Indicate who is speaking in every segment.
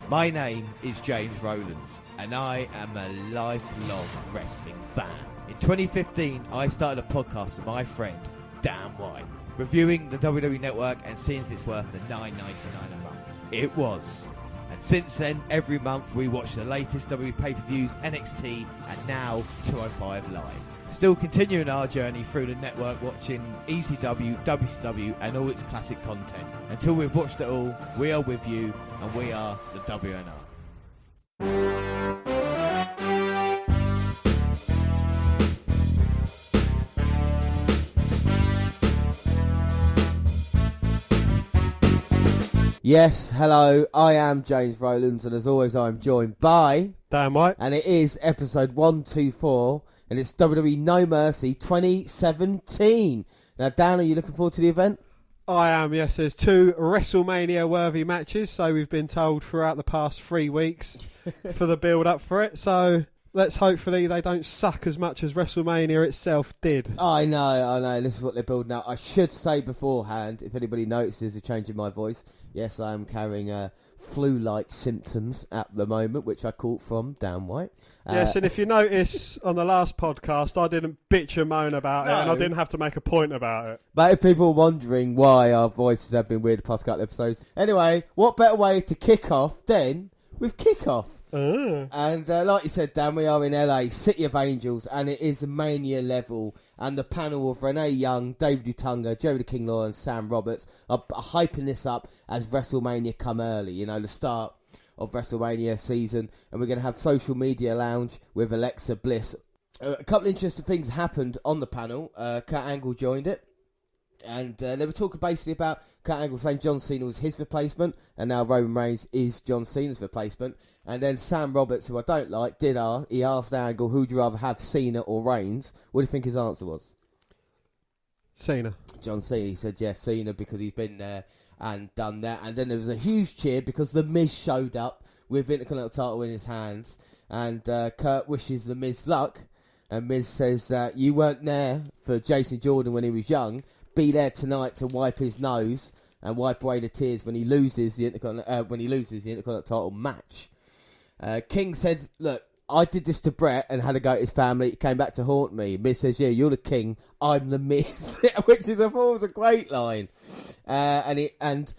Speaker 1: My name is James Rowlands, and I am a lifelong wrestling fan. In 2015, I started a podcast with my friend, Dan White, reviewing the WWE Network and seeing if it's worth the $9.99 a month. It was. And since then, every month we watch the latest WWE pay-per-views, NXT, and now 205 Live. Still continuing our journey through the network, watching ECW, WCW, and all its classic content. Until we've watched it all, we are with you, and we are the WNR. Yes, hello, I am James Rowlands, and as always I'm joined by
Speaker 2: Dan White.
Speaker 1: And it is episode 124, and it's WWE No Mercy 2017. Now, Dan, are you looking forward to the event?
Speaker 2: I am, yes. There's 2 WrestleMania-worthy matches, so we've been told throughout the past 3 weeks for the build-up for it. So let's hopefully they don't suck as much as WrestleMania itself did.
Speaker 1: I know. This is what they're building up. I should say beforehand, if anybody notices a change in my voice, yes, I am carrying flu-like symptoms at the moment, which I caught from Dan White.
Speaker 2: Yes, and if you notice on the last podcast, I didn't bitch and moan about it, and I didn't have to make a point about it.
Speaker 1: But if people are wondering why our voices have been weird the past couple of episodes, anyway, what better way to kick off than with kickoff? And like you said, Dan, we are in LA, City of Angels, and it is Mania Level, and the panel of Renee Young, David Utunga, Jerry the King Lawrence, Sam Roberts are hyping this up as WrestleMania come early, you know, the start of WrestleMania season, and we're going to have Social Media Lounge with Alexa Bliss. A couple of interesting things happened on the panel. Kurt Angle joined it, and they were talking basically about Kurt Angle saying John Cena was his replacement, and now Roman Reigns is John Cena's replacement. And then Sam Roberts, who I don't like, he asked Angle, who'd you rather have, Cena or Reigns? What do you think his answer was?
Speaker 2: Cena.
Speaker 1: John Cena. He said, yes, Cena, because he's been there and done that. And then there was a huge cheer because The Miz showed up with Intercontinental title in his hands. And Kurt wishes The Miz luck. And Miz says, you weren't there for Jason Jordan when he was young. Be there tonight to wipe his nose and wipe away the tears when he loses the Intercontinental title match. King said, look, I did this to Brett and had a go at his family. It came back to haunt me. Miz says, yeah, you're the king. I'm the Miz. Which is, I thought, was a great line. And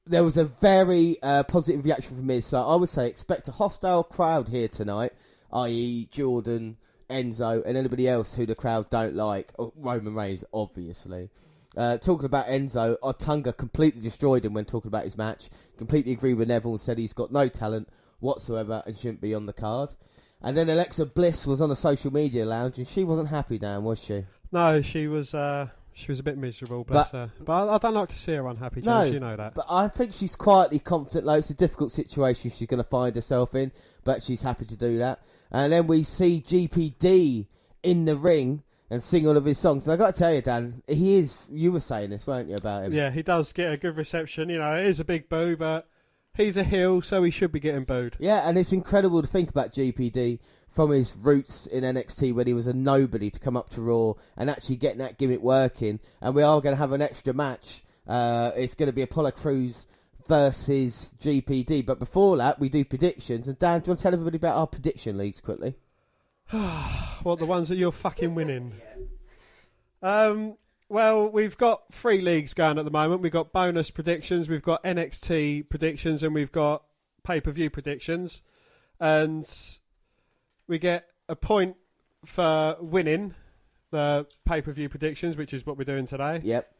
Speaker 1: there was a very positive reaction from Miz. So I would say expect a hostile crowd here tonight, i.e. Jordan, Enzo, and anybody else who the crowd don't like. Roman Reigns, obviously. Talking about Enzo, Otunga completely destroyed him when talking about his match. Completely agree with Neville and said he's got no talent whatsoever and shouldn't be on the card. And then Alexa Bliss was on a Social Media Lounge, and she wasn't happy, Dan, was she?
Speaker 2: No, she was a bit miserable, bless her. But I don't like to see her unhappy, James,
Speaker 1: no,
Speaker 2: you know that.
Speaker 1: But I think she's quietly confident, though. It's a difficult situation she's going to find herself in, but she's happy to do that. And then we see GPD in the ring and sing all of his songs. And I've got to tell you, Dan, you were saying this, weren't you, about him?
Speaker 2: Yeah, he does get a good reception. You know, it is a big boo, but he's a heel, so he should be getting booed. Yeah,
Speaker 1: and it's incredible to think about GPD from his roots in NXT when he was a nobody to come up to Raw and actually getting that gimmick working. And we are going to have an extra match. It's going to be Apollo Crews versus GPD. But before that, we do predictions. And Dan, do you want to tell everybody about our prediction leagues quickly?
Speaker 2: What, the ones that you're fucking winning? Well, we've got 3 leagues going at the moment. We've got bonus predictions, we've got NXT predictions, and we've got pay-per-view predictions. And we get a point for winning the pay-per-view predictions, which is what we're doing today.
Speaker 1: Yep.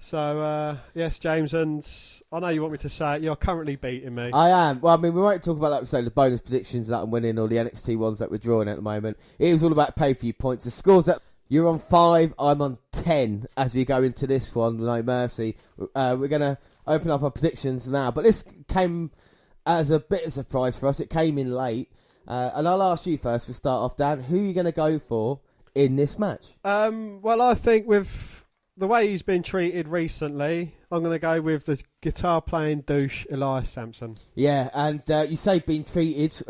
Speaker 2: So, yes, James, and I know you want me to say it, you're currently beating me.
Speaker 1: I am. Well, I mean, we won't talk about, like we say, the bonus predictions that I'm winning or the NXT ones that we're drawing at the moment. It is all about pay-per-view points. The scores that you're on 5, I'm on 10 as we go into this one, No Mercy. We're going to open up our predictions now. But this came as a bit of a surprise for us. It came in late. And I'll ask you first to start off, Dan. Who are you going to go for in this match?
Speaker 2: Well, I think with the way he's been treated recently, I'm going to go with the guitar-playing douche, Elias Sampson.
Speaker 1: Yeah, and you say being treated...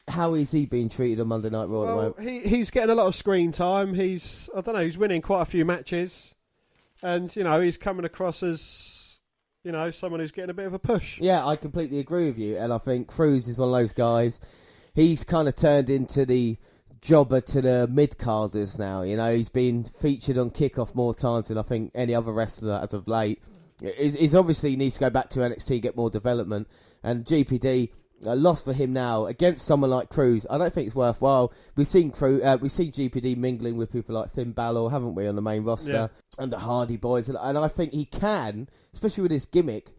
Speaker 1: how is he being treated on Monday Night Raw?
Speaker 2: Well, he's getting a lot of screen time. He's winning quite a few matches. And, you know, he's coming across as someone who's getting a bit of a push.
Speaker 1: Yeah, I completely agree with you, and I think Cruz is one of those guys. He's kind of turned into the jobber to the mid-carders now. He's been featured on Kickoff more times than I think any other wrestler as of late. He's obviously needs to go back to NXT, get more development, and GPD, a loss for him now against someone like Cruz. I don't think it's worthwhile. We've seen GPD mingling with people like Finn Balor, haven't we, on the main roster, and the Hardy Boys, and I think he can, especially with his gimmick,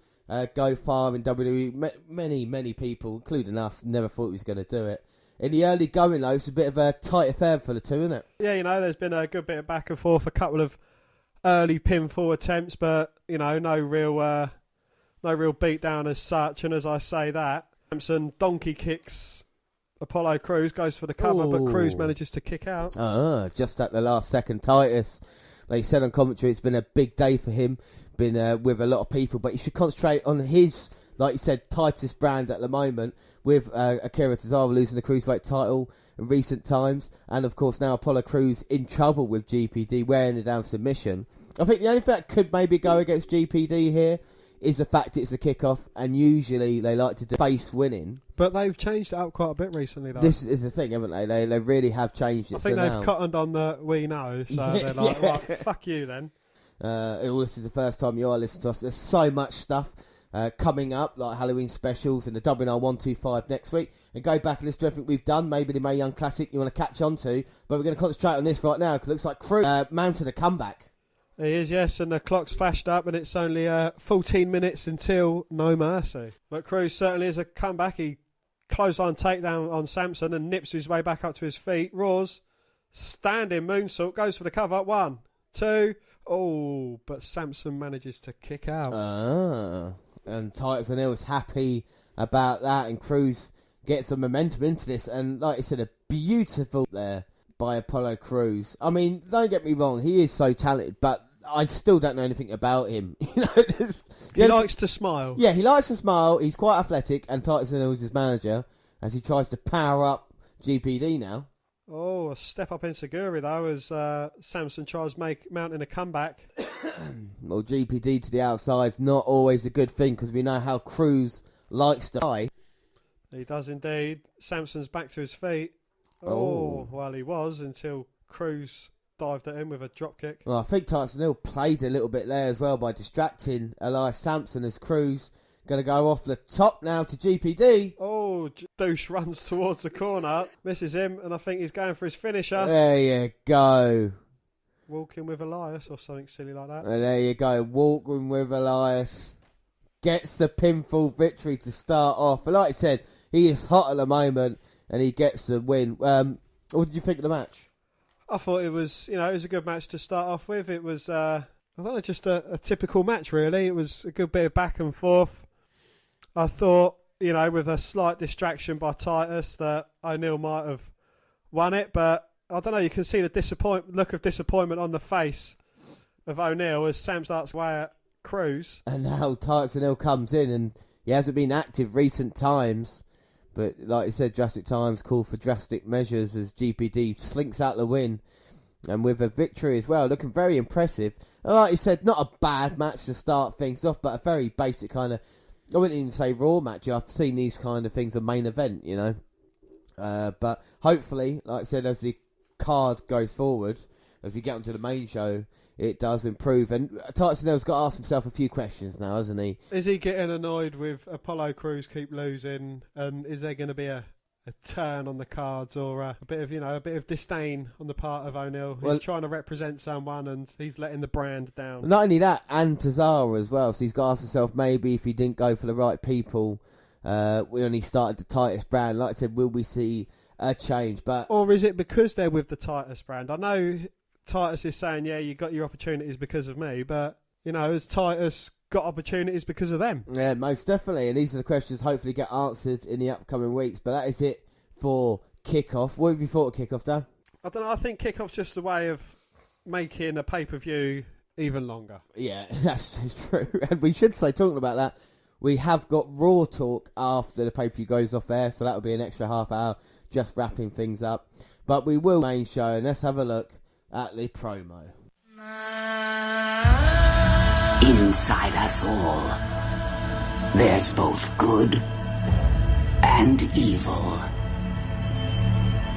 Speaker 1: go far in WWE. Many people, including us, never thought he was going to do it. In the early going, though, it's a bit of a tight affair for the two, isn't it?
Speaker 2: Yeah, there's been a good bit of back and forth, a couple of early pinfall attempts, but no real beatdown as such. And as I say that, Samson donkey kicks Apollo Crews, goes for the cover, but Crews manages to kick out.
Speaker 1: Just at the last second. Titus, like you said on commentary, it's been a big day for him, been with a lot of people, but he should concentrate on his, like you said, Titus brand at the moment, with Akira Tozawa losing the Cruiserweight title in recent times, and of course now Apollo Crews in trouble with GPD, wearing it down submission. I think the only thing that could maybe go against GPD here is the fact it's a kickoff, and usually they like to do face winning.
Speaker 2: But they've changed it up quite a bit recently, though.
Speaker 1: This is the thing, haven't they? They really have changed it.
Speaker 2: I think they've cottoned on the we know, so they're like, right, fuck you then.
Speaker 1: This is the first time you are listening to us. There's so much stuff coming up, like Halloween specials and the WNR125 next week. And go back and listen to everything we've done. Maybe the Mae Young Classic you want to catch on to. But we're going to concentrate on this right now, because it looks like Crew mounted a comeback.
Speaker 2: He is, yes, and the clock's flashed up, and it's only 14 minutes until No Mercy. But Crews certainly is a comeback. He clothesline takedown on Samson and nips his way back up to his feet. Roars, standing moonsault, goes for the cover. 1, 2, but Samson manages to kick out.
Speaker 1: And Titus O'Neil's happy about that, and Crews gets some momentum into this, and like I said, a beautiful there by Apollo Crews. I mean, don't get me wrong, he is so talented, but I still don't know anything about him.
Speaker 2: He likes to smile.
Speaker 1: Yeah, he likes to smile. He's quite athletic, and Titus O'Neil is his manager as he tries to power up GPD now.
Speaker 2: A step up in Seguri, though, as Samson tries mounting a comeback.
Speaker 1: Well, GPD to the outside is not always a good thing, because we know how Crews likes to fight.
Speaker 2: He does indeed. Samson's back to his feet. Well, he was, until Crews dived at him with a dropkick. Well,
Speaker 1: I think Titus O'Neil played a little bit there as well by distracting Elias Sampson, as Crews going to go off the top now to GPD.
Speaker 2: Douche runs towards the corner, misses him, and I think he's going for his finisher.
Speaker 1: There you go.
Speaker 2: Walking with Elias or something silly like that.
Speaker 1: There you go. Walking with Elias gets the pinfall victory to start off. But like I said, he is hot at the moment, and he gets the win. What did you think of the match?
Speaker 2: I thought it was, it was a good match to start off with. It was, just a typical match, really. It was a good bit of back and forth. I thought, with a slight distraction by Titus, that O'Neil might have won it, but I don't know, you can see the look of disappointment on the face of O'Neil as Sam starts away at Crews. And
Speaker 1: now Titus O'Neil comes in, and he hasn't been active recent times, but like you said, drastic times call for drastic measures, as GPD slinks out the win, and with a victory as well, looking very impressive. And like you said, not a bad match to start things off, but a very basic kind of, I wouldn't even say Raw match. I've seen these kind of things on main event, but hopefully, like I said, as the card goes forward, as we get onto the main show, it does improve. And Titus O'Neil's got to ask himself a few questions now, hasn't he?
Speaker 2: Is he getting annoyed with Apollo Crews keep losing? And is there going to be a turn on the cards, or a bit of disdain on the part of O'Neil? He's trying to represent someone, and he's letting the brand down.
Speaker 1: Not only that, and Tozawa as well. So he's got to ask himself, maybe if he didn't go for the right people when he started the Titus brand, like I said, will we see a change?
Speaker 2: Or is it because they're with the Titus brand? I know Titus is saying, yeah, you got your opportunities because of me, but has Titus got opportunities because of them?
Speaker 1: Yeah, most definitely, and these are the questions hopefully get answered in the upcoming weeks. But that is it for Kickoff. What have you thought of Kickoff, Dan?
Speaker 2: I don't know, I think Kickoff's just a way of making a pay-per-view even longer.
Speaker 1: Yeah, that's true. And we should say, talking about that, we have got Raw talk after the pay-per-view goes off air, so that'll be an extra half hour just wrapping things up. But we will main show, and let's have a look at the promo.
Speaker 3: Inside us all There's both good and evil.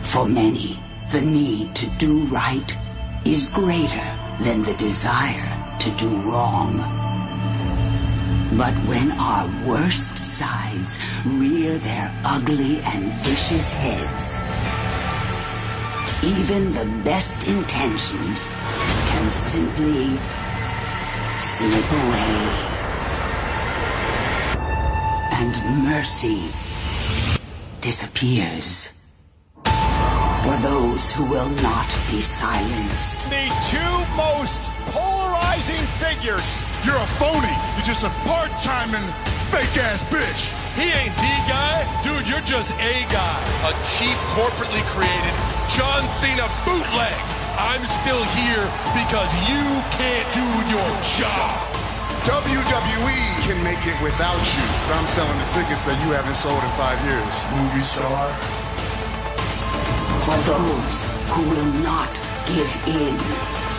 Speaker 3: For many, the need to do right is greater than the desire to do wrong. But when our worst sides rear their ugly and vicious heads, even the best intentions can simply slip away. And mercy disappears. For those who will not be silenced.
Speaker 4: The two most polarizing figures.
Speaker 5: You're a phony. You're just a part-timing, fake-ass bitch.
Speaker 4: He ain't the guy. Dude, you're just a guy. A cheap, corporately created John Cena bootleg. I'm still here because you can't do your job.
Speaker 5: WWE can make it without you. I'm selling the tickets that you haven't sold in 5 years. Movie star.
Speaker 3: For those who will not give in.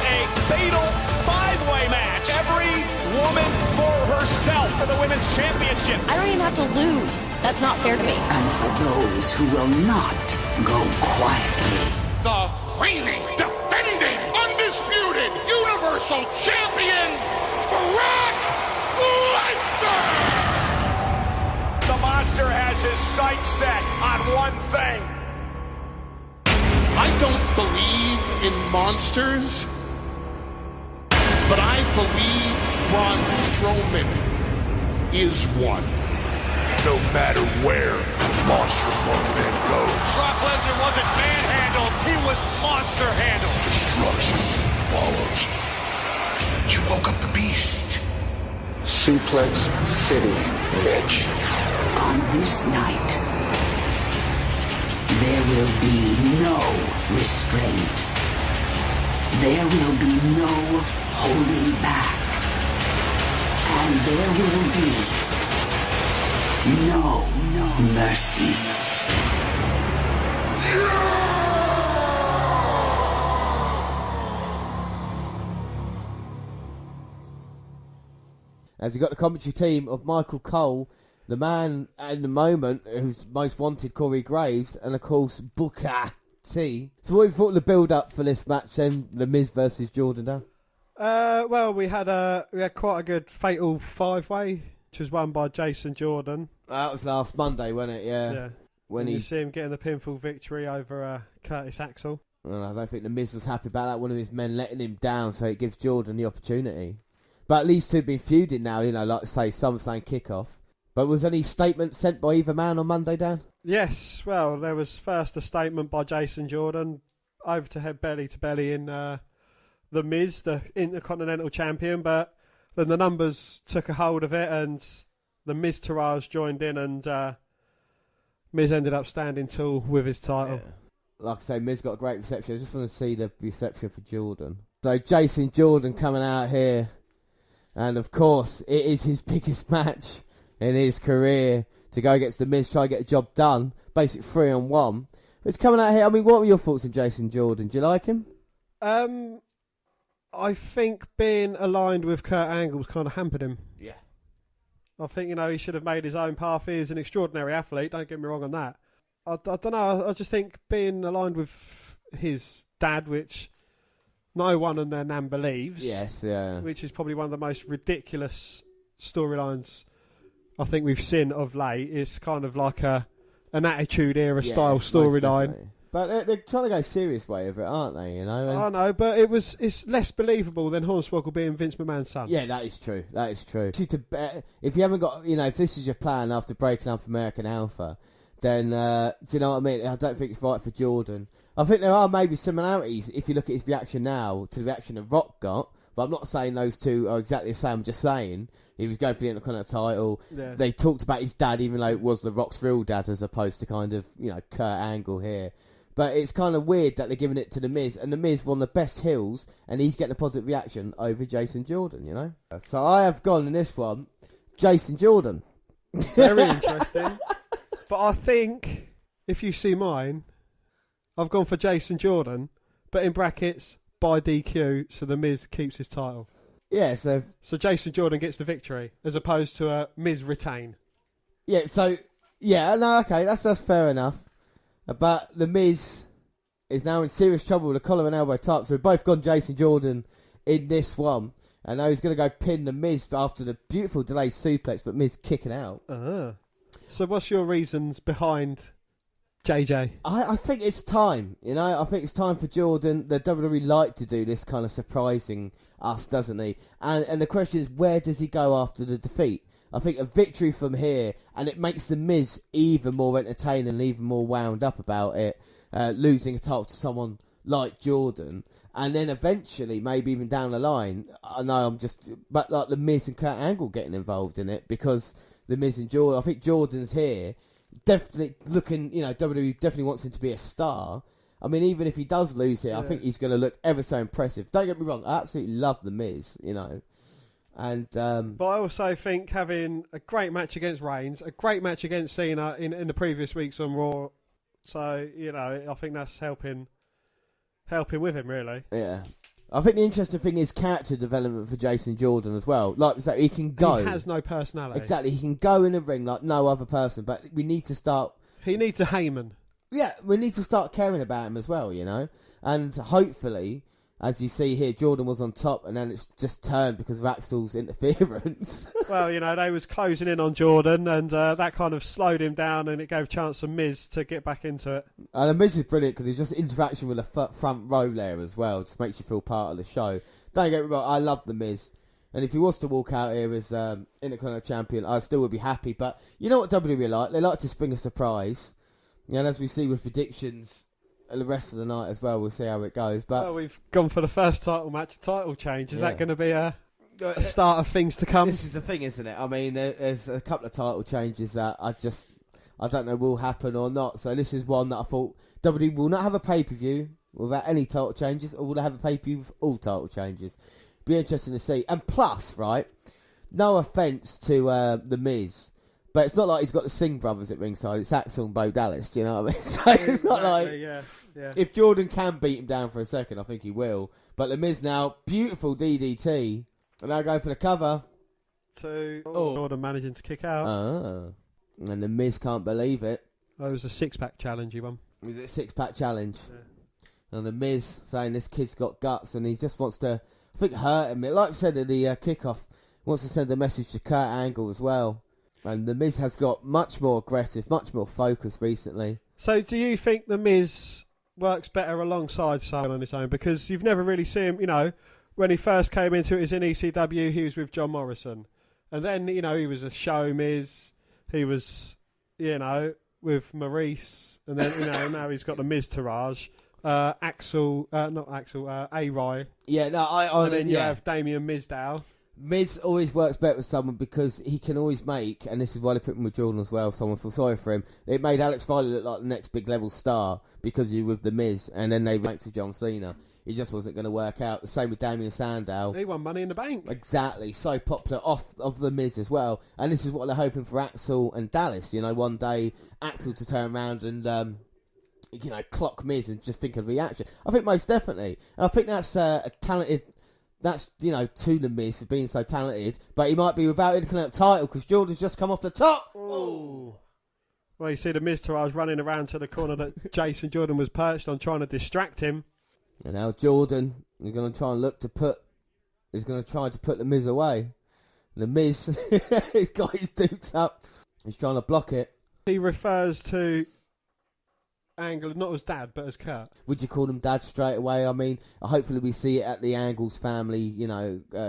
Speaker 4: A fatal five-way match. Every woman for herself for the women's championship.
Speaker 6: I don't even have to lose. That's not fair to me.
Speaker 3: And for those who will not go quietly.
Speaker 5: The reigning, defending, undisputed, universal champion, Brock Lesnar!
Speaker 4: The monster has his sights set on one thing.
Speaker 5: I don't believe in monsters, but I believe Braun Strowman is one. No matter where Monster Monkman goes.
Speaker 4: Brock Lesnar wasn't manhandled, he was monster handled.
Speaker 5: Destruction follows. You woke up the beast.
Speaker 7: Suplex City, bitch.
Speaker 3: On this night, there will be no restraint. There will be no holding back. And there will be no mercy.
Speaker 1: As we got the commentary team of Michael Cole, the man in the moment who's most wanted, Corey Graves, and of course Booker T. So what do you thought of the build-up for this match then, The Miz versus Jordan Dan?
Speaker 2: Well, we had quite a good fatal five-way, which was won by Jason Jordan.
Speaker 1: That was last Monday, wasn't it? Yeah. When
Speaker 2: you see him getting the pinfall victory over Curtis Axel.
Speaker 1: Well, I don't think The Miz was happy about that. One of his men letting him down, so it gives Jordan the opportunity. But at least they've been feuding now, like say, some saying kickoff. But was any statement sent by either man on Monday, Dan?
Speaker 2: Yes, well, there was first a statement by Jason Jordan, over to head belly to belly in The Miz, the Intercontinental Champion, but then the numbers took a hold of it and the Miz Taraj joined in and Miz ended up standing tall with his title.
Speaker 1: Yeah. Like I say, Miz got a great reception. I just want to see the reception for Jordan. So Jason Jordan coming out here, and of course it is his biggest match in his career to go against The Miz, try to get the job done. Basic 3-on-1. It's coming out here. I mean, what were your thoughts on Jason Jordan? Do you like him?
Speaker 2: I think being aligned with Kurt Angle's kind of hampered him.
Speaker 1: Yeah.
Speaker 2: I think, he should have made his own path. He is an extraordinary athlete, don't get me wrong on that. I don't know, I just think being aligned with his dad, which no one in their nan believes.
Speaker 1: Yes, yeah.
Speaker 2: Which is probably one of the most ridiculous storylines I think we've seen of late. It's kind of like an Attitude Era style storyline.
Speaker 1: But they're trying to go serious way of it, aren't they?
Speaker 2: I know, but it's less believable than Hornswoggle being Vince McMahon's son.
Speaker 1: Yeah, that is true. That is true. If you haven't got, if this is your plan after breaking up American Alpha, then do you know what I mean? I don't think it's right for Jordan. I think there are maybe similarities if you look at his reaction now to the reaction that Rock got. But I'm not saying those two are exactly the same. I'm just saying he was going for the Intercontinental title. Yeah. They talked about his dad, even though it was the Rock's real dad, as opposed to kind of Kurt Angle here. But it's kind of weird that they're giving it to The Miz, and The Miz, one of the best heels, and he's getting a positive reaction over Jason Jordan, So I have gone in this one, Jason Jordan.
Speaker 2: Very interesting. But I think, if you see mine, I've gone for Jason Jordan, but in brackets, by DQ, so The Miz keeps his title.
Speaker 1: Yeah, so
Speaker 2: Jason Jordan gets the victory as opposed to a Miz retain.
Speaker 1: Yeah, so no, okay, that's fair enough. But the Miz is now in serious trouble with a collar and elbow type. So we've both gone Jason Jordan in this one, and now he's going to go pin the Miz after the beautiful delayed suplex, but Miz kicking out.
Speaker 2: So what's your reasons behind JJ?
Speaker 1: I think it's time. I think it's time for Jordan. The WWE like to do this kind of surprising us, doesn't he? And the question is, where does he go after the defeat? I think a victory from here, and it makes the Miz even more entertaining and even more wound up about it, losing a title to someone like Jordan, and then eventually, maybe even down the line, but like the Miz and Kurt Angle getting involved in it, because the Miz and Jordan, I think Jordan's here, definitely looking, WWE definitely wants him to be a star. I mean, even if he does lose it, I think he's going to look ever so impressive. Don't get me wrong, I absolutely love the Miz, And
Speaker 2: but I also think having a great match against Reigns, a great match against Cena in the previous weeks on Raw, so I think that's helping with him, really.
Speaker 1: Yeah, I think the interesting thing is character development for Jason Jordan as well. Like I said, he can go.
Speaker 2: He has no personality.
Speaker 1: Exactly, he can go in the ring like no other person. But we need to start.
Speaker 2: He needs a Heyman.
Speaker 1: Yeah, we need to start caring about him as well. And hopefully, as you see here, Jordan was on top, and then it's just turned because of Axel's interference.
Speaker 2: Well, they was closing in on Jordan, and that kind of slowed him down, and it gave a chance for Miz to get back into it. And
Speaker 1: the Miz is brilliant because he's just interaction with the front row there as well. Just makes you feel part of the show. Don't get me wrong, I love the Miz. And if he was to walk out here as Intercontinental Champion, I still would be happy. But you know what WWE like? They like to spring a surprise. And as we see with predictions, the rest of the night as well, we'll see how it goes. But
Speaker 2: we've gone for the first title match, a title change. Is that going to be a start of things to come?
Speaker 1: This is the thing, isn't it? I mean, there's a couple of title changes that I don't know will happen or not. So this is one that I thought WWE will not have a pay-per-view without any title changes, or will they have a pay-per-view with all title changes? Be interesting to see. And plus, right, no offence to the Miz, but it's not like he's got the Singh brothers at ringside. It's Axel and Bo Dallas, do you know what I mean? So it's not like...
Speaker 2: Yeah.
Speaker 1: If Jordan can beat him down for a second, I think he will. But the Miz now, beautiful DDT. And now going for the cover.
Speaker 2: Jordan managing to kick out.
Speaker 1: And the Miz can't believe it.
Speaker 2: It was a six-pack challenge, you won.
Speaker 1: Was it a six-pack challenge? Yeah. And the Miz saying this kid's got guts and he just wants to, I think, hurt him. Like I said at the kickoff, wants to send a message to Kurt Angle as well. And the Miz has got much more aggressive, much more focused recently.
Speaker 2: So do you think the Miz works better alongside someone on his own? Because you've never really seen him, when he first came into it, he was in ECW, he was with John Morrison. And then, he was a show Miz. He was, with Maurice. And then, now he's got the Miz Taraj. A-Roy.
Speaker 1: Yeah, no,
Speaker 2: and then you have Damien Mizdow.
Speaker 1: Miz always works better with someone because he can always make, and this is why they put him with Jordan as well, someone feel sorry for him. It made Alex Foley look like the next big level star because he was with the Miz, and then they went to John Cena. He just wasn't going to work out. The same with Damien Sandow.
Speaker 2: He won Money in the Bank.
Speaker 1: Exactly. So popular off of the Miz as well. And this is what they're hoping for Axel and Dallas. One day Axel to turn around and clock Miz and just think of the reaction. I think most definitely. And I think that's a talented... That's, to the Miz for being so talented. But he might be without Intercontinental title because Jordan's just come off the top.
Speaker 2: Ooh. Well, you see the Miz Taraj running around to the corner that Jason Jordan was perched on, trying to distract him.
Speaker 1: And now Jordan is going to try and he's going to try to put the Miz away. And the Miz, he's got his dukes up. He's trying to block it.
Speaker 2: He refers to Angle, not as Dad, but as Kurt.
Speaker 1: Would you call him Dad straight away? I mean, hopefully we see it at the Angles family,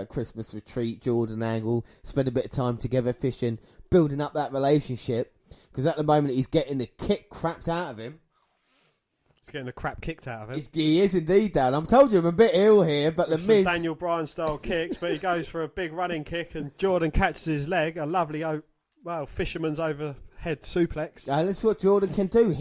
Speaker 1: Christmas retreat, Jordan Angle, spend a bit of time together fishing, building up that relationship. Because at the moment he's getting the kick crapped out of him.
Speaker 2: He's getting the crap kicked out of him.
Speaker 1: He is indeed, Dad. I'm told you I'm a bit ill here, but the Miz...
Speaker 2: Daniel Bryan style kicks, but he goes for a big running kick and Jordan catches his leg, a lovely, fisherman's overhead suplex.
Speaker 1: And that's what Jordan can do.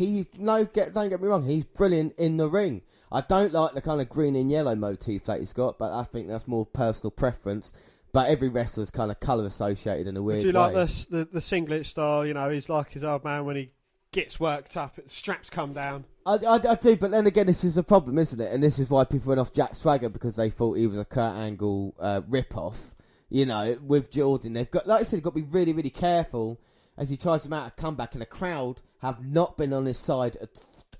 Speaker 1: Don't get me wrong, he's brilliant in the ring. I don't like the kind of green and yellow motif that he's got, but I think that's more personal preference. But every wrestler's kind of colour associated in a weird way.
Speaker 2: Do you like the singlet style? He's like his old man when he gets worked up, straps come down.
Speaker 1: I do, but then again, this is the problem, isn't it? And this is why people went off Jack Swagger, because they thought he was a Kurt Angle rip-off. You know, with Jordan, they've got, like I said, they've got to be really, really careful as he tries to mount a comeback, and the crowd have not been on his side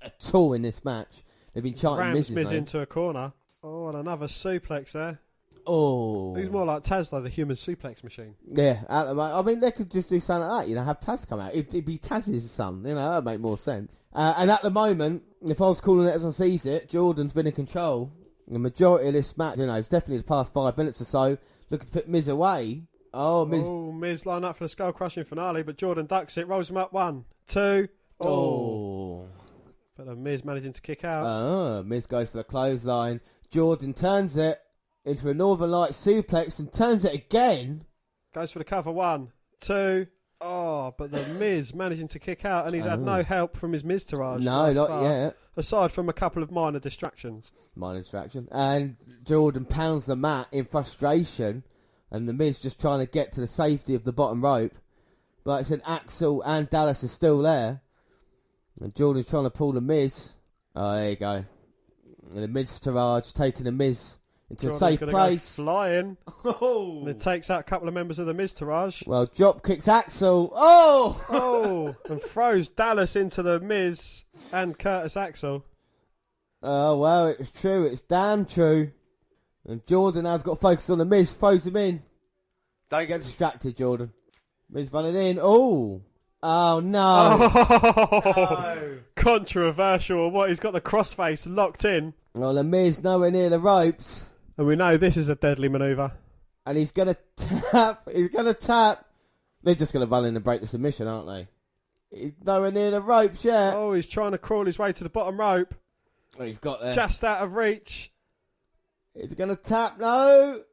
Speaker 1: at all in this match. They've been chanting
Speaker 2: Miz
Speaker 1: name.
Speaker 2: into a corner. Oh, and another suplex there.
Speaker 1: Oh.
Speaker 2: He's more like Taz, like the human suplex machine.
Speaker 1: Yeah, I mean, they could just do something like that, you know, have Taz come out. It'd be Taz's son, you know, that would make more sense. And at the moment, if I was calling it as I sees it, Jordan's been in control. The majority of this match, you know, it's definitely the past 5 minutes or so, looking to put Miz away. Oh,
Speaker 2: Miz line up for the skull-crushing finale, but Jordan ducks it, rolls him up 1, 2.
Speaker 1: Oh.
Speaker 2: But the Miz managing to kick out.
Speaker 1: Miz goes for the clothesline. Jordan turns it into a Northern Light suplex and turns it again.
Speaker 2: Goes for the cover 1, 2. Oh, but the Miz managing to kick out, and he's had no help from his Miztourage.
Speaker 1: No, not yet.
Speaker 2: Aside from a couple of minor distractions.
Speaker 1: And Jordan pounds the mat in frustration, and the Miz just trying to get to the safety of the bottom rope. But like I said, Axel and Dallas are still there. And Jordan's trying to pull the Miz. Oh, there you go. And the Miztourage taking the Miz into
Speaker 2: Jordan's
Speaker 1: a safe place.
Speaker 2: Go flying. Oh. And it takes out a couple of members of the Miztourage.
Speaker 1: Well, drop kicks Axel. Oh!
Speaker 2: Oh! And throws Dallas into the Miz and Curtis Axel.
Speaker 1: Oh, well, it was true. It's damn true. And Jordan now's got to focus on the Miz. Throws him in. Don't get distracted, Jordan. Miz running in. Oh! Oh, no.
Speaker 2: No. Controversial. What? He's got the crossface locked in.
Speaker 1: Well, the Miz nowhere near the ropes.
Speaker 2: And we know this is a deadly manoeuvre.
Speaker 1: And he's going to tap. He's going to tap. They're just going to run in and break the submission, aren't they? He's nowhere near the ropes yet.
Speaker 2: Oh, he's trying to crawl his way to the bottom rope.
Speaker 1: Oh, he's got there.
Speaker 2: Just out of reach.
Speaker 1: He's going to tap. No.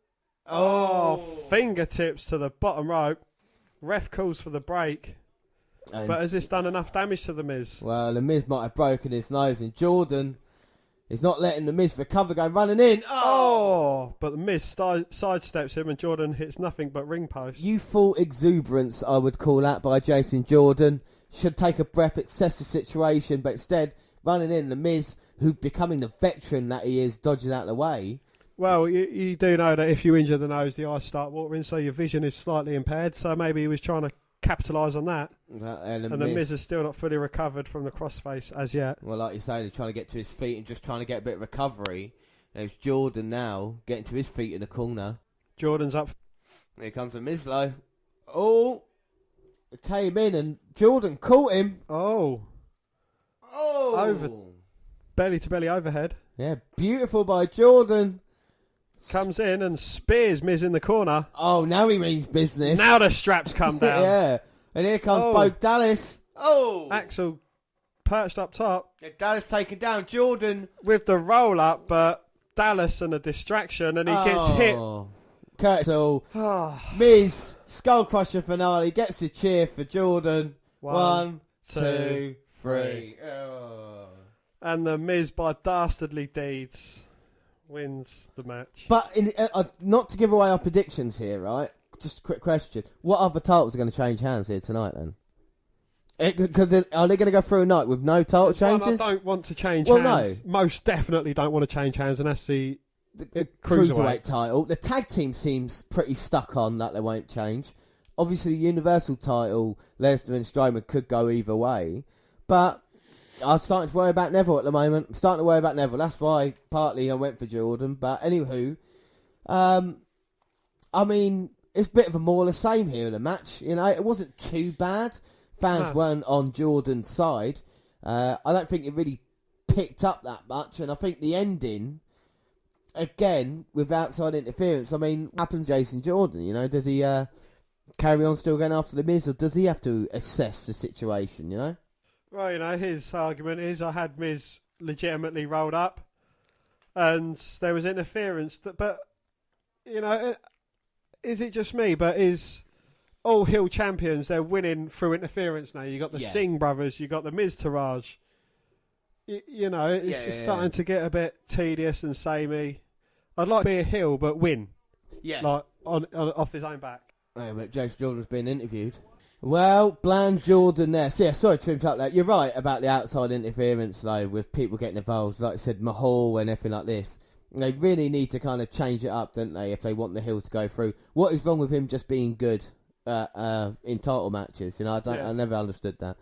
Speaker 2: Oh, fingertips to the bottom rope. Ref calls for the break. But has this done enough damage to the Miz?
Speaker 1: Well, the Miz might have broken his nose, and Jordan is not letting the Miz recover, going running in.
Speaker 2: Oh! But the Miz sidesteps him, and Jordan hits nothing but ring post.
Speaker 1: Youthful exuberance, I would call that, by Jason Jordan. Should take a breath, assess the situation, but instead, running in, the Miz, who becoming the veteran that he is, dodges out of the way.
Speaker 2: Well, you do know that if you injure the nose, the eyes start watering, so your vision is slightly impaired, so maybe he was trying to capitalise on that. And the Miz is still not fully recovered from the crossface as yet.
Speaker 1: Well, like you say, they're trying to get to his feet and just trying to get a bit of recovery. There's Jordan now getting to his feet in the corner.
Speaker 2: Jordan's up.
Speaker 1: Here comes the Miz though. Oh, it came in and Jordan caught him.
Speaker 2: Oh, over belly to belly overhead.
Speaker 1: Yeah, beautiful by Jordan.
Speaker 2: Comes in and spears Miz in the corner.
Speaker 1: Oh, now he means business.
Speaker 2: Now the straps come down.
Speaker 1: Yeah. And here comes Bo Dallas. Oh.
Speaker 2: Axel perched up top.
Speaker 1: Yeah, Dallas taking down Jordan.
Speaker 2: With the roll up, but Dallas and a distraction, and he gets hit.
Speaker 1: Curtis Miz, Skull Crusher finale, gets a cheer for Jordan. 1, 2, 3. Oh.
Speaker 2: And the Miz, by dastardly deeds, wins the match.
Speaker 1: But not to give away our predictions here, right? Just a quick question. What other titles are going to change hands here tonight, then? Are they going to go through a night with no title changes?
Speaker 2: I don't want to change hands. No. Most definitely don't want to change hands, and that's the Cruiserweight
Speaker 1: title. The tag team seems pretty stuck on that they won't change. Obviously, the Universal title, Lesnar and Strowman could go either way. But I'm starting to worry about Neville at the moment. I'm starting to worry about Neville. That's why partly I went for Jordan. But anywho, I mean, it's a bit of a more of the same here in the match. You know, it wasn't too bad. Fans weren't on Jordan's side. I don't think it really picked up that much. And I think the ending, again, with outside interference, I mean, what happens to Jason Jordan? You know, does he carry on still going after the Miz, or does he have to assess the situation, you know?
Speaker 2: Well, you know, his argument is I had Miz legitimately rolled up and there was interference. But, you know, is it just me? But is all heel champions, they're winning through interference now. You got the Singh brothers, you got the Miztourage. You know, it's starting to get a bit tedious and samey. I'd like to be a heel, but win.
Speaker 1: Yeah.
Speaker 2: Like, on off his own back.
Speaker 1: Yeah, but Jason Jordan's been interviewed. Well, Bland Jordan there. So, yeah, sorry to interrupt that. You're right about the outside interference, though, with people getting involved. Like I said, Mahal and everything like this. They really need to kind of change it up, don't they, if they want the heel to go through. What is wrong with him just being good in title matches? You know, I never understood that.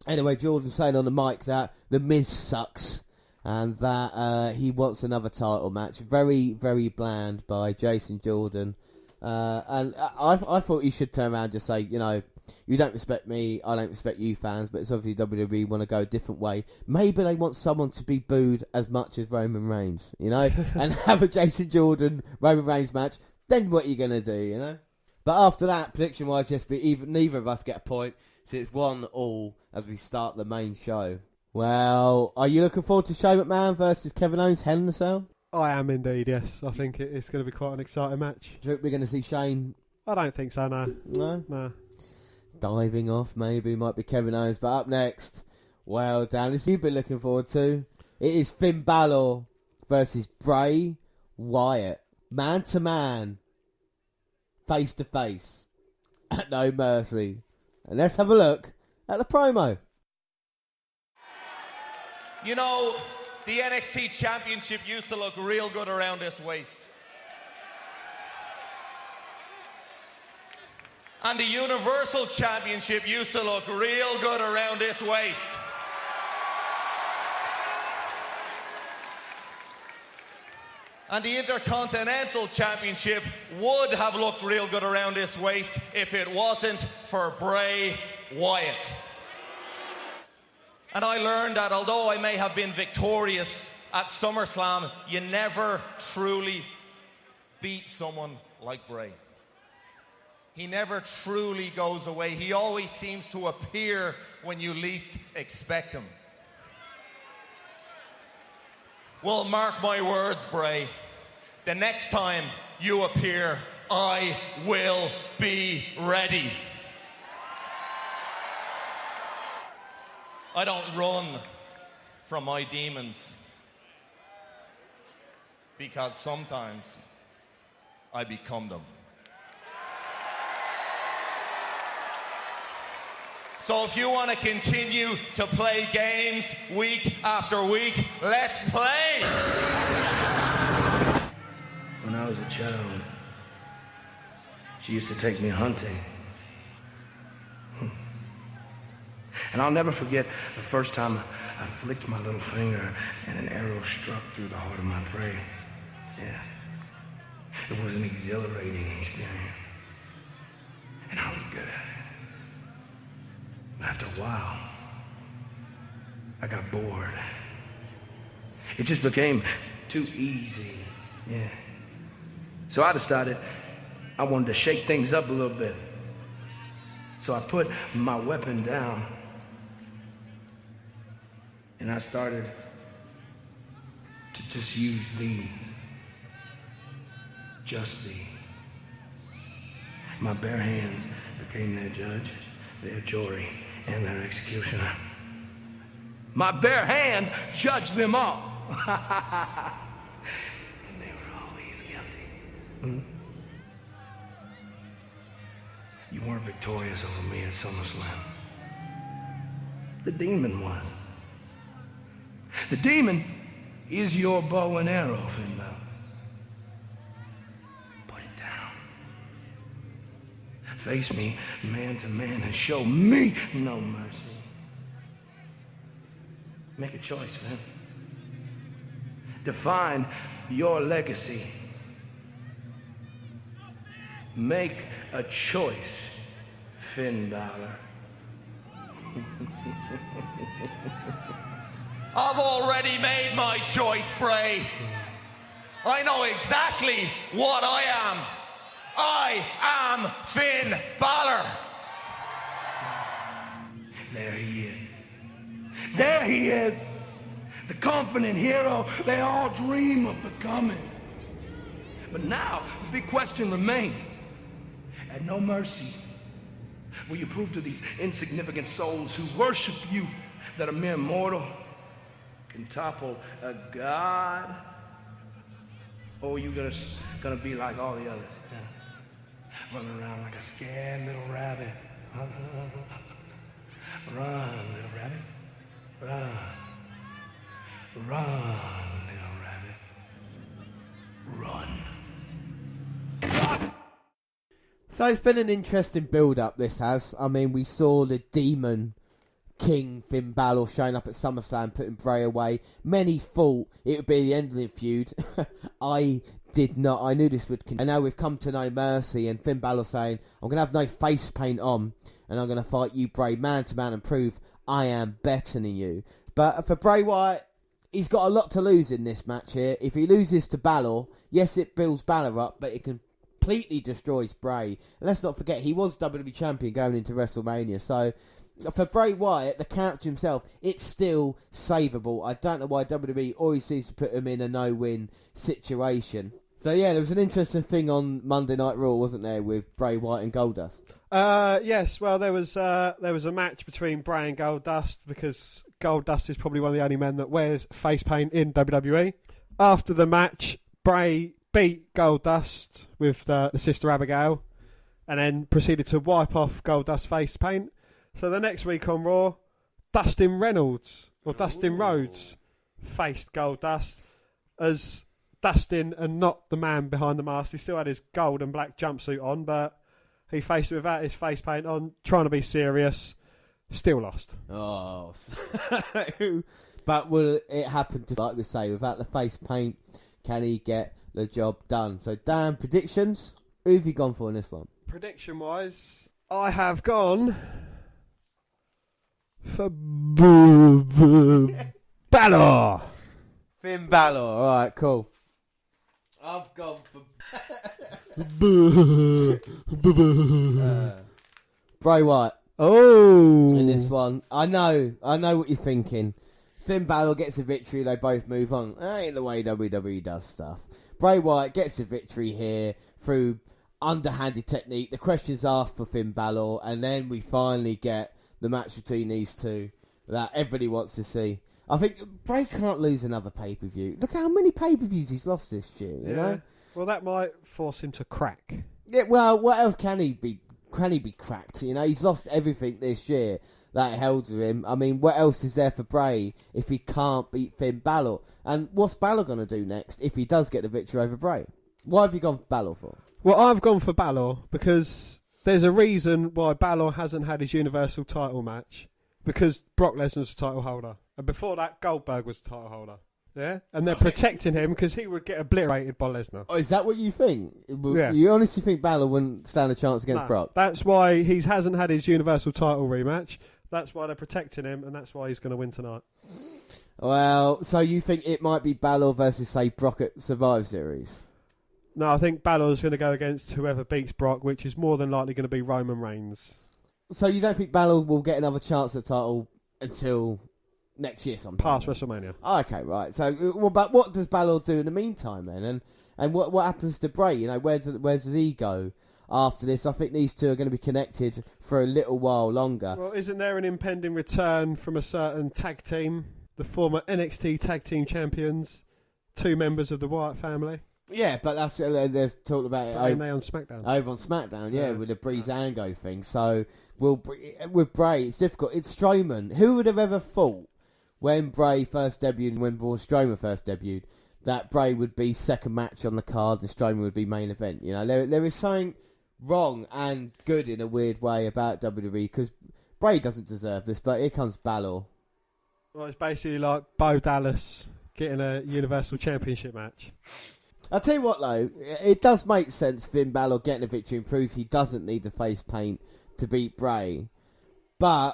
Speaker 1: Anyway, Jordan saying on the mic that The Miz sucks and that he wants another title match. Very, very bland by Jason Jordan. And I thought he should turn around and just say, you know, you don't respect me, I don't respect you fans, but it's obviously WWE want to go a different way. Maybe they want someone to be booed as much as Roman Reigns, you know, and have a Jason Jordan Roman Reigns match. Then what are you going to do, you know? But after that, prediction-wise, yes, neither of us get a point, so it's 1-1 as we start the main show. Well, are you looking forward to Shane McMahon versus Kevin Owens Hell in a Cell?
Speaker 2: I am indeed, yes. I think it's going to be quite an exciting match.
Speaker 1: Do you think we're going to see Shane?
Speaker 2: I don't think so, no.
Speaker 1: No?
Speaker 2: No.
Speaker 1: Diving off, maybe, might be Kevin Owens. But up next, well, Dan, this you've been looking forward to. It is Finn Balor versus Bray Wyatt. Man to man. Face to face. At No Mercy. And let's have a look at the promo.
Speaker 8: You know, the NXT Championship used to look real good around this waist. And the Universal Championship used to look real good around this waist. And the Intercontinental Championship would have looked real good around this waist if it wasn't for Bray Wyatt. And I learned that although I may have been victorious at SummerSlam, you never truly beat someone like Bray. He never truly goes away. He always seems to appear when you least expect him. Well, mark my words, Bray. The next time you appear, I will be ready. I don't run from my demons because sometimes I become them. So if you want to continue to play games week after week, let's play!
Speaker 9: When I was a child, she used to take me hunting. And I'll never forget the first time I flicked my little finger and an arrow struck through the heart of my prey. Yeah. It was an exhilarating experience. And I was good at it. But after a while, I got bored. It just became too easy. Yeah. So I decided I wanted to shake things up a little bit. So I put my weapon down. And I started to just use thee. Just thee. My bare hands became their judge, their jury, and their executioner. My bare hands judged them all. And they were always guilty. You weren't victorious over me at SummerSlam. The demon was. The demon is your bow and arrow, Finn Balor. Put it down. Face me man to man and show me no mercy. Make a choice, Finn. Define your legacy. Make a choice, Finn Balor.
Speaker 8: I've already made my choice, Bray. I know exactly what I am. I am Finn Balor.
Speaker 9: There he is. There he is. The confident hero they all dream of becoming. But now, the big question remains. At No Mercy, will you prove to these insignificant souls who worship you that a mere mortal can topple a god? Or are you gonna be like all the others? Running around like a scared little rabbit. Run, little rabbit. Run. Run, little rabbit. Run.
Speaker 1: So it's been an interesting build-up, this has. I mean, we saw the Demon King Finn Balor showing up at SummerSlam, putting Bray away. Many thought it would be the end of the feud. I did not. I knew this would continue. And now we've come to No Mercy, and Finn Balor saying, I'm going to have no face paint on, and I'm going to fight you, Bray, man to man, and prove I am better than you. But for Bray Wyatt, he's got a lot to lose in this match here. If he loses to Balor, yes, it builds Balor up, but it completely destroys Bray. And let's not forget, he was WWE Champion going into WrestleMania. So for Bray Wyatt, the character himself, it's still savable. I don't know why WWE always seems to put him in a no-win situation. So yeah, there was an interesting thing on Monday Night Raw, wasn't there, with Bray Wyatt and Goldust?
Speaker 2: Yes, well, there was a match between Bray and Goldust, because Goldust is probably one of the only men that wears face paint in WWE. After the match, Bray beat Goldust with the Sister Abigail, and then proceeded to wipe off Goldust's face paint. So the next week on Raw, Dustin Rhodes faced Goldust as Dustin and not the man behind the mask. He still had his gold and black jumpsuit on, but he faced it without his face paint on, trying to be serious. Still lost.
Speaker 1: Oh, but will it happen to, like we say, without the face paint? Can he get the job done? So, Dan, predictions? Who have you gone for in this one?
Speaker 2: Prediction-wise, I have gone for Balor.
Speaker 1: Finn Balor. All right, cool. I've gone for Bray Wyatt.
Speaker 2: Oh,
Speaker 1: in this one, I know what you're thinking. Finn Balor gets a victory, they both move on. That ain't the way WWE does stuff. Bray Wyatt gets the victory here through underhanded technique. The question's asked for Finn Balor, and then we finally get the match between these two that everybody wants to see. I think Bray can't lose another pay-per-view. Look how many pay-per-views he's lost this year, you know?
Speaker 2: Well, that might force him to crack.
Speaker 1: Yeah, well, what else can he be? Can he be cracked? You know, he's lost everything this year that held to him. I mean, what else is there for Bray if he can't beat Finn Balor? And what's Balor going to do next if he does get the victory over Bray? What have you gone for Balor for?
Speaker 2: Well, I've gone for Balor because there's a reason why Balor hasn't had his Universal title match. Because Brock Lesnar's the title holder. And before that, Goldberg was the title holder. Yeah? And they're protecting him because he would get obliterated by Lesnar.
Speaker 1: Oh, is that what you think?
Speaker 2: Yeah.
Speaker 1: You honestly think Balor wouldn't stand a chance against Brock?
Speaker 2: That's why he hasn't had his Universal title rematch. That's why they're protecting him, and that's why he's going to win tonight.
Speaker 1: Well, so you think it might be Balor versus, say, Brock at Survivor Series?
Speaker 2: No, I think Balor's going to go against whoever beats Brock, which is more than likely going to be Roman Reigns. So
Speaker 1: you don't think Balor will get another chance at the title until next year sometime?
Speaker 2: Past WrestleMania.
Speaker 1: Okay, right. So, well, but what does Balor do in the meantime then? And what happens to Bray? You know, where does he go after this? I think these two are going to be connected for a little while longer.
Speaker 2: Well, isn't there an impending return from a certain tag team? The former NXT tag team champions, 2 members of the Wyatt family.
Speaker 1: Yeah, but that's they've talked about it
Speaker 2: on SmackDown.
Speaker 1: Over on SmackDown, yeah, with the Breezango thing. So with Bray, it's difficult. It's Strowman. Who would have ever thought when Bray first debuted and when Braun Strowman first debuted that Bray would be second match on the card and Strowman would be main event? You know, there is something wrong and good in a weird way about WWE because Bray doesn't deserve this, but here comes Balor.
Speaker 2: Well, it's basically like Bo Dallas getting a Universal Championship match.
Speaker 1: I'll tell you what, though, it does make sense Finn Balor getting a victory and proves he doesn't need the face paint to beat Bray. But,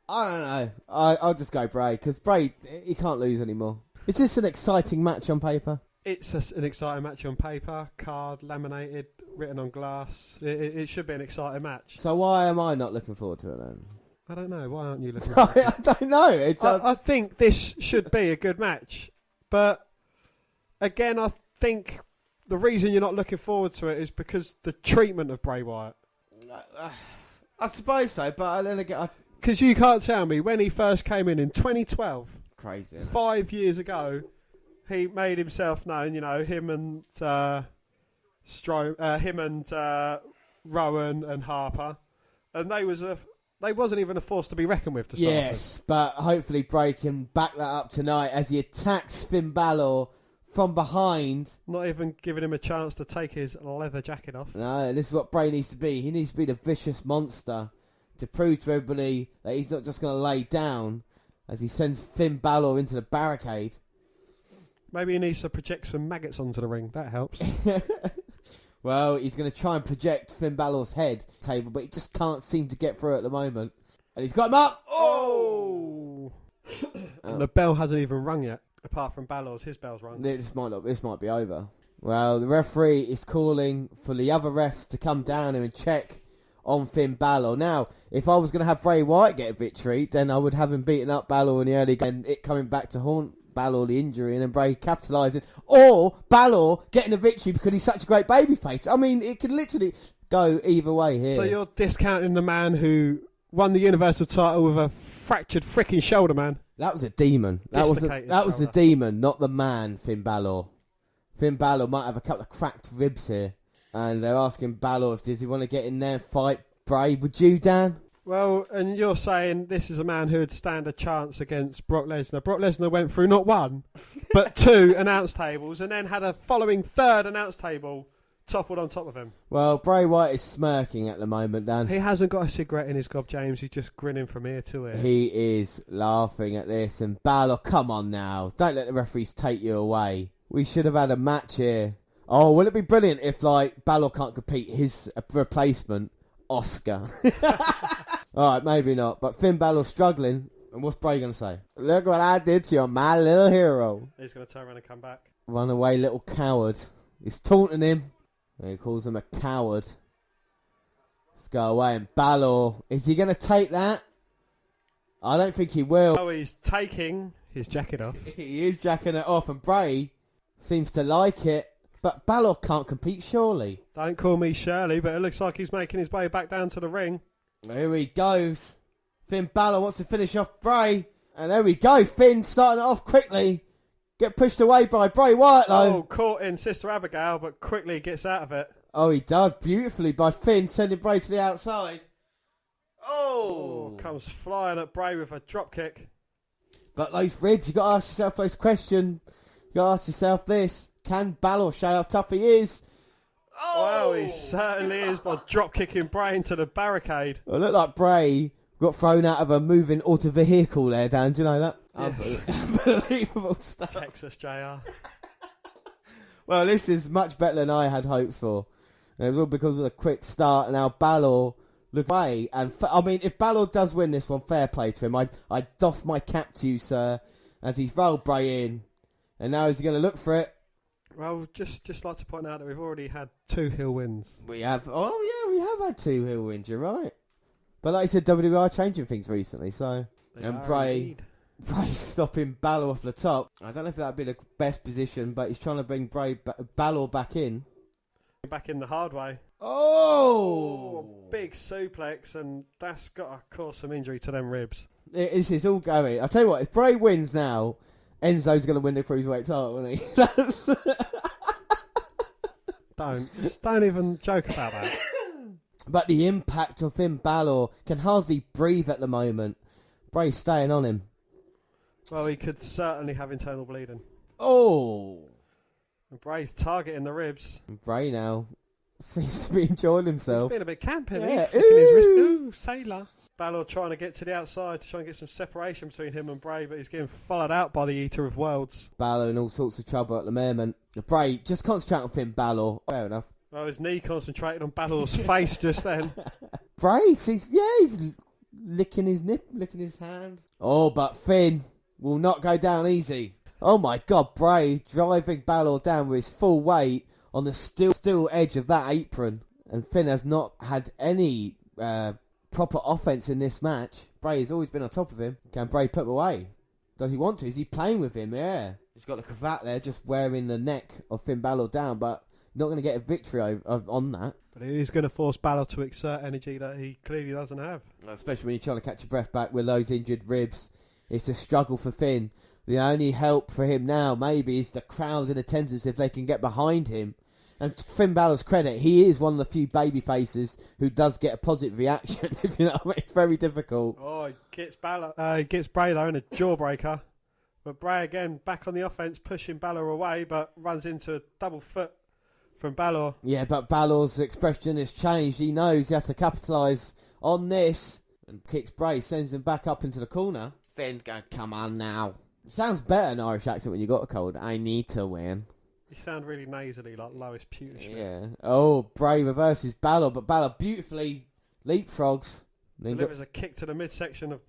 Speaker 1: I don't know. I'll just go Bray, because Bray, he can't lose anymore. Is this an exciting match on paper?
Speaker 2: It's an exciting match on paper, card, laminated, written on glass. It should be an exciting match.
Speaker 1: So why am I not looking forward to it then?
Speaker 2: I don't know. Why aren't you looking forward to it?
Speaker 1: I don't know.
Speaker 2: I think this should be a good match. But, again, I think the reason you're not looking forward to it is because the treatment of Bray Wyatt.
Speaker 1: I suppose so, but then again,
Speaker 2: because you can't tell me when he first came in 2012,
Speaker 1: crazy,
Speaker 2: 5 years ago, he made himself known. You know, him and Rowan and Harper, And they wasn't even a force to be reckoned with to start
Speaker 1: Yes, but hopefully Bray can back that up tonight as he attacks Finn Balor from behind.
Speaker 2: Not even giving him a chance to take his leather jacket off.
Speaker 1: No, this is what Bray needs to be. He needs to be the vicious monster to prove to everybody that he's not just going to lay down as he sends Finn Balor into the barricade.
Speaker 2: Maybe he needs to project some maggots onto the ring. That helps.
Speaker 1: Well, he's going to try and project Finn Balor's head table, but he just can't seem to get through at the moment. And he's got him up.
Speaker 2: Oh! And the bell hasn't even rung yet. Apart from Balor's, his bell's rung.
Speaker 1: This might be over. Well, the referee is calling for the other refs to come down here and check on Finn Balor. Now, if I was going to have Bray Wyatt get a victory, then I would have him beating up Balor in the early game, and it coming back to haunt Balor the injury, and then Bray capitalising, or Balor getting a victory because he's such a great babyface. I mean, it could literally go either way here.
Speaker 2: So you're discounting the man who won the Universal title with a fractured freaking shoulder, man.
Speaker 1: That was a demon. That was the demon, not the man, Finn Balor. Finn Balor might have a couple of cracked ribs here. And they're asking Balor if does he want to get in there and fight Bray. Would you, Dan?
Speaker 2: Well, and you're saying this is a man who'd stand a chance against Brock Lesnar. Brock Lesnar went through not one, but 2 announce tables and then had a following 3rd announce table toppled on top of him.
Speaker 1: Well, Bray Wyatt is smirking at the moment, Dan.
Speaker 2: He hasn't got a cigarette in his gob, James. He's just grinning from ear to ear.
Speaker 1: He is laughing at this. And Balor, come on now. Don't let the referees take you away. We should have had a match here. Oh, wouldn't it be brilliant if, Balor can't compete his replacement, Oscar? All right, maybe not. But Finn Balor's struggling. And what's Bray going to say? Look what I did to you, my little hero.
Speaker 2: He's going to turn around and come back.
Speaker 1: Run away, little coward. He's taunting him. He calls him a coward. Let's go away. And Balor, is he going to take that? I don't think he will.
Speaker 2: Oh, he's taking his jacket off.
Speaker 1: He is jacking it off. And Bray seems to like it. But Balor can't compete, surely.
Speaker 2: Don't call me Shirley, but it looks like he's making his way back down to the ring.
Speaker 1: Here he goes. Finn Balor wants to finish off Bray. And there we go. Finn starting it off quickly. Get pushed away by Bray Wyatt, though.
Speaker 2: Oh, caught in Sister Abigail, but quickly gets out of it.
Speaker 1: Oh, he does beautifully by Finn, sending Bray to the outside. Oh!
Speaker 2: Comes flying at Bray with a drop kick.
Speaker 1: But those ribs, you got to ask yourself those questions. You got to ask yourself this. Can Balor show how tough he is?
Speaker 2: Oh! Well, he certainly is by drop kicking Bray into the barricade.
Speaker 1: Well, it looked like Bray got thrown out of a moving auto vehicle there, Dan. Do you know that?
Speaker 2: Yes.
Speaker 1: Unbelievable stuff.
Speaker 2: Texas JR.
Speaker 1: Well, this is much better than I had hopes for. And it was all because of the quick start. And now Balor look away. And I mean, if Balor does win this one, fair play to him. I doff my cap to you, sir, as he's rolled Bray in. And now is he going to look for it?
Speaker 2: Well, just like to point out that we've already had 2 heel wins.
Speaker 1: We have. Oh yeah, we have had 2 heel wins. You're right. But like I said, WWE are changing things recently. So and Bray stopping Balor off the top. I don't know if that would be the best position, but he's trying to bring Balor back in.
Speaker 2: Back in the hard way.
Speaker 1: Oh!
Speaker 2: Big suplex, and that's got to cause some injury to them ribs.
Speaker 1: It's all going. I'll tell you what, if Bray wins now, Enzo's going to win the Cruiserweight title, isn't he?
Speaker 2: Don't even joke about that.
Speaker 1: But the impact of Finn Balor can hardly breathe at the moment. Bray's staying on him.
Speaker 2: Well, he could certainly have internal bleeding.
Speaker 1: Oh!
Speaker 2: And Bray's targeting the ribs.
Speaker 1: And Bray now seems to be enjoying himself.
Speaker 3: He's been a bit campy,
Speaker 1: yeah.
Speaker 3: flicking his wrist. Ooh,
Speaker 2: sailor. Balor trying to get to the outside to try and get some separation between him and Bray, but he's getting followed out by the Eater of Worlds.
Speaker 1: Balor in all sorts of trouble at the moment. Bray, just concentrate on Finn Balor. Fair enough.
Speaker 2: Well, his knee concentrated on Balor's face just then.
Speaker 1: Bray, he's licking his nip, licking his hand. Oh, but Finn will not go down easy. Oh my God, Bray driving Balor down with his full weight on the steel edge of that apron. And Finn has not had any proper offense in this match. Bray has always been on top of him. Can Bray put him away? Does he want to? Is he playing with him? Yeah. He's got the cravat there, just wearing the neck of Finn Balor down, but not going to get a victory on that.
Speaker 2: But he's going to force Balor to exert energy that he clearly doesn't have.
Speaker 1: Especially when you're trying to catch your breath back with those injured ribs. It's a struggle for Finn. The only help for him now, maybe, is the crowd in attendance if they can get behind him And to Finn Balor's credit, he is one of the few baby faces who does get a positive reaction, if you know what I mean. It's very difficult.
Speaker 2: Oh, he gets Bray, though, in a jawbreaker. But Bray, again, back on the offense, pushing Balor away, but runs into a double foot from Balor.
Speaker 1: Yeah, but Balor's expression has changed. He knows he has to capitalise on this. And kicks Bray, sends him back up into the corner. Finn's going, come on now. Sounds better in Irish accent when you got a cold. I need to win.
Speaker 2: You sound really nasally, like Lois Pulish.
Speaker 1: Yeah. Oh, Bray reverses Balor, but Balor beautifully leapfrogs.
Speaker 2: Delivers a kick to the midsection of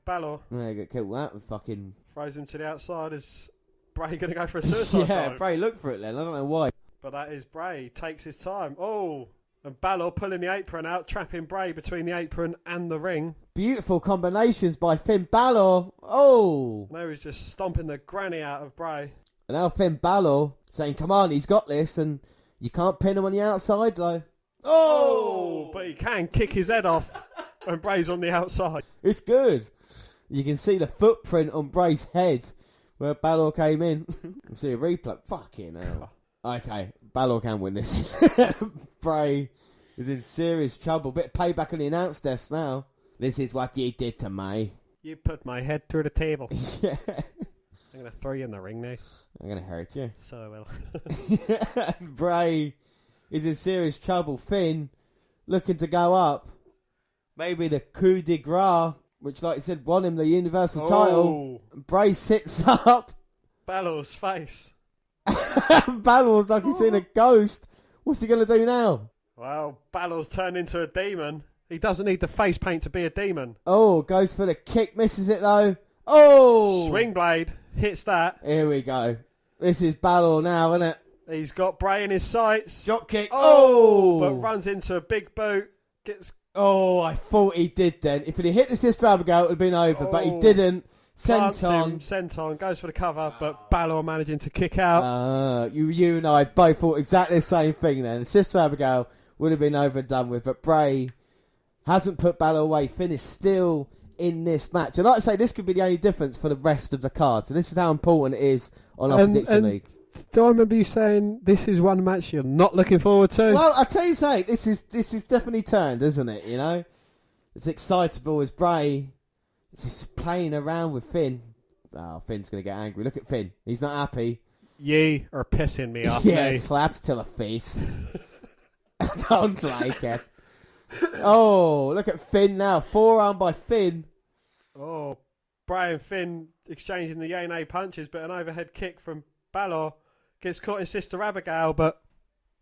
Speaker 2: Balor.
Speaker 1: Yeah, he got killed with that. Fucking
Speaker 2: throws him to the outside. Is Bray going to go for a suicide dive?
Speaker 1: Bray looked for it then. I don't know why.
Speaker 2: But that is Bray. Takes his time. Oh, and Balor pulling the apron out, trapping Bray between the apron and the ring.
Speaker 1: Beautiful combinations by Finn Balor. Oh.
Speaker 2: Now he's just stomping the granny out of Bray.
Speaker 1: And now Finn Balor saying, come on, he's got this, and you can't pin him on the outside, though. Oh!
Speaker 2: But he can kick his head off when Bray's on the outside.
Speaker 1: It's good. You can see the footprint on Bray's head where Balor came in. You see a replay. Fucking hell. Okay, Balor can win this. Bray is in serious trouble. Bit of payback on the announce desk now. This is what you did to me.
Speaker 2: You put my head through the table.
Speaker 1: Yeah.
Speaker 2: I'm going to throw you in the ring now.
Speaker 1: I'm going to hurt you.
Speaker 2: So I will.
Speaker 1: Bray is in serious trouble. Finn looking to go up. Maybe the coup de grace, which, like I said, won him the Universal title. Bray sits up.
Speaker 2: Balor's face.
Speaker 1: Balor's like he's seen a ghost. What's he going to do now?
Speaker 2: Well, Balor's turned into a demon. He doesn't need the face paint to be a demon.
Speaker 1: Oh, goes for the kick. Misses it, though. Oh!
Speaker 2: Swing blade. Hits that.
Speaker 1: Here we go. This is Balor now, isn't it?
Speaker 2: He's got Bray in his sights.
Speaker 1: Drop kick.
Speaker 2: Oh! But runs into a big boot. Gets...
Speaker 1: Oh, I thought he did then. If he'd hit the Sister Abigail, it would have been over, but he didn't.
Speaker 2: Senton goes for the cover, but Balor managing to kick out.
Speaker 1: You and I both thought exactly the same thing then. Sister Abigail would have been over and done with, but Bray hasn't put Balor away. Finn is still in this match. And like I say, this could be the only difference for the rest of the card. So this is how important it is on our prediction league.
Speaker 2: Do I remember you saying this is one match you're not looking forward to?
Speaker 1: Well, I tell you something, this is definitely turned, isn't it? You know, it's excitable as Bray is just playing around with Finn. Oh, Finn's gonna get angry. Look at Finn; he's not happy.
Speaker 2: Ye are pissing me off.
Speaker 1: Yeah, slaps to the face. I don't like it. Oh, look at Finn now. Forearm by Finn.
Speaker 2: Oh, Bray and Finn exchanging the yay nay punches, but an overhead kick from Balor gets caught in Sister Abigail, but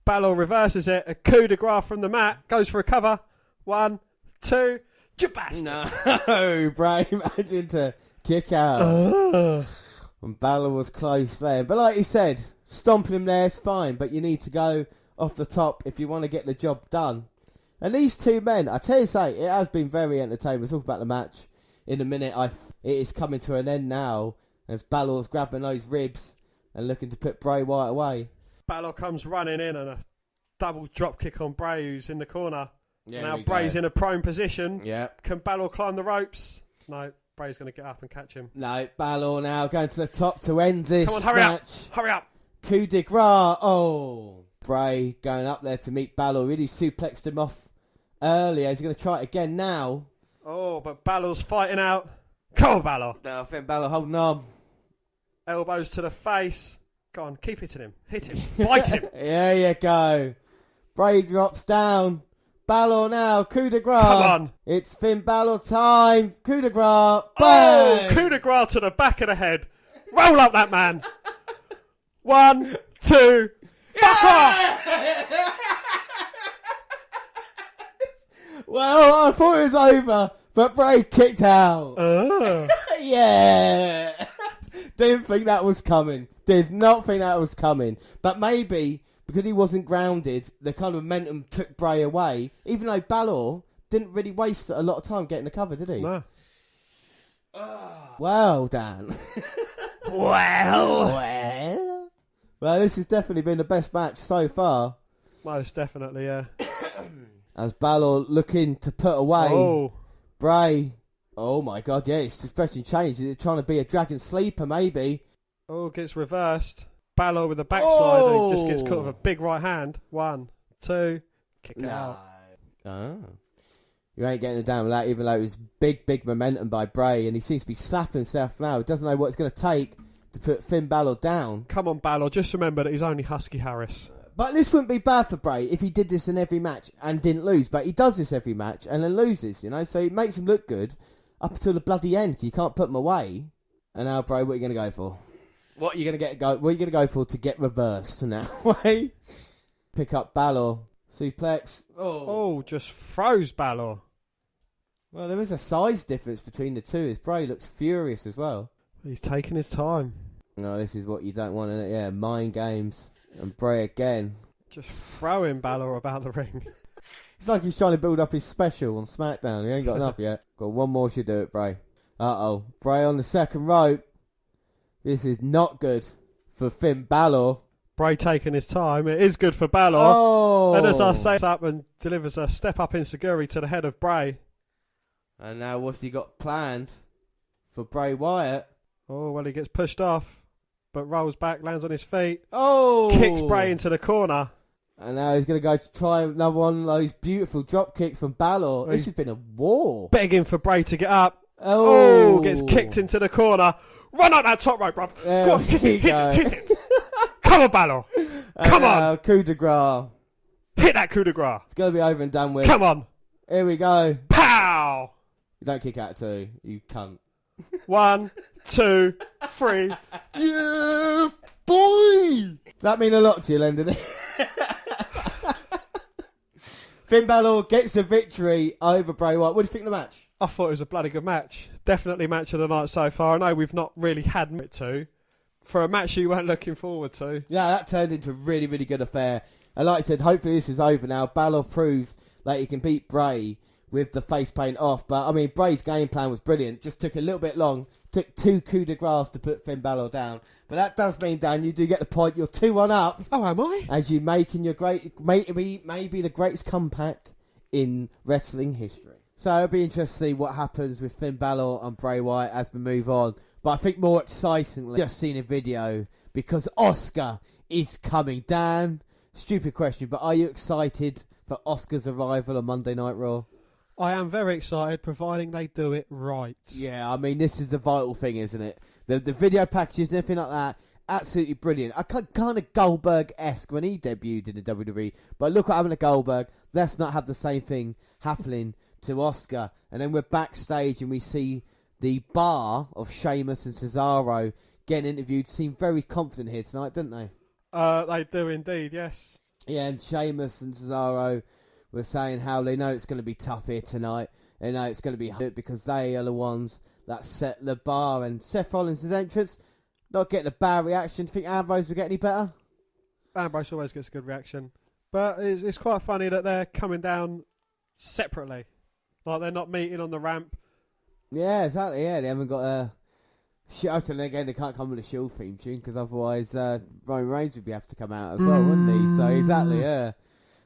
Speaker 2: Balor reverses it. A coup de grace from the mat. Goes for a cover. 1, 2.
Speaker 1: No, Bray managing to kick out. And Balor was close there. But like he said, stomping him there is fine, but you need to go off the top if you want to get the job done. And these two men, I tell you something, it has been very entertaining. We'll talk about the match in a minute. It is coming to an end now as Balor's grabbing those ribs and looking to put Bray Wyatt away.
Speaker 2: Balor comes running in and a double drop kick on Bray, who's in the corner.
Speaker 1: Yeah,
Speaker 2: now Bray's in a prone position.
Speaker 1: Yeah.
Speaker 2: Can Balor climb the ropes? No, Bray's going to get up and catch him.
Speaker 1: No, Balor now going to the top to end this
Speaker 2: Come on, hurry
Speaker 1: match.
Speaker 2: up. Hurry up.
Speaker 1: Coup de grace. Oh. Bray going up there to meet Balor. Really suplexed him off earlier. He's going to try it again now.
Speaker 2: Oh, but Balor's fighting out. Come on, Balor.
Speaker 1: No, I think Balor holding on.
Speaker 2: Elbows to the face. Go on, keep hitting him. Hit him. Bite him.
Speaker 1: There you go. Bray drops down. Balor now. Coup de grace.
Speaker 2: Come on.
Speaker 1: It's Finn Balor time. Coup de grace. Bang.
Speaker 2: Oh, coup de grace to the back of the head. Roll up that man. 1, 2. Fuck off.
Speaker 1: Well, I thought it was over, but Bray kicked out. Yeah. Didn't think that was coming. Did not think that was coming. But maybe because he wasn't grounded, the kind of momentum took Bray away. Even though Balor didn't really waste a lot of time getting the cover, did he?
Speaker 2: No.
Speaker 1: Well, Dan. Well, this has definitely been the best match so far.
Speaker 2: Most definitely, yeah.
Speaker 1: As Balor looking to put away Bray. Oh my God, yeah, his expression changed. Is it trying to be a dragon sleeper, maybe?
Speaker 2: Oh, gets reversed. Balor with a backslide and he just gets caught with a big right hand. 1, 2, kick it out.
Speaker 1: You ain't getting it down with that, even though it was big momentum by Bray, and he seems to be slapping himself now. He doesn't know what it's going to take to put Finn Balor down.
Speaker 2: Come on, Balor, just remember that he's only Husky Harris.
Speaker 1: But this wouldn't be bad for Bray if he did this in every match and didn't lose. But he does this every match and then loses, you know. So it makes him look good up until the bloody end. You can't put him away. And now, Bray, what are you going to go for? What are you going to go for to get reversed now? Pick up Balor, suplex.
Speaker 2: Oh, just froze Balor.
Speaker 1: Well, there is a size difference between the two. As Bray looks furious as well.
Speaker 2: He's taking his time.
Speaker 1: No, this is what you don't want, isn't it? Yeah, mind games. And Bray again.
Speaker 2: Just throwing Balor about the ring.
Speaker 1: It's like he's trying to build up his special on SmackDown. He ain't got enough yet. Got one more should do it, Bray. Uh-oh. Bray on the second rope. This is not good for Finn Balor.
Speaker 2: Bray taking his time. It is good for Balor.
Speaker 1: Oh!
Speaker 2: And as I say, up and delivers a step-up enziguri to the head of Bray.
Speaker 1: And now what's he got planned for Bray Wyatt?
Speaker 2: Oh, well, he gets pushed off. But rolls back, lands on his feet.
Speaker 1: Oh!
Speaker 2: Kicks Bray into the corner.
Speaker 1: And now he's going to go to try another one of those beautiful drop kicks from Balor. This has been a war.
Speaker 2: Begging for Bray to get up. Oh! Gets kicked into the corner. Run up that top rope, bro. Go on, hit it. Come on, Balor. Come on.
Speaker 1: Coup de grace.
Speaker 2: Hit that coup de grace.
Speaker 1: It's going to be over and done with.
Speaker 2: Come on.
Speaker 1: Here we go.
Speaker 2: Pow!
Speaker 1: You don't kick out two, you cunt.
Speaker 2: 1, 2, 3.
Speaker 1: Yeah, boy! Does that mean a lot to you, Len, didn't it? Finn Balor gets the victory over Bray Wyatt. What do you think of the match?
Speaker 2: I thought it was a bloody good match. Definitely match of the night so far. I know we've not really had it to. For a match you weren't looking forward to.
Speaker 1: Yeah, that turned into a really, really good affair. And like I said, hopefully this is over now. Balor proves that he can beat Bray with the face paint off. But, I mean, Bray's game plan was brilliant. Just took a little bit long. Took 2 coups de grace to put Finn Balor down. But that does mean, Dan, you do get the point. You're 2-1 up.
Speaker 2: Oh, am I?
Speaker 1: As you making your maybe the greatest comeback in wrestling history. So it'll be interesting to see what happens with Finn Balor and Bray Wyatt as we move on. But I think more excitingly, just seen a video because Oscar is coming. Dan, stupid question, but are you excited for Oscar's arrival on Monday Night Raw?
Speaker 2: I am very excited, providing they do it right.
Speaker 1: Yeah, I mean, this is the vital thing, isn't it? The video packages and everything like that, absolutely brilliant. I kind of Goldberg-esque when he debuted in the WWE, but look what happened to Goldberg. Let's not have the same thing happening to Oscar. And then we're backstage and we see the bar of Sheamus and Cesaro getting interviewed. Seem very confident here tonight, don't they?
Speaker 2: They do indeed, yes.
Speaker 1: Yeah, and Sheamus and Cesaro were saying how they know it's going to be tough here tonight. They know it's going to be hard because they are the ones that set the bar. And Seth Rollins' entrance, not getting a bad reaction. Do you think Ambrose will get any better?
Speaker 2: Ambrose always gets a good reaction. But it's quite funny that they're coming down separately. Like, they're not meeting on the ramp.
Speaker 1: Yeah, exactly, yeah. They haven't got a... And again, they can't come with a Shield theme tune because otherwise Roman Reigns would have to come out as well, wouldn't he? So, exactly, yeah.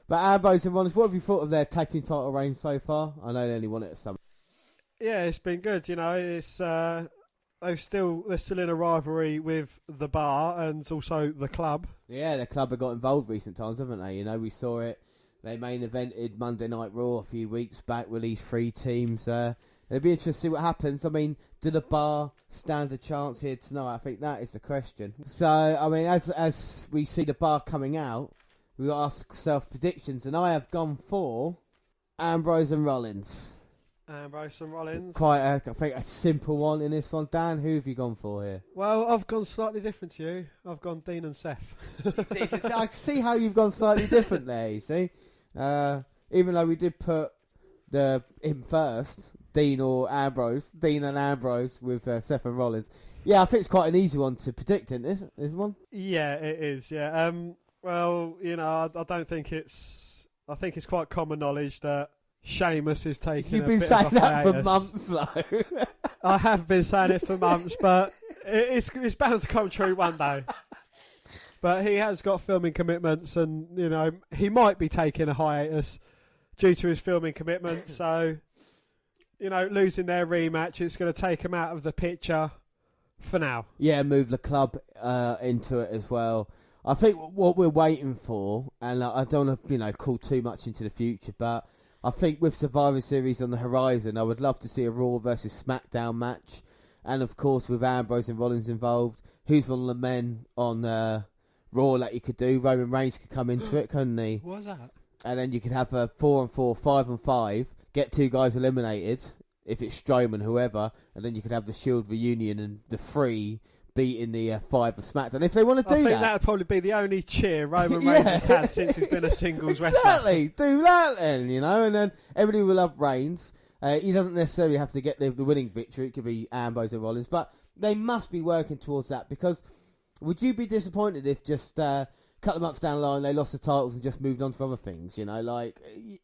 Speaker 1: But Ambrose and Rollins, what have you thought of their tag team title reign so far? I know they only won it at some.
Speaker 2: Yeah, it's been good. You know, it's they're still in a rivalry with the bar and also the club.
Speaker 1: Yeah, the club have got involved recent times, haven't they? You know, we saw it. They main evented Monday Night Raw a few weeks back with these 3 teams. It'll be interesting to see what happens. I mean, do the bar stand a chance here tonight? I think that is the question. So, I mean, as we see the bar coming out, we've got to ask ourselves predictions, and I have gone for Ambrose and Rollins.
Speaker 2: Ambrose and Rollins.
Speaker 1: I think a simple one in this one. Dan, who have you gone for here?
Speaker 2: Well, I've gone slightly different to you. I've gone Dean and Seth.
Speaker 1: I see how you've gone slightly different there, you see. Even though we did put him first, Dean and Ambrose with Seth and Rollins. Yeah, I think it's quite an easy one to predict, isn't it? This one?
Speaker 2: Yeah, it is, yeah. Well, you know, I don't think it's... I think it's quite common knowledge that Sheamus is taking
Speaker 1: You've been saying that for months, though.
Speaker 2: I have been saying it for months, but it's bound to come true one day. But he has got filming commitments, and, you know, he might be taking a hiatus due to his filming commitments. So, you know, losing their rematch, it's going to take him out of the picture For now.
Speaker 1: Yeah, move the club into it as well. I think what we're waiting for, and I don't want to, call too much into the future, but I think with Survivor Series on the horizon, I would love to see a Raw versus SmackDown match. And, of course, with Ambrose and Rollins involved, who's one of the men on Raw that you could do? Roman Reigns could come into it, couldn't he?
Speaker 2: What was that?
Speaker 1: And then you could have a 4-on-4, 5-on-5, get 2 guys eliminated, if it's Strowman, whoever, and then you could have the Shield reunion and the 3 beating the 5 of SmackDown. If they want to do that...
Speaker 2: I think that would probably be the only cheer Roman Reigns has had since he's been a singles wrestler.
Speaker 1: Exactly, do that then, and then everybody will love Reigns. He doesn't necessarily have to get the winning victory. It could be Ambrose or Rollins, but they must be working towards that, because would you be disappointed if just a couple of months down the line they lost the titles and just moved on to other things?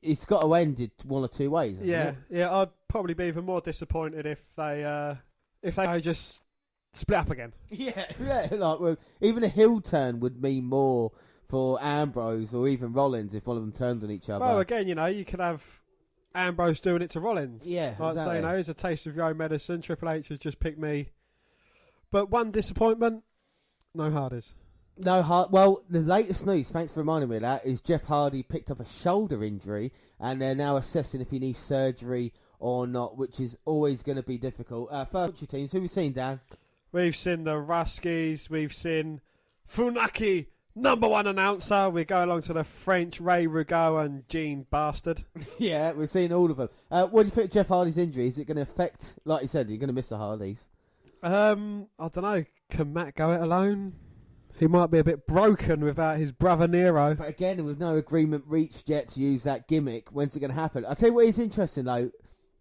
Speaker 1: It's got to end it one or two ways.
Speaker 2: Yeah, I'd probably be even more disappointed if they just split up again.
Speaker 1: Yeah. Even a heel turn would mean more for Ambrose or even Rollins if one of them turned on each other.
Speaker 2: Well, again, you could have Ambrose doing it to Rollins.
Speaker 1: Yeah,
Speaker 2: like
Speaker 1: exactly.
Speaker 2: Here's a taste of your own medicine. Triple H has just picked me. But one disappointment, no Hardys.
Speaker 1: No Hard. Well, the latest news, thanks for reminding me of that, is Jeff Hardy picked up a shoulder injury and they're now assessing if he needs surgery or not, which is always going to be difficult. First teams, who have we seen, Dan?
Speaker 2: We've seen the Ruskies. We've seen Funaki, #1 announcer. We go along to the French, Ray Rigaud and Gene Bastard.
Speaker 1: Yeah, we've seen all of them. What do you think of Jeff Hardy's injury? Is it going to affect, like you said, you're going to miss the Hardys?
Speaker 2: I don't know. Can Matt go it alone? He might be a bit broken without his brother Nero.
Speaker 1: But again, with no agreement reached yet to use that gimmick, when's it going to happen? I'll tell you what is interesting, though.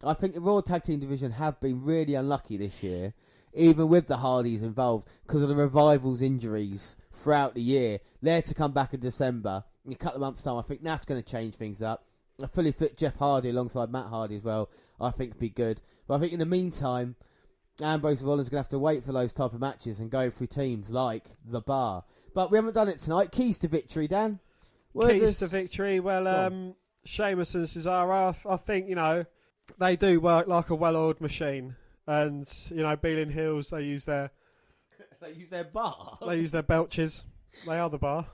Speaker 1: I think the Raw Tag Team division have been really unlucky this year, even with the Hardys involved, because of the Revival's injuries throughout the year. They're to come back in December. In a couple of months' time, I think that's going to change things up. A fully fit Jeff Hardy alongside Matt Hardy as well, I think would be good. But I think in the meantime, Ambrose and Rollins are going to have to wait for those type of matches and go through teams like The Bar. But we haven't done it tonight. Keys to victory, Dan?
Speaker 2: Keys to victory? Well, Sheamus and Cesaro, I think, they do work like a well-oiled machine. And, Beeling Hills, they use their...
Speaker 1: They use their bar?
Speaker 2: They use their belches. They are the bar.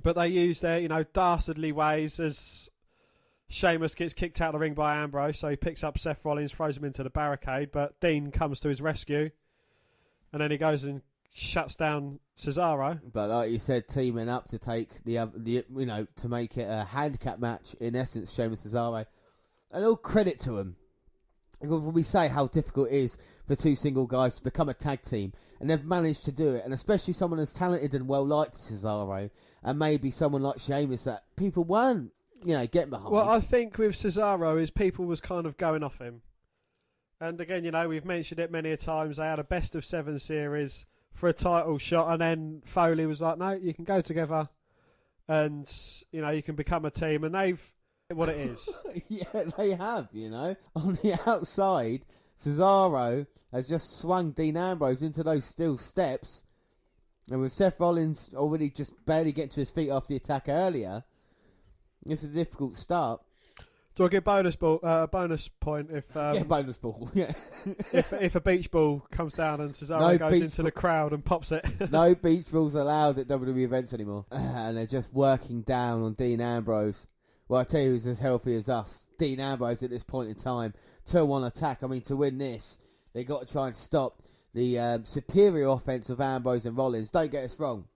Speaker 2: But they use their, dastardly ways as Sheamus gets kicked out of the ring by Ambrose, so he picks up Seth Rollins, throws him into the barricade, but Dean comes to his rescue, and then he goes and shuts down Cesaro.
Speaker 1: But like you said, teaming up to take to make it a handicap match, in essence, Sheamus Cesaro. And all credit to him. When we say how difficult it is for 2 single guys to become a tag team, and they've managed to do it, and especially someone as talented and well-liked as Cesaro, and maybe someone like Sheamus that people weren't, getting behind.
Speaker 2: Well, I think with Cesaro is people was kind of going off him. And again, we've mentioned it many a times, they had a best of 7 series for a title shot, and then Foley was like, no, you can go together, and, you can become a team, and they've what it is.
Speaker 1: Yeah, they have, On the outside, Cesaro has just swung Dean Ambrose into those steel steps, and with Seth Rollins already just barely getting to his feet after the attack earlier, it's a difficult start.
Speaker 2: Do I get bonus point if...
Speaker 1: bonus ball, yeah.
Speaker 2: if a beach ball comes down and Cesaro goes into the crowd and pops it.
Speaker 1: No beach balls allowed at WWE events anymore. And they're just working down on Dean Ambrose. Well, I tell you who's as healthy as us. Dean Ambrose at this point in time. 2-1 attack. I mean, to win this, they got to try and stop the superior offense of Ambrose and Rollins. Don't get us wrong.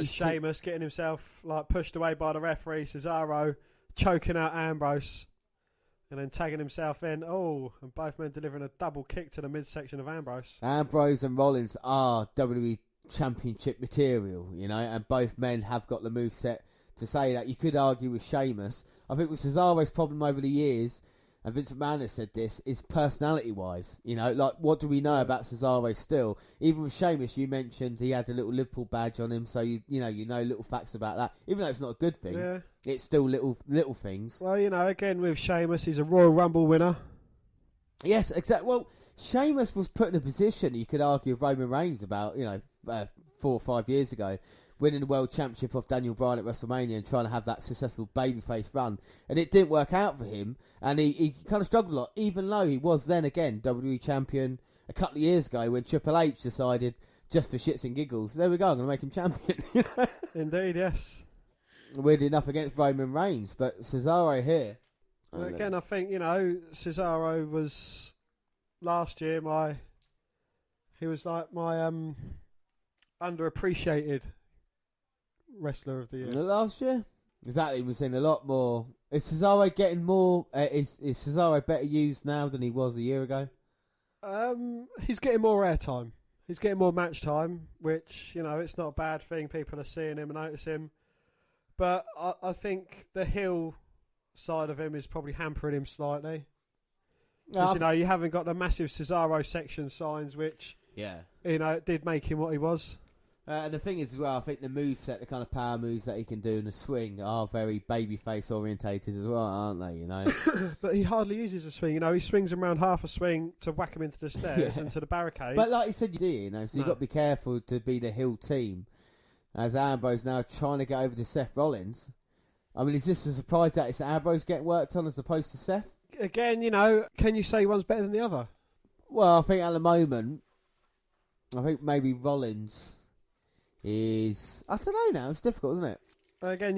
Speaker 2: Sheamus getting himself pushed away by the referee. Cesaro choking out Ambrose and then tagging himself in. Oh, and both men delivering a double kick to the midsection of Ambrose.
Speaker 1: Ambrose and Rollins are WWE Championship material, and both men have got the moveset to say that. You could argue with Sheamus. I think with Cesaro's problem over the years, and Vince McMahon has said this, is personality-wise. What do we know about Cesaro still? Even with Sheamus, you mentioned he had a little Liverpool badge on him, so you know little facts about that. Even though it's not a good thing,
Speaker 2: yeah.
Speaker 1: It's still little things.
Speaker 2: Well, again with Sheamus, he's a Royal Rumble winner.
Speaker 1: Yes, exactly. Well, Sheamus was put in a position you could argue with Roman Reigns about, 4 or 5 years ago, winning the World Championship off Daniel Bryan at WrestleMania and trying to have that successful babyface run. And it didn't work out for him, and he kind of struggled a lot, even though he was then again WWE Champion a couple of years ago when Triple H decided, just for shits and giggles, there we go, I'm going to make him champion.
Speaker 2: Indeed, yes.
Speaker 1: Weirdly enough, against Roman Reigns, but Cesaro here.
Speaker 2: Again, I think, Cesaro was last year he was like my underappreciated wrestler of the year.
Speaker 1: Last year? Exactly, we've seen a lot more. Is Cesaro getting more? Is Cesaro better used now than he was a year ago?
Speaker 2: He's getting more airtime. He's getting more match time, which, it's not a bad thing. People are seeing him and notice him. But I think the heel side of him is probably hampering him slightly. Because, you haven't got the massive Cesaro section signs, which, did make him what he was.
Speaker 1: And the thing is, as well, I think the moveset, the kind of power moves that he can do in the swing are very babyface orientated as well, aren't they,
Speaker 2: But he hardly uses a swing. He swings him around half a swing to whack him into the stairs and to the barricades.
Speaker 1: But like you said, you do, so you've got to be careful to be the heel team. As Ambrose now trying to get over to Seth Rollins. I mean, is this a surprise that it's Ambrose getting worked on as opposed to Seth?
Speaker 2: Again, can you say one's better than the other?
Speaker 1: Well, I think at the moment, maybe Rollins is... I don't know now, it's difficult, isn't it?
Speaker 2: Again,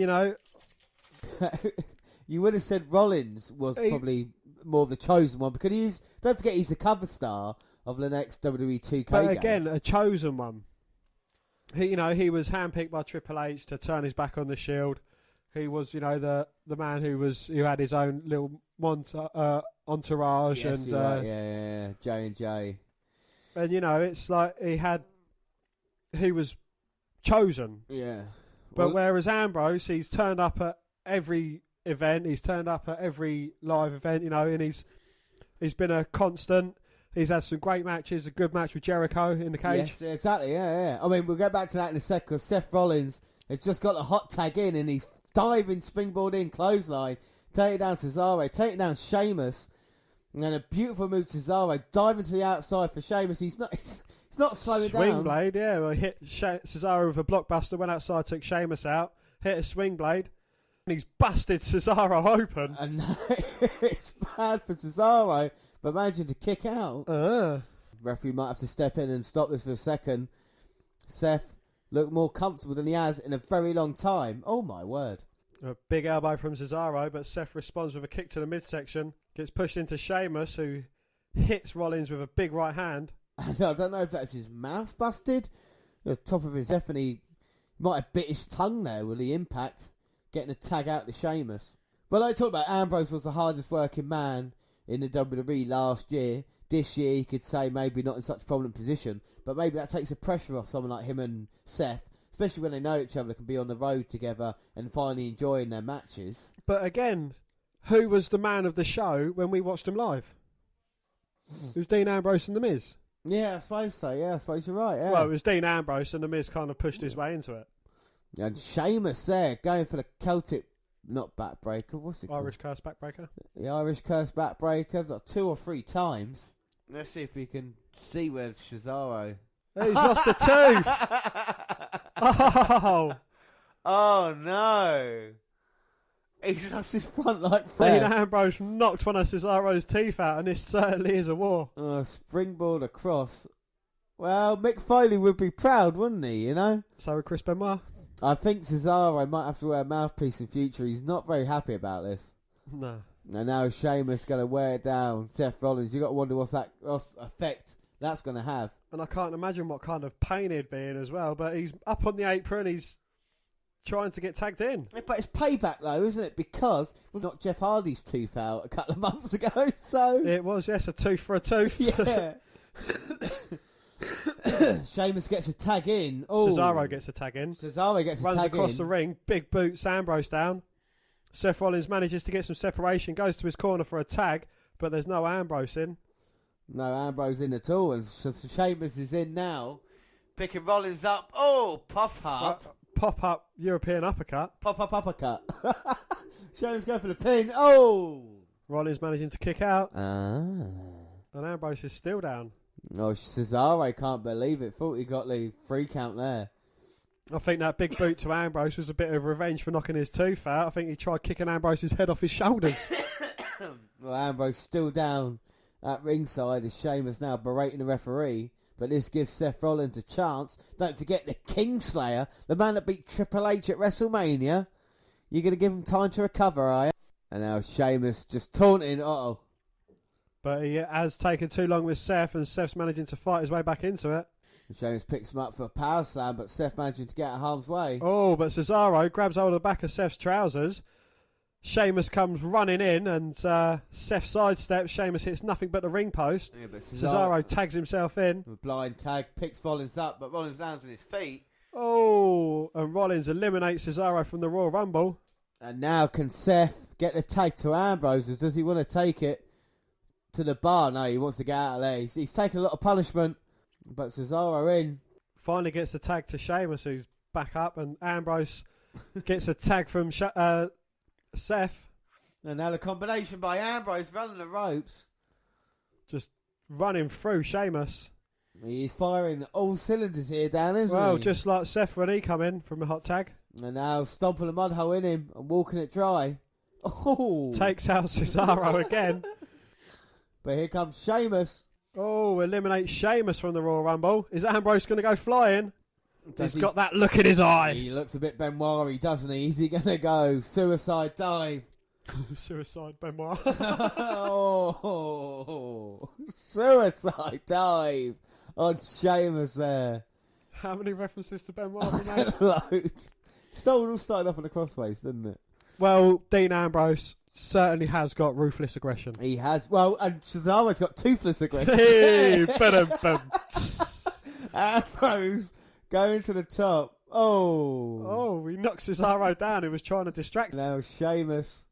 Speaker 1: you would have said Rollins was probably more of the chosen one, because don't forget he's the cover star of the next WWE 2K
Speaker 2: But
Speaker 1: game.
Speaker 2: again, a chosen one. He was handpicked by Triple H to turn his back on the Shield. He was, the man who had his own little entourage.
Speaker 1: Yes,
Speaker 2: and
Speaker 1: right, J&J.
Speaker 2: And it's like he was chosen.
Speaker 1: Yeah.
Speaker 2: But whereas Ambrose, he's turned up at every event. He's turned up at every live event. And he's been a constant. He's had some great matches. A good match with Jericho in the cage.
Speaker 1: Yes, exactly. Yeah. I mean, we'll get back to that in a second. Because Seth Rollins has just got the hot tag in, and he's diving, springboard in, clothesline, taking down Cesaro, taking down Sheamus, and then a beautiful move to Cesaro, diving to the outside for Sheamus. He's not slowing down.
Speaker 2: Swing blade, yeah. Well, he hit Cesaro with a blockbuster, went outside, took Sheamus out, hit a swing blade, and he's busted Cesaro open.
Speaker 1: And it's bad for Cesaro, but managing to kick out. Referee might have to step in and stop this for a second. Seth looked more comfortable than he has in a very long time. Oh my word.
Speaker 2: A big elbow from Cesaro, but Seth responds with a kick to the midsection. Gets pushed into Sheamus, who hits Rollins with a big right hand.
Speaker 1: I don't know if that's his mouth busted. The top of his definitely might have bit his tongue there with the impact, getting a tag out to Sheamus. But like I talked about, Ambrose was the hardest working man in the WWE last year. This year, you could say maybe not in such a prominent position, but maybe that takes the pressure off someone like him and Seth, especially when they know each other, can be on the road together and finally enjoying their matches.
Speaker 2: But again, who was the man of the show when we watched them live? It was Dean Ambrose and The Miz.
Speaker 1: Yeah, I suppose so. Yeah, I suppose you're right. Yeah.
Speaker 2: Well, it was Dean Ambrose and The Miz kind of pushed his way into it.
Speaker 1: And Sheamus there, going for the Celtic, not backbreaker, what's it called?
Speaker 2: Irish curse backbreaker.
Speaker 1: The Irish curse backbreaker, like 2 or 3 times. Let's see if we can see where Cesaro...
Speaker 2: He's lost a tooth!
Speaker 1: Oh no! He's lost his front like fair.
Speaker 2: Dean Ambrose knocked one of Cesaro's teeth out, and this certainly is a war.
Speaker 1: Springboard across. Well, Mick Foley would be proud, wouldn't he,
Speaker 2: So would Chris Benoit.
Speaker 1: I think Cesaro might have to wear a mouthpiece in future. He's not very happy about this.
Speaker 2: No.
Speaker 1: And now Sheamus going to wear it down. Seth Rollins, you got to wonder what effect that's going to have.
Speaker 2: And I can't imagine what kind of pain he'd be in as well. But he's up on the apron, he's trying to get tagged in.
Speaker 1: But it's payback though, isn't it? Because it was not Jeff Hardy's tooth out a couple of months ago. So
Speaker 2: it was, yes, a tooth for a tooth.
Speaker 1: Yeah. Sheamus gets a tag in. Oh.
Speaker 2: Cesaro gets a tag in.
Speaker 1: Runs
Speaker 2: across the ring. Big boot Ambrose down. Seth Rollins manages to get some separation. Goes to his corner for a tag, but there's no Ambrose in.
Speaker 1: No Ambrose in at all. And Sheamus is in now. Picking Rollins up. Oh, pop-up.
Speaker 2: Pop-up European uppercut.
Speaker 1: Pop-up uppercut. Sheamus going for the pin. Oh.
Speaker 2: Rollins managing to kick out.
Speaker 1: And
Speaker 2: Ambrose is still down.
Speaker 1: Oh, Cesaro can't believe it. Thought he got the 3 count there.
Speaker 2: I think that big boot to Ambrose was a bit of revenge for knocking his tooth out. I think he tried kicking Ambrose's head off his shoulders.
Speaker 1: Well, Ambrose still down at ringside as Sheamus now berating the referee. But this gives Seth Rollins a chance. Don't forget the Kingslayer, the man that beat Triple H at WrestleMania. You're going to give him time to recover, are you? And now Sheamus just taunting. Uh-oh.
Speaker 2: But he has taken too long with Seth, and Seth's managing to fight his way back into it.
Speaker 1: And Sheamus picks him up for a power slam, but Seth managing to get out of harm's way.
Speaker 2: Oh, but Cesaro grabs hold of the back of Seth's trousers. Sheamus comes running in, and Seth sidesteps. Sheamus hits nothing but the ring post.
Speaker 1: Yeah, but
Speaker 2: Cesaro tags himself in.
Speaker 1: A blind tag, picks Rollins up, but Rollins lands on his feet.
Speaker 2: Oh, and Rollins eliminates Cesaro from the Royal Rumble.
Speaker 1: And now can Seth get the tag to Ambrose? Or does he want to take it to the bar? No, he wants to get out of there. He's taking a lot of punishment, but Cesaro in.
Speaker 2: Finally gets the tag to Sheamus, who's back up, and Ambrose gets a tag from Seth.
Speaker 1: And now the combination by Ambrose running the ropes.
Speaker 2: Just running through Sheamus.
Speaker 1: He's firing all cylinders here, Dan, isn't he?
Speaker 2: Well, just like Seth when he come in from a hot tag.
Speaker 1: And now stomping a mud hole in him and walking it dry. Oh!
Speaker 2: Takes out Cesaro again.
Speaker 1: But here comes Sheamus.
Speaker 2: Oh, eliminates Sheamus from the Royal Rumble. Is Ambrose going to go flying? He's got that look in his eye.
Speaker 1: He looks a bit Benoit-y, doesn't he? Is he going to go suicide dive?
Speaker 2: Suicide Benoit.
Speaker 1: Oh! Suicide dive on Sheamus there.
Speaker 2: How many references to Benoit have we made?
Speaker 1: Loads. All started off on the crossface, didn't it? Well,
Speaker 2: Dean Ambrose certainly has got ruthless aggression.
Speaker 1: He has. Well, and Cesaro's got toothless aggression.
Speaker 2: Hey,
Speaker 1: Ambrose going to the top.
Speaker 2: Oh, he knocks Cesaro down. He was trying to distract him.
Speaker 1: Now Sheamus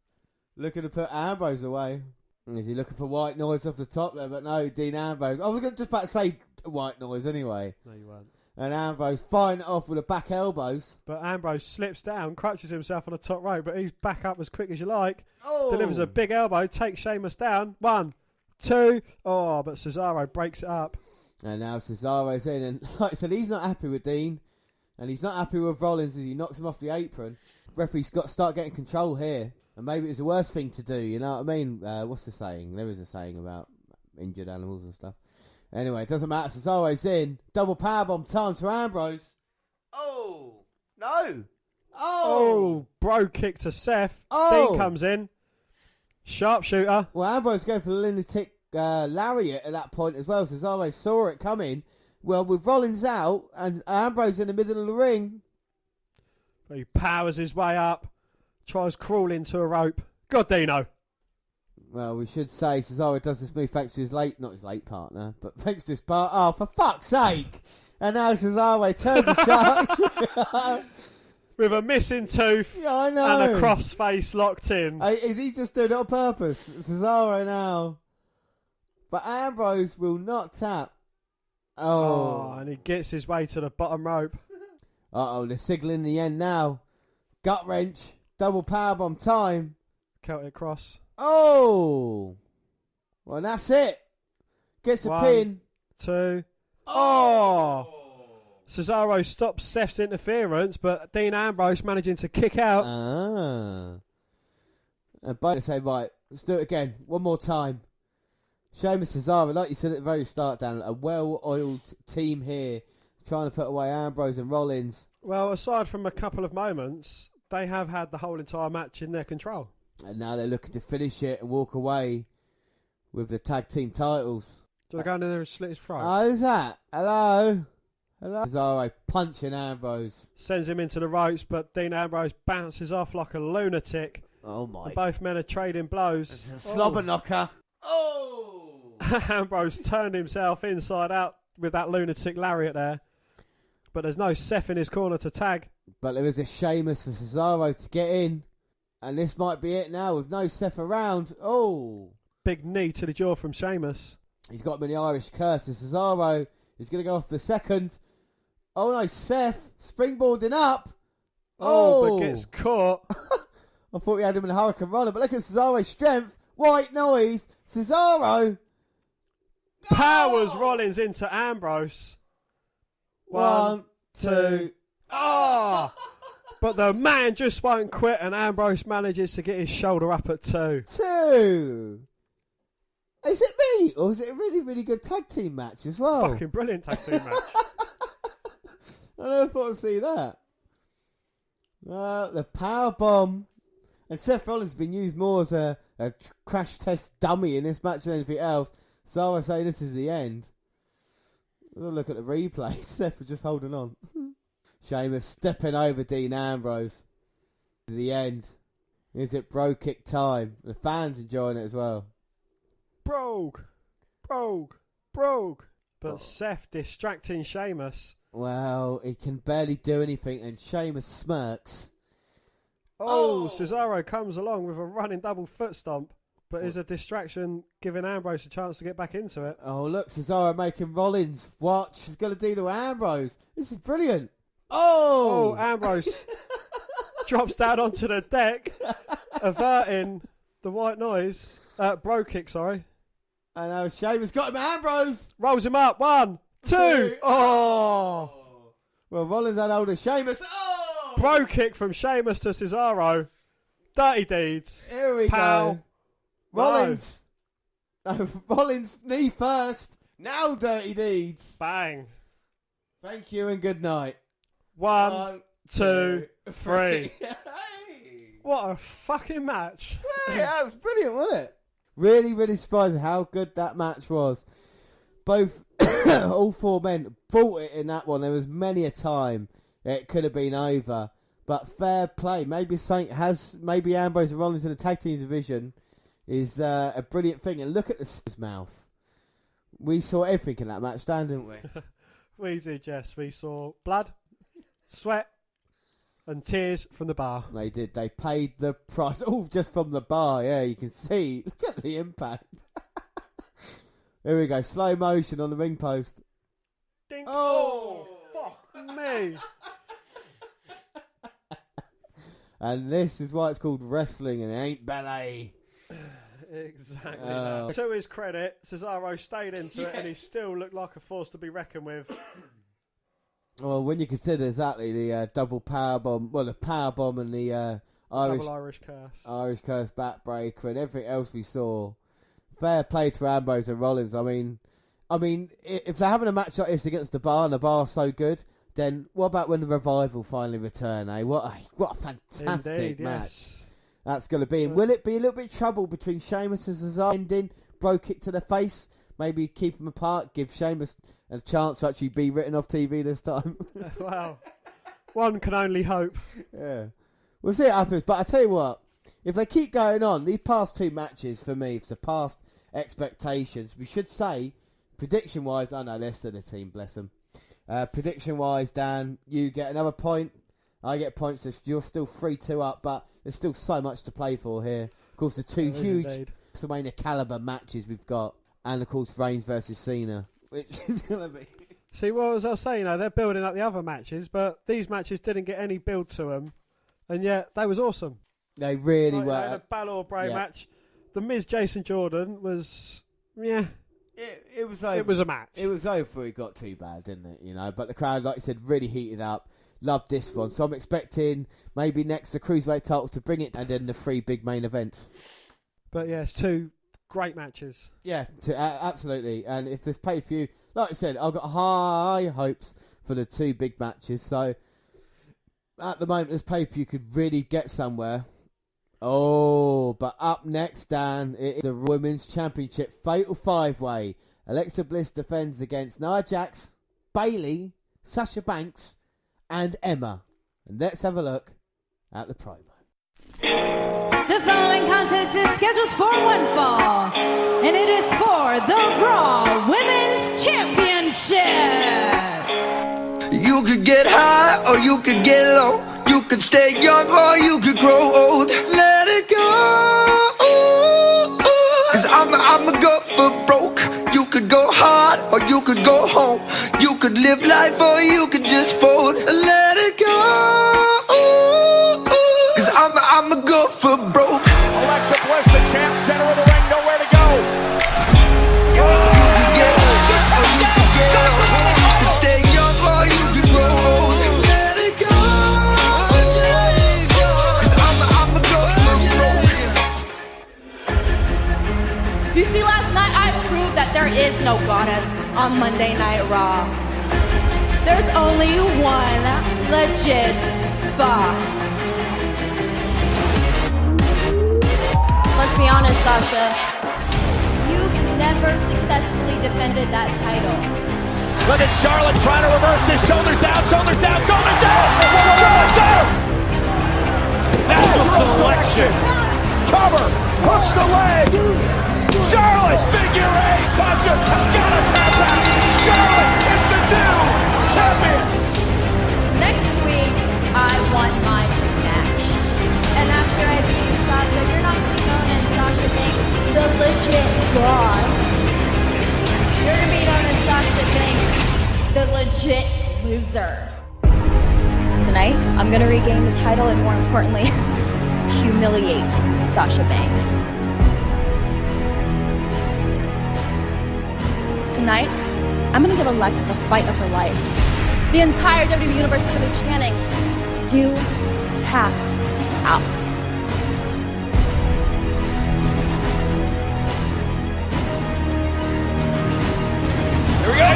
Speaker 1: looking to put Ambrose away. Is he looking for white noise off the top there? But no, Dean Ambrose. I was just about to say white noise anyway.
Speaker 2: No, you weren't.
Speaker 1: And Ambrose fighting it off with the back elbows.
Speaker 2: But Ambrose slips down, crutches himself on the top rope, but he's back up as quick as you like.
Speaker 1: Oh.
Speaker 2: Delivers a big elbow, takes Sheamus down. 1, 2. Oh, but Cesaro breaks it up.
Speaker 1: And now Cesaro's in. And like I said, he's not happy with Dean. And he's not happy with Rollins as he knocks him off the apron. Referee's got to start getting control here. And maybe it's the worst thing to do, you know what I mean? What's the saying? There is a saying about injured animals and stuff. Anyway, it doesn't matter. Cesaro's in. Double powerbomb time to Ambrose. Oh! No!
Speaker 2: Oh! Bro kick to Seth.
Speaker 1: Oh!
Speaker 2: Dean comes in. Sharpshooter.
Speaker 1: Well, Ambrose going for the lunatic lariat at that point as well. Cesaro saw it coming. Well, with Rollins out and Ambrose in the middle of the ring.
Speaker 2: He powers his way up. Tries crawling to a rope. God, Dino.
Speaker 1: Well, we should say Cesaro does this move thanks to his not his late partner, but thanks to his partner. Oh, for fuck's sake! And now Cesaro turns the sharp
Speaker 2: with a missing tooth.
Speaker 1: Yeah, I know.
Speaker 2: And a cross face locked in.
Speaker 1: Is he just doing it on purpose? Cesaro now. But Ambrose will not tap. Oh,
Speaker 2: and he gets his way to the bottom rope.
Speaker 1: Uh-oh, they're signaling the end now. Gut wrench. Double powerbomb time.
Speaker 2: Celtic cross.
Speaker 1: Oh! Well, that's it. Gets a
Speaker 2: 1,
Speaker 1: pin.
Speaker 2: 2. Oh! Cesaro stops Seth's interference, but Dean Ambrose managing to kick out.
Speaker 1: And both say, right, let's do it again. One more time. Sheamus Cesaro, like you said at the very start, Dan, a well-oiled team here, trying to put away Ambrose and Rollins.
Speaker 2: Well, aside from a couple of moments, they have had the whole entire match in their control.
Speaker 1: And now they're looking to finish it and walk away with the tag team titles.
Speaker 2: Do I go in there and slit his throat?
Speaker 1: Who's that? Hello? Cesaro punching Ambrose.
Speaker 2: Sends him into the ropes, but Dean Ambrose bounces off like a lunatic.
Speaker 1: Oh my.
Speaker 2: And both men are trading blows.
Speaker 1: It's a slobber knocker. Oh!
Speaker 2: Ambrose turned himself inside out with that lunatic lariat there. But there's no Seth in his corner to tag.
Speaker 1: But there is a Sheamus for Cesaro to get in. And this might be it now with no Seth around. Oh!
Speaker 2: Big knee to the jaw from Sheamus.
Speaker 1: He's got him in the Irish curse. And Cesaro is going to go off the second. Oh no, Seth springboarding up.
Speaker 2: Oh, but gets caught.
Speaker 1: I thought we had him in a Hurricane Runner, but look at Cesaro's strength. White noise. Cesaro
Speaker 2: powers Rollins into Ambrose. 1, 2. Oh! But the man just won't quit, and Ambrose manages to get his shoulder up at 2.
Speaker 1: 2. Is it me? Or is it a really, really good tag team match as well?
Speaker 2: Fucking brilliant tag team match.
Speaker 1: I never thought I'd see that. The power bomb. And Seth Rollins has been used more as a crash test dummy in this match than anything else. So I say this is the end. Look at the replay. Seth was just holding on. Sheamus stepping over Dean Ambrose. The end. Is it bro kick time? The fans enjoying it as well.
Speaker 2: Brogue. But Seth distracting Sheamus.
Speaker 1: Well, he can barely do anything, and Sheamus smirks.
Speaker 2: Cesaro comes along with a running double foot stomp, but is a distraction, giving Ambrose a chance to get back into it.
Speaker 1: Oh, look, Cesaro making Rollins watch. He's going to do to Ambrose. This is brilliant. Oh,
Speaker 2: Ambrose drops down onto the deck, averting the white noise. Bro kick, sorry.
Speaker 1: I know, Sheamus got him, Ambrose.
Speaker 2: Rolls him up. 1, 2. Oh.
Speaker 1: Well, Rollins had hold of Sheamus. Oh.
Speaker 2: Bro kick from Sheamus to Cesaro. Dirty deeds.
Speaker 1: Here we go. Rollins. No, Rollins knee first. Now dirty deeds.
Speaker 2: Bang.
Speaker 1: Thank you and good night.
Speaker 2: 1, 2, 3. What a fucking match.
Speaker 1: Hey, that was brilliant, wasn't it? Really, really surprising how good that match was. Both, all four men brought it in that one. There was many a time it could have been over. But fair play. Maybe Ambrose and Rollins in the tag team division is a brilliant thing. And look at the mouth. We saw everything in that match, didn't we?
Speaker 2: We did, yes. We saw blood, sweat, and tears from the bar.
Speaker 1: They did. They paid the price. All just from the bar. Yeah, you can see. Look at the impact. Here we go. Slow motion on the ring post.
Speaker 2: Ding. Oh, fuck me.
Speaker 1: And this is why it's called wrestling and it ain't ballet.
Speaker 2: Exactly. To his credit, Cesaro stayed into it and he still looked like a force to be reckoned with.
Speaker 1: Well, when you consider exactly the double power bomb, the power bomb and the
Speaker 2: Irish
Speaker 1: curse backbreaker and everything else we saw, fair play to Ambrose and Rollins. I mean, if they're having a match like this against the Bar and the Bar's so good, then what about when the Revival finally return? What a fantastic match.
Speaker 2: Yes.
Speaker 1: That's going to be. And will it be a little bit of trouble between Sheamus and Cesaro ending? Bro kick to the face. Maybe keep them apart. Give Sheamus a chance to actually be written off TV this time.
Speaker 2: Well, one can only hope.
Speaker 1: Yeah. We'll see what happens. But I tell you what, if they keep going on, these past two matches for me have surpassed expectations. We should say, prediction-wise, I know less than the team, bless them. Prediction-wise, Dan, you get another point. I get points. So you're still 3-2 up, but there's still so much to play for here. Of course, the two huge WrestleMania caliber matches we've got, and of course, Reigns versus Cena, which is going to be.
Speaker 2: See, well, as I was saying, they're building up the other matches, but these matches didn't get any build to them, and yet they was awesome.
Speaker 1: They really were.
Speaker 2: The Balor Bray match, the Miz Jason Jordan was, yeah.
Speaker 1: It was over.
Speaker 2: It was a match.
Speaker 1: It was over before it got too bad, didn't it? You know, but the crowd, like you said, really heated up. Loved this one. So I'm expecting maybe next the Cruiserweight title to bring it, and then the 3 big main events.
Speaker 2: But yes, 2 great matches.
Speaker 1: Yeah, absolutely. And if this pay-per-view, like I said, I've got high hopes for the 2 big matches. So at the moment, this pay-per-view could really get somewhere. Oh, but up next, Dan, it is a Women's Championship Fatal 5-Way. Alexa Bliss defends against Nia Jax, Bayley, Sasha Banks, and Emma. And let's have a look at the promo.
Speaker 10: The following contest is scheduled for one fall, and it is for the Raw Women's Championship.
Speaker 11: You could get high or you could get low. You could stay young or you could grow old. Let it go. Cause I'm a go for broke. You could go hard or you could go home. You could live life or you could just fold. Let it go. Cause I'm a go for broke.
Speaker 12: Alexa Bliss, the champ, center of the ring, nowhere to go.
Speaker 11: You could get high or you could get low. You could stay young or you could grow old. Let it go. Cause I'm a go for broke.
Speaker 6: You see, last night I
Speaker 10: on Monday Night Raw. There's only one legit boss.
Speaker 6: Let's be honest, Sasha.
Speaker 10: You've never successfully defended that title.
Speaker 12: Look at Charlotte trying to reverse this. Shoulders down, shoulders down, shoulders down. Charlotte down. That's a selection. Cover. Hooks the leg. Charlotte. Figure eight. Sasha has got to tap out. Charlotte is the new champion.
Speaker 10: Next week, I want my match. And after I beat you, Sasha, you're not going to be known as Sasha Banks, the legit god. You're going to be known as Sasha Banks, the legit loser.
Speaker 6: Tonight, I'm gonna regain the title and, more importantly, humiliate Sasha Banks. Tonight, I'm gonna give Alexa the fight of her life. The entire WWE Universe is gonna be chanting, "You tapped out."
Speaker 12: Here we go.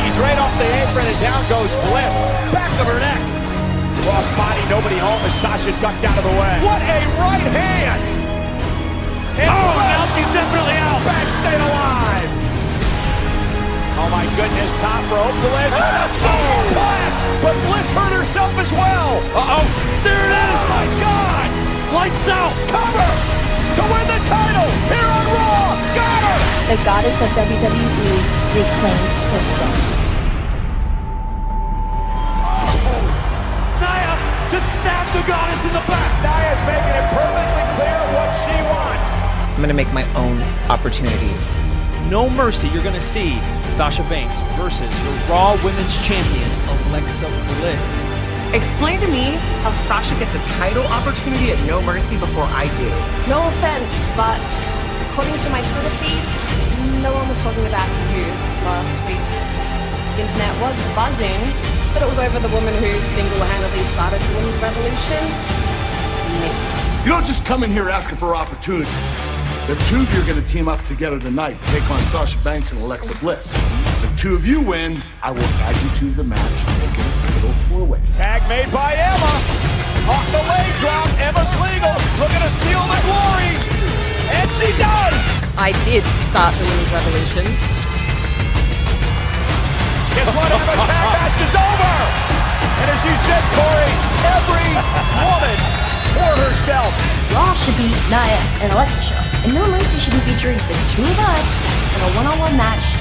Speaker 12: He's right off the apron and down goes Bliss. Back of her neck. Cross body, nobody home as Sasha ducked out of the way. What a right hand! And now she's definitely out. Banks staying alive. Oh my goodness, top rope, Bliss with a superplex! But Bliss hurt herself as well. Uh-oh, there it is! Oh my God! Lights out, cover! To win the title here on Raw! Got her!
Speaker 6: The goddess of WWE reclaims her throne.
Speaker 12: Nia just stabbed the goddess in the back. Nia's making it perfectly clear what she wants.
Speaker 13: I'm going to make my own opportunities.
Speaker 14: No Mercy, you're going to see Sasha Banks versus the Raw Women's Champion, Alexa Bliss.
Speaker 13: Explain to me how Sasha gets a title opportunity at No Mercy before I do.
Speaker 15: No offense, but according to my Twitter feed, no one was talking about you last week. The internet was buzzing, but it was over the woman who single-handedly started the women's revolution. Me.
Speaker 5: You don't just come in here asking for opportunities. The two of you are going to team up together tonight to take on Sasha Banks and Alexa Bliss. If the two of you win, I will add you to the match and make it a little four-way.
Speaker 12: Tag made by Emma. Off the leg drop. Emma's legal. Looking to steal the glory. And she does.
Speaker 15: I did start the women's revolution.
Speaker 12: Guess what? Emma tag match is over. And as you said, Corey, every woman for herself.
Speaker 15: Raw should be Nia and Alexa show. And No Mercy should be featuring the two of us in a one-on-one match,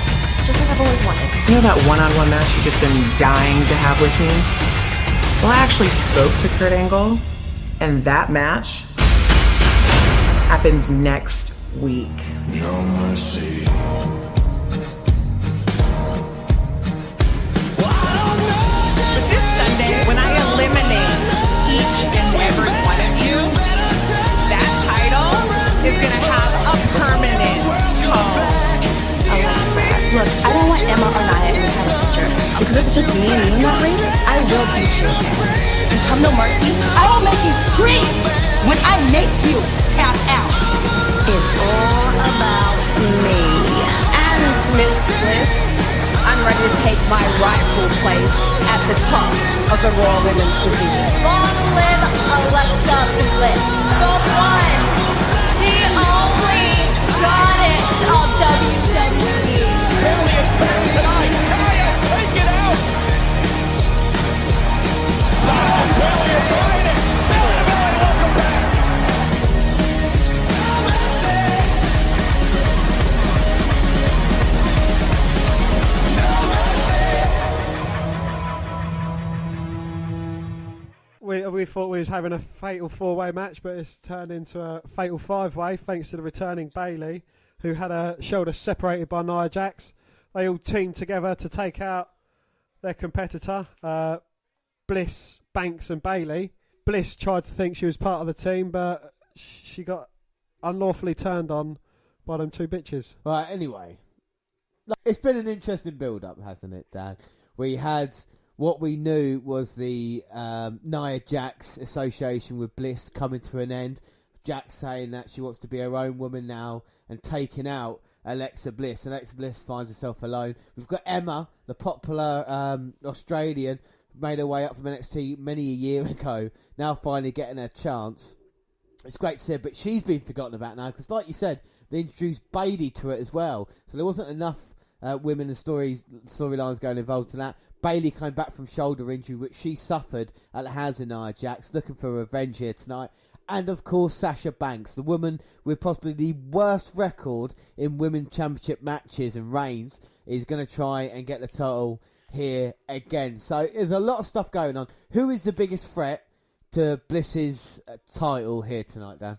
Speaker 15: just like I've always wanted.
Speaker 13: You know that one-on-one match you've just been dying to have with me? Well, I actually spoke to Kurt Angle, and that match happens next week.
Speaker 11: No mercy.
Speaker 13: This Sunday, when I eliminate each and every one of you, that title is gonna have a permanent home.
Speaker 15: Alexa, look, I don't want Emma or Nia in the title picture. Because if it's just me and you in that ring, I will beat you. And come No Mercy, I will make you scream when I make you tap out. It's all about me.
Speaker 10: And Miss Bliss, I'm ready to take my rightful place at the top of the Raw Women's division. Long live Alexa Bliss, the one, the only goddess of WWE.
Speaker 12: Billy is back tonight. Nia, take it out. Sasha and Billy are fighting. Billy, welcome back.
Speaker 2: We thought we was having a fatal four-way match, but it's turned into a fatal five-way thanks to the returning Bayley, who had her shoulder separated by Nia Jax. They all teamed together to take out their competitor, Bliss, Banks and Bayley. Bliss tried to think she was part of the team, but she got unlawfully turned on by them two bitches.
Speaker 1: Right, anyway. It's been an interesting build-up, hasn't it, Dan? We had what we knew was the Nia Jax association with Bliss coming to an end. Jax saying that she wants to be her own woman now and taking out Alexa Bliss. Alexa Bliss finds herself alone. We've got Emma, the popular Australian, made her way up from NXT many a year ago, now finally getting her chance. It's great to see her, but she's been forgotten about now, because like you said, they introduced Bayley to it as well, so there wasn't enough women and storylines going involved in that. Bayley came back from shoulder injury, which she suffered at the hands of Nia Jax, looking for revenge here tonight. And of course, Sasha Banks, the woman with possibly the worst record in women's championship matches and reigns, is going to try and get the title here again. So there's a lot of stuff going on. Who is the biggest threat to Bliss's title here tonight, Dan?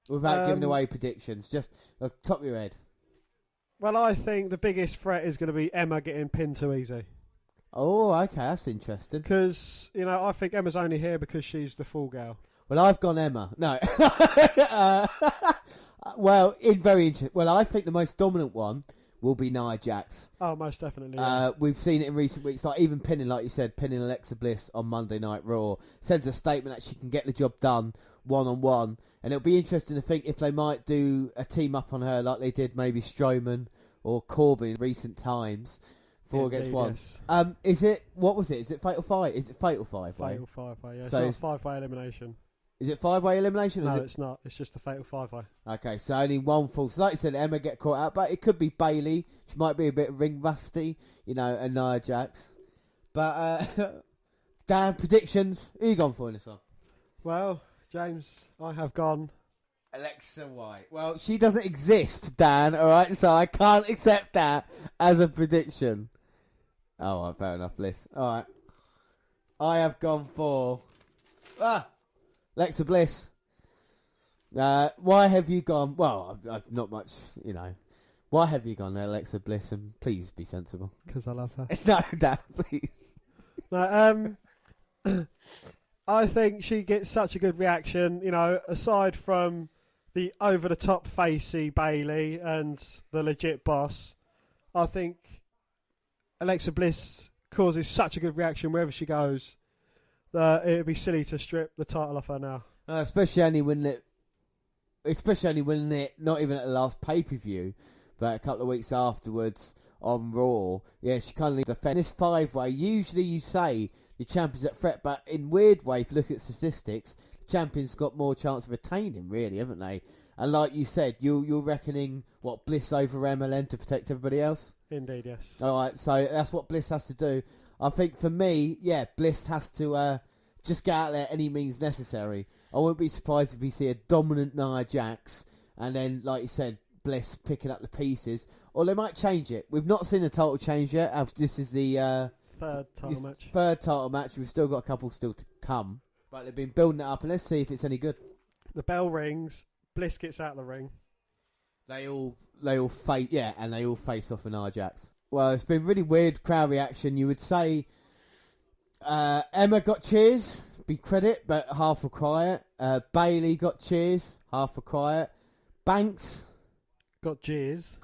Speaker 1: Without giving away predictions, just off the top of your head.
Speaker 2: Well, I think the biggest threat is going to be Emma getting pinned too easy.
Speaker 1: Oh, okay, that's interesting.
Speaker 2: Because, I think Emma's only here because she's the fall girl.
Speaker 1: Well, I've gone Emma. No. Well, I think the most dominant one will be Nia Jax.
Speaker 2: Oh, most definitely. Yeah.
Speaker 1: We've seen it in recent weeks, like even pinning, like you said, pinning Alexa Bliss on Monday Night Raw sends a statement that she can get the job done one-on-one. And it'll be interesting to think if they might do a team up on her like they did maybe Strowman or Corbin in recent times. 4 against 1. Yes. Is it, what was it? Is it Fatal 5? Is it Fatal 5-way?
Speaker 2: Fatal 5-way, yeah.
Speaker 1: So
Speaker 2: it's not 5-way elimination.
Speaker 1: Is it 5-way elimination?
Speaker 2: No, it's not. It's just a Fatal 5-way.
Speaker 1: Okay, so only one fall. So like you said, Emma get caught out, but it could be Bayley. She might be a bit ring rusty, and Nia Jax. But, Dan, predictions. Who you gone for in this one?
Speaker 2: Well, James, I have gone
Speaker 1: Alexa White. Well, she doesn't exist, Dan, alright? So I can't accept that as a prediction. Oh, right, fair enough, Bliss. Alright. I have gone for Alexa Bliss. Why have you gone? Well, I've not much, Why have you gone there, Alexa Bliss? And please be sensible.
Speaker 2: Because I love her.
Speaker 1: No, Dan, please.
Speaker 2: No, I think she gets such a good reaction, aside from the over-the-top facey Bayley and the legit boss. I think Alexa Bliss causes such a good reaction wherever she goes that it would be silly to strip the title off her now.
Speaker 1: Especially when it, not even at the last pay-per-view, but a couple of weeks afterwards on Raw. Yeah, she kind of defends this 5-way. Usually you say the champion's at threat, but in weird way, if you look at statistics, the champion's got more chance of retaining, really, haven't they? And like you said, you're reckoning, Bliss over Emma then to protect everybody else?
Speaker 2: Indeed, yes.
Speaker 1: Alright, so that's what Bliss has to do. I think for me, Bliss has to just get out there any means necessary. I wouldn't be surprised if we see a dominant Nia Jax, and then, like you said, Bliss picking up the pieces. Or they might change it. We've not seen a title change yet. This is the
Speaker 2: third title
Speaker 1: match. We've still got a couple still to come. But they've been building it up, and let's see if it's any good.
Speaker 2: The bell rings. Bliss gets out of the ring.
Speaker 1: They all face, and they all face off in Nia Jax. Well, it's been really weird crowd reaction. You would say Emma got cheers, be credit, but half were quiet. Bayley got cheers, half were quiet. Banks
Speaker 2: got jeers,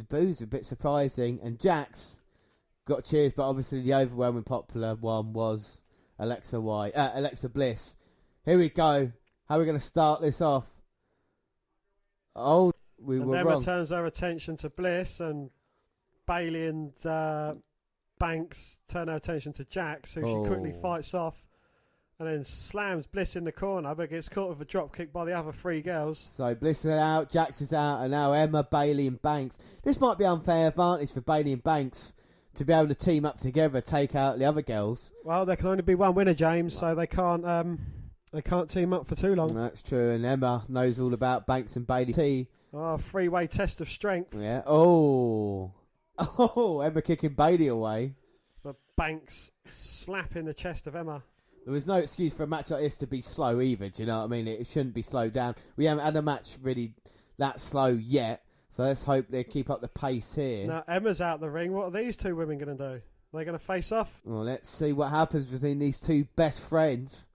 Speaker 1: boos, a bit surprising. And Jax got cheers, but obviously the overwhelming popular one was Alexa Bliss. Here we go. How are we going to start this off? Oh, we were
Speaker 2: Emma
Speaker 1: wrong.
Speaker 2: Turns her attention to Bliss, and Bayley and Banks turn her attention to Jax, who she quickly fights off, and then slams Bliss in the corner, but gets caught with a drop kick by the other 3 girls.
Speaker 1: So Bliss is out, Jax is out, and now Emma, Bayley, and Banks. This might be unfair advantage for Bayley and Banks to be able to team up together, take out the other girls.
Speaker 2: Well, there can only be one winner, James, so they can't team up for too long.
Speaker 1: That's true, and Emma knows all about Banks and Bayley.
Speaker 2: Oh, 3-way test of strength.
Speaker 1: Yeah. Oh, Emma kicking Bayley away.
Speaker 2: But Banks slapping the chest of Emma.
Speaker 1: There was no excuse for a match like this to be slow either, do you know what I mean? It shouldn't be slowed down. We haven't had a match really that slow yet, so let's hope they keep up the pace here.
Speaker 2: Now, Emma's out the ring. What are these 2 women going to do? Are they going to face off?
Speaker 1: Well, let's see what happens between these 2 best friends.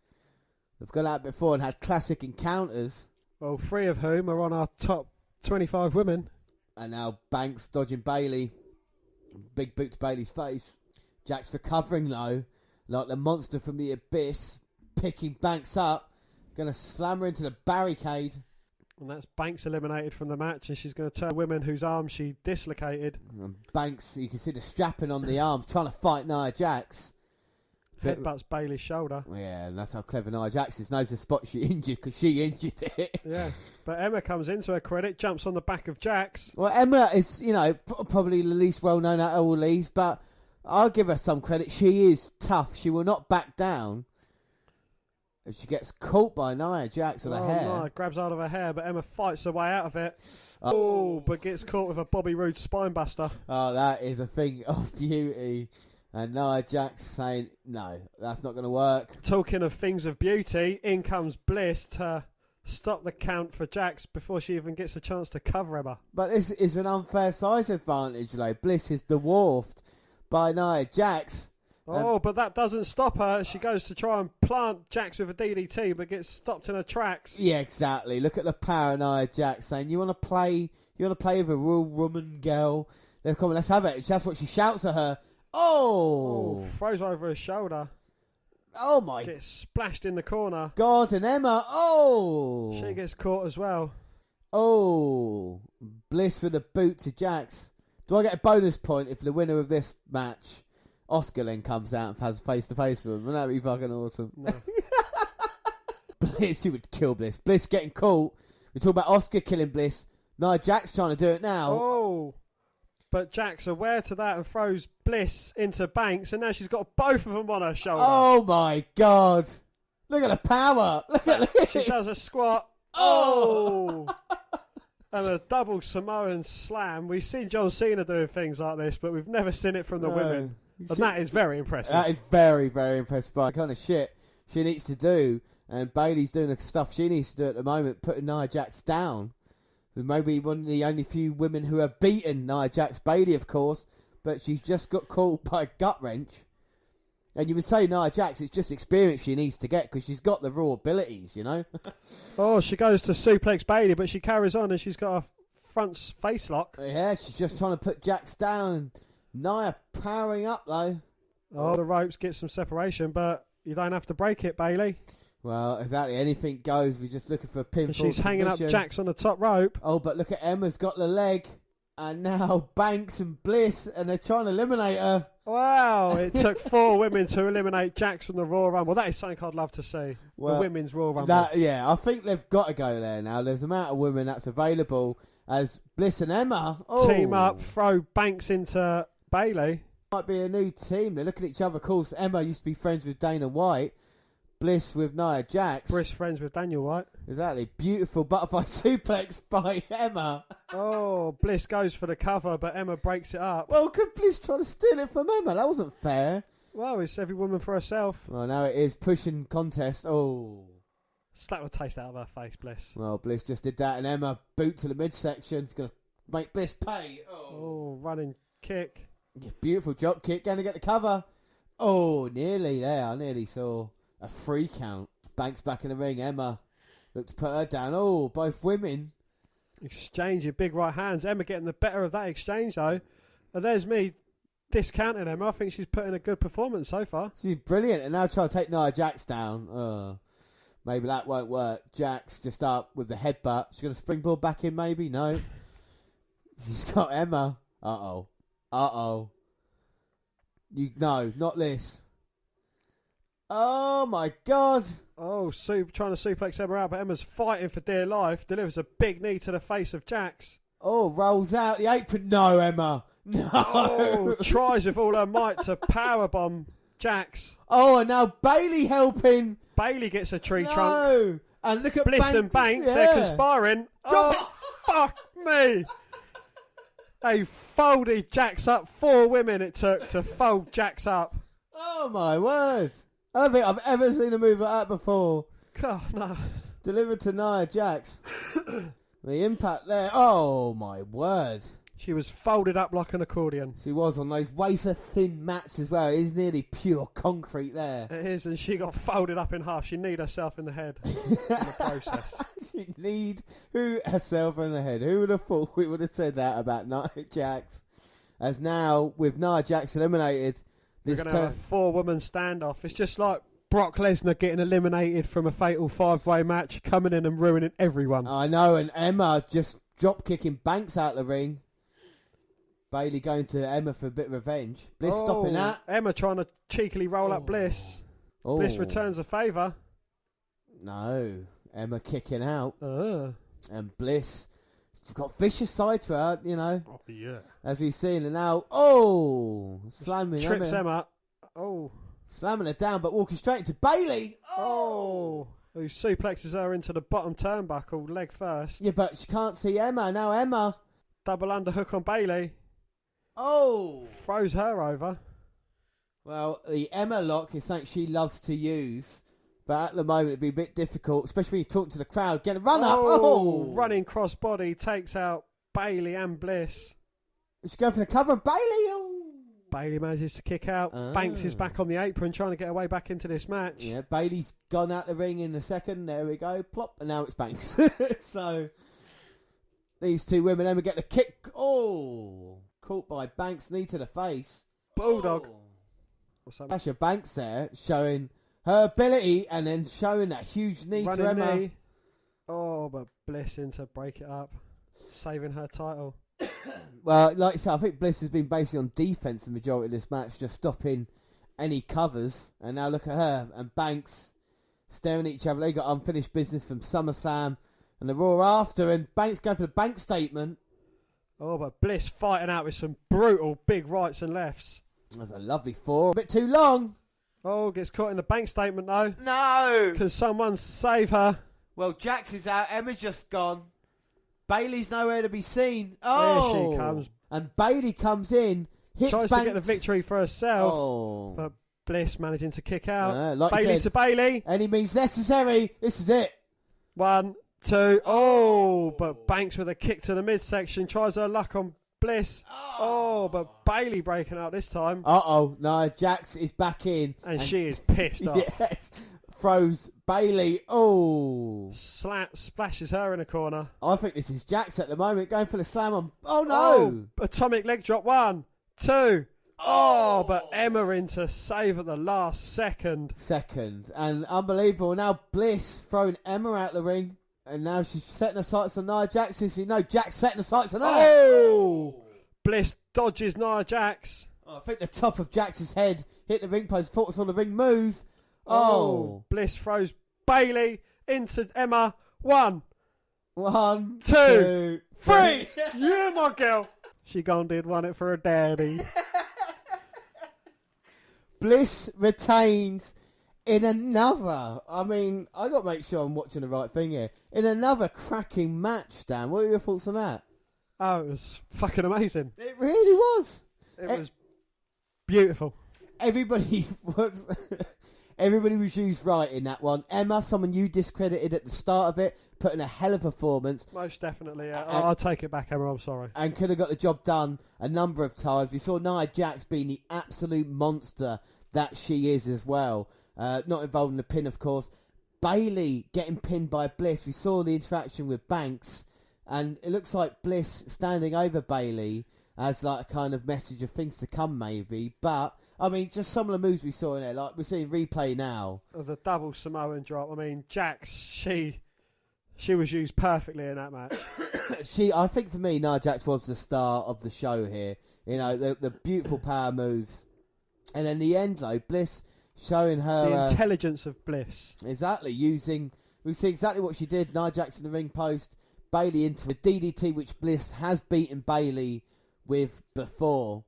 Speaker 1: They've gone out before and had classic encounters.
Speaker 2: Well, 3 of whom are on our top 25 women.
Speaker 1: And now Banks dodging Bayley. Big boot to Bayley's face. Jax recovering though, like the monster from the abyss, picking Banks up. Going to slam her into the barricade.
Speaker 2: And that's Banks eliminated from the match, and she's going to turn women whose arms she dislocated.
Speaker 1: And Banks, you can see the strapping on the arms, trying to fight Nia Jax.
Speaker 2: Headbutts Bayley's shoulder.
Speaker 1: Yeah, and that's how clever Nia Jax is. Knows the spot she injured because she injured it.
Speaker 2: Yeah, but Emma comes into her credit, jumps on the back of Jax.
Speaker 1: Well, Emma is, probably the least well-known out of all these, but I'll give her some credit. She is tough. She will not back down. And she gets caught by Nia Jax with her hair.
Speaker 2: No, grabs hold of her hair, but Emma fights her way out of it. But gets caught with a Bobby Roode spinebuster.
Speaker 1: Oh, that is a thing of beauty. And Nia Jax saying, no, that's not going to work.
Speaker 2: Talking of things of beauty, in comes Bliss to stop the count for Jax before she even gets a chance to cover Emma.
Speaker 1: But this is an unfair size advantage, though. Bliss is dwarfed by Nia Jax.
Speaker 2: But that doesn't stop her. She goes to try and plant Jax with a DDT, but gets stopped in her tracks.
Speaker 1: Yeah, exactly. Look at the power of Nia Jax saying, you want to play with a real woman girl? Come on, let's have it. That's what she shouts at her. Oh,
Speaker 2: throws her over her shoulder.
Speaker 1: Oh my!
Speaker 2: Gets splashed in the corner.
Speaker 1: God, and Emma. Oh,
Speaker 2: she gets caught as well.
Speaker 1: Oh, Bliss with a boot to Jax. Do I get a bonus point if the winner of this match, Oscar, then comes out and has face to face with him? Wouldn't that be fucking awesome?
Speaker 2: No.
Speaker 1: Bliss, she would kill Bliss. Bliss getting caught. We talk about Oscar killing Bliss. Nia Jax trying to do it now.
Speaker 2: Oh. But Jax aware to that and throws Bliss into Banks, and now she's got both of them on her shoulder.
Speaker 1: Oh my God! Look at the power! Look at this.
Speaker 2: She does a squat. Oh! And a double Samoan slam. We've seen John Cena doing things like this, but we've never seen it from the women. And that is very impressive.
Speaker 1: That is very, very impressive by the kind of shit she needs to do. And Bayley's doing the stuff she needs to do at the moment, putting Nia Jax down. Maybe one of the only few women who have beaten Nia Jax. Bayley, of course, but she's just got caught by a gut wrench. And you would say Nia Jax, it's just experience she needs to get because she's got the raw abilities,
Speaker 2: She goes to suplex Bayley, but she carries on and she's got a front face lock.
Speaker 1: Yeah, she's just trying to put Jax down. Nia powering up, though.
Speaker 2: The ropes get some separation, but you don't have to break it, Bayley.
Speaker 1: Well, exactly. Anything goes. We're just looking for a pinfall.
Speaker 2: And she's hanging up Jax on the top rope.
Speaker 1: Oh, but look at Emma's got the leg. And now Banks and Bliss, and they're trying to eliminate her.
Speaker 2: Wow, it took 4 women to eliminate Jax from the Royal Rumble. That is something I'd love to see. The women's Royal Rumble.
Speaker 1: I think they've got to go there now. There's the amount of women that's available as Bliss and Emma
Speaker 2: team up, throw Banks into Bayley.
Speaker 1: Might be a new team. They look at each other. Of course, Emma used to be friends with Dana White. Bliss with Nia Jax.
Speaker 2: Bliss friends with Daniel White.
Speaker 1: Exactly. Beautiful butterfly suplex by Emma.
Speaker 2: Oh, Bliss goes for the cover, but Emma breaks it up.
Speaker 1: Well, could Bliss try to steal it from Emma? That wasn't fair.
Speaker 2: Well, it's every woman for herself.
Speaker 1: Well, now it is pushing contest. Oh.
Speaker 2: Slap the taste out of her face, Bliss.
Speaker 1: Well, Bliss just did that, and Emma boot to the midsection. It's going to make Bliss pay.
Speaker 2: Oh, running kick.
Speaker 1: Yeah, beautiful drop kick. Going to get the cover. Oh, nearly there. I nearly saw a 3 count. Banks back in the ring. Emma looked to put her down. Oh, both women
Speaker 2: exchanging big right hands. Emma getting the better of that exchange, though. And there's me discounting Emma. I think she's put in a good performance so far.
Speaker 1: She's brilliant. And now trying to take Nia Jax down. Maybe that won't work. Jax just up with the headbutt. She's going to springboard back in, maybe? No. She's got Emma. Uh-oh. No, not this. Oh, my God.
Speaker 2: Oh, trying to suplex Emma out, but Emma's fighting for dear life. Delivers a big knee to the face of Jax.
Speaker 1: Oh, rolls out the apron. No, Emma. No.
Speaker 2: Oh, tries with all her might to powerbomb Jax.
Speaker 1: Oh, and now Bayley helping.
Speaker 2: Bayley gets a tree trunk.
Speaker 1: No. And look at
Speaker 2: Bliss
Speaker 1: Banks.
Speaker 2: and Banks.
Speaker 1: Yeah.
Speaker 2: They're conspiring. Fuck me. They folded Jax up. 4 women it took to fold Jax up.
Speaker 1: Oh, my word. I don't think I've ever seen a move like that before.
Speaker 2: God, no.
Speaker 1: Delivered to Nia Jax. The impact there. Oh, my word.
Speaker 2: She was folded up like an accordion.
Speaker 1: She was on those wafer-thin mats as well. It is nearly pure concrete there.
Speaker 2: It is, and she got folded up in half. She kneed herself in the head in the process.
Speaker 1: She kneed herself in the head. Who would have thought we would have said that about Nia Jax? As now, with Nia Jax eliminated...
Speaker 2: We're going to have a 4-woman standoff. It's just like Brock Lesnar getting eliminated from a fatal 5-way match, coming in and ruining everyone.
Speaker 1: I know, and Emma just drop kicking Banks out the ring. Bailey going to Emma for a bit of revenge. Bliss stopping that.
Speaker 2: Emma trying to cheekily roll up Bliss.
Speaker 1: Oh.
Speaker 2: Bliss returns a favour.
Speaker 1: No, Emma kicking out. And Bliss, she's got vicious side to her, you know.
Speaker 2: Oh, yeah.
Speaker 1: As we've seen, and now, slamming
Speaker 2: Trips Emma.
Speaker 1: Slamming her down, but walking straight into Bailey.
Speaker 2: Who suplexes her into the bottom turnbuckle, leg first.
Speaker 1: Yeah, but she can't see Emma. Now Emma.
Speaker 2: Double underhook on Bailey. Throws her over.
Speaker 1: Well, the Emma lock is something she loves to use, but at the moment it'd be a bit difficult, especially when you talk to the crowd. Get a run up.
Speaker 2: Running crossbody takes out Bailey and Bliss.
Speaker 1: She's going for the cover of Bailey.
Speaker 2: Bailey manages to kick out. Banks is back on the apron trying to get her way back into this match.
Speaker 1: Yeah, Bailey's gone out the ring in a second. There we go. Plop. And now it's Banks. So, these two women, Emma get the kick. Caught by Banks, knee to the face.
Speaker 2: Bulldog.
Speaker 1: Sasha Banks there, showing her ability and then showing that huge knee to Emma.
Speaker 2: Knee. But Bliss in to break it up. Saving her title.
Speaker 1: Well, like I said, I think Bliss has been basically on defence the majority of this match, just stopping any covers. And now look at her and Banks staring at each other. They got unfinished business from SummerSlam and the Raw after. And Banks going for the bank statement.
Speaker 2: But Bliss fighting out with some brutal big rights and lefts.
Speaker 1: That's a lovely four. A bit too long.
Speaker 2: Gets caught in the bank statement though.
Speaker 1: No!
Speaker 2: Can someone save her?
Speaker 1: Well, Jax is out. Emma's just gone. Bailey's nowhere to be seen.
Speaker 2: There she comes.
Speaker 1: And Bailey comes in, hits
Speaker 2: Tries
Speaker 1: Banks.
Speaker 2: to get the victory for herself. But Bliss managing to kick out.
Speaker 1: Like
Speaker 2: Bailey
Speaker 1: said,
Speaker 2: to Bailey.
Speaker 1: Any means necessary. This is it.
Speaker 2: 1, 2. But Banks with a kick to the midsection. Tries her luck on Bliss. But Bailey breaking out this time.
Speaker 1: No, Jax is back in.
Speaker 2: And she is pissed off.
Speaker 1: Yes. Throws Bailey.
Speaker 2: Splashes her in a corner.
Speaker 1: I think this is Jax at the moment going for the slam on. Oh no!
Speaker 2: Atomic leg drop. 1, 2. But Emma in to save at the last second.
Speaker 1: And unbelievable. Now Bliss throwing Emma out the ring. And now she's setting her sights on Nia Jax. You know, Jax setting her sights on her.
Speaker 2: Bliss dodges Nia Jax.
Speaker 1: I think the top of Jax's head hit the ring post. Thought it was on the ring move.
Speaker 2: Bliss throws Bailey into Emma. 1,
Speaker 1: 2, 3.
Speaker 2: Yeah, my girl. She gone did won it for her daddy.
Speaker 1: Bliss retains in another. I mean, I got to make sure I'm watching the right thing here. In another cracking match, Dan. What are your thoughts on that?
Speaker 2: It was fucking amazing.
Speaker 1: It really was.
Speaker 2: It was beautiful.
Speaker 1: Everybody was used right in that one. Emma, someone you discredited at the start of it, put in a hell of a performance.
Speaker 2: Most definitely, yeah. I'll take it back, Emma, I'm sorry.
Speaker 1: And could have got the job done a number of times. We saw Nia Jax being the absolute monster that she is as well. Not involved in the pin, of course. Bailey getting pinned by Bliss. We saw the interaction with Banks. And it looks like Bliss standing over Bailey as like a kind of message of things to come, maybe. But I mean, just some of the moves we saw in there, like we're seeing replay now.
Speaker 2: The double Samoan drop. I mean, Jax, she was used perfectly in that match.
Speaker 1: I think for me, Nia Jax was the star of the show here. You know, the beautiful power moves. And then the end, though, Bliss showing her...
Speaker 2: The intelligence of Bliss.
Speaker 1: Exactly, we see exactly what she did. Nia Jax in the ring post, Bailey into a DDT, which Bliss has beaten Bailey with before.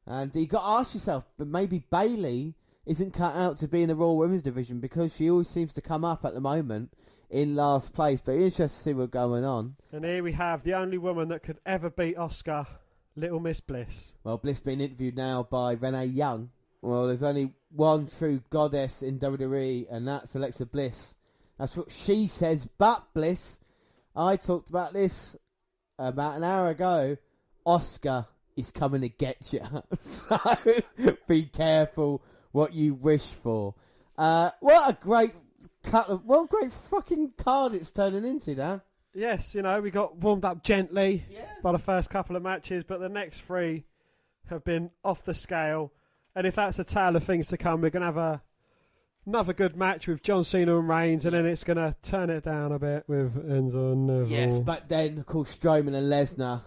Speaker 1: And you got to ask yourself, but maybe Bailey isn't cut out to be in the Raw Women's division because she always seems to come up at the moment in last place. But it's interesting to see what's going on.
Speaker 2: And here we have the only woman that could ever beat Asuka, Little Miss Bliss.
Speaker 1: Well, Bliss being interviewed now by Renee Young. Well, there's only one true goddess in WWE, and that's Alexa Bliss. That's what she says. But Bliss, I talked about this about an hour ago. Asuka is coming to get you. So be careful what you wish for. What a great great fucking card it's turning into, Dan.
Speaker 2: Yes, you know, we got warmed up gently by the first couple of matches, but the next three have been off the scale. And if that's a tale of things to come, we're going to have Another good match with John Cena and Reigns, and then it's going to turn it down a bit with Enzo and Neville.
Speaker 1: Yes, but then, of course, Strowman and Lesnar,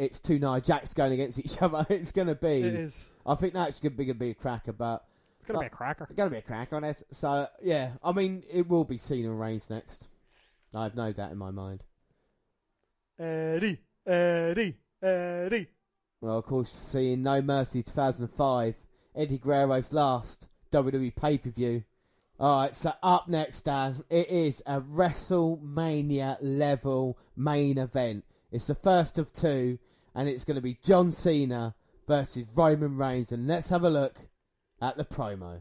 Speaker 1: it's two Nia Jax going against each other. It's going to be...
Speaker 2: It is.
Speaker 1: I think that's going to be a cracker, but...
Speaker 2: It's going to be a cracker.
Speaker 1: It's going to be a cracker on this. So, yeah, I mean, it will be Cena and Reigns next. I have no doubt in my mind.
Speaker 2: Eddie.
Speaker 1: Well, of course, seeing No Mercy 2005, Eddie Guerrero's last WWE pay-per-view. Alright, so up next, Dan, it is a WrestleMania level main event. It's the first of two, and it's going to be John Cena versus Roman Reigns. And let's have a look at the promo.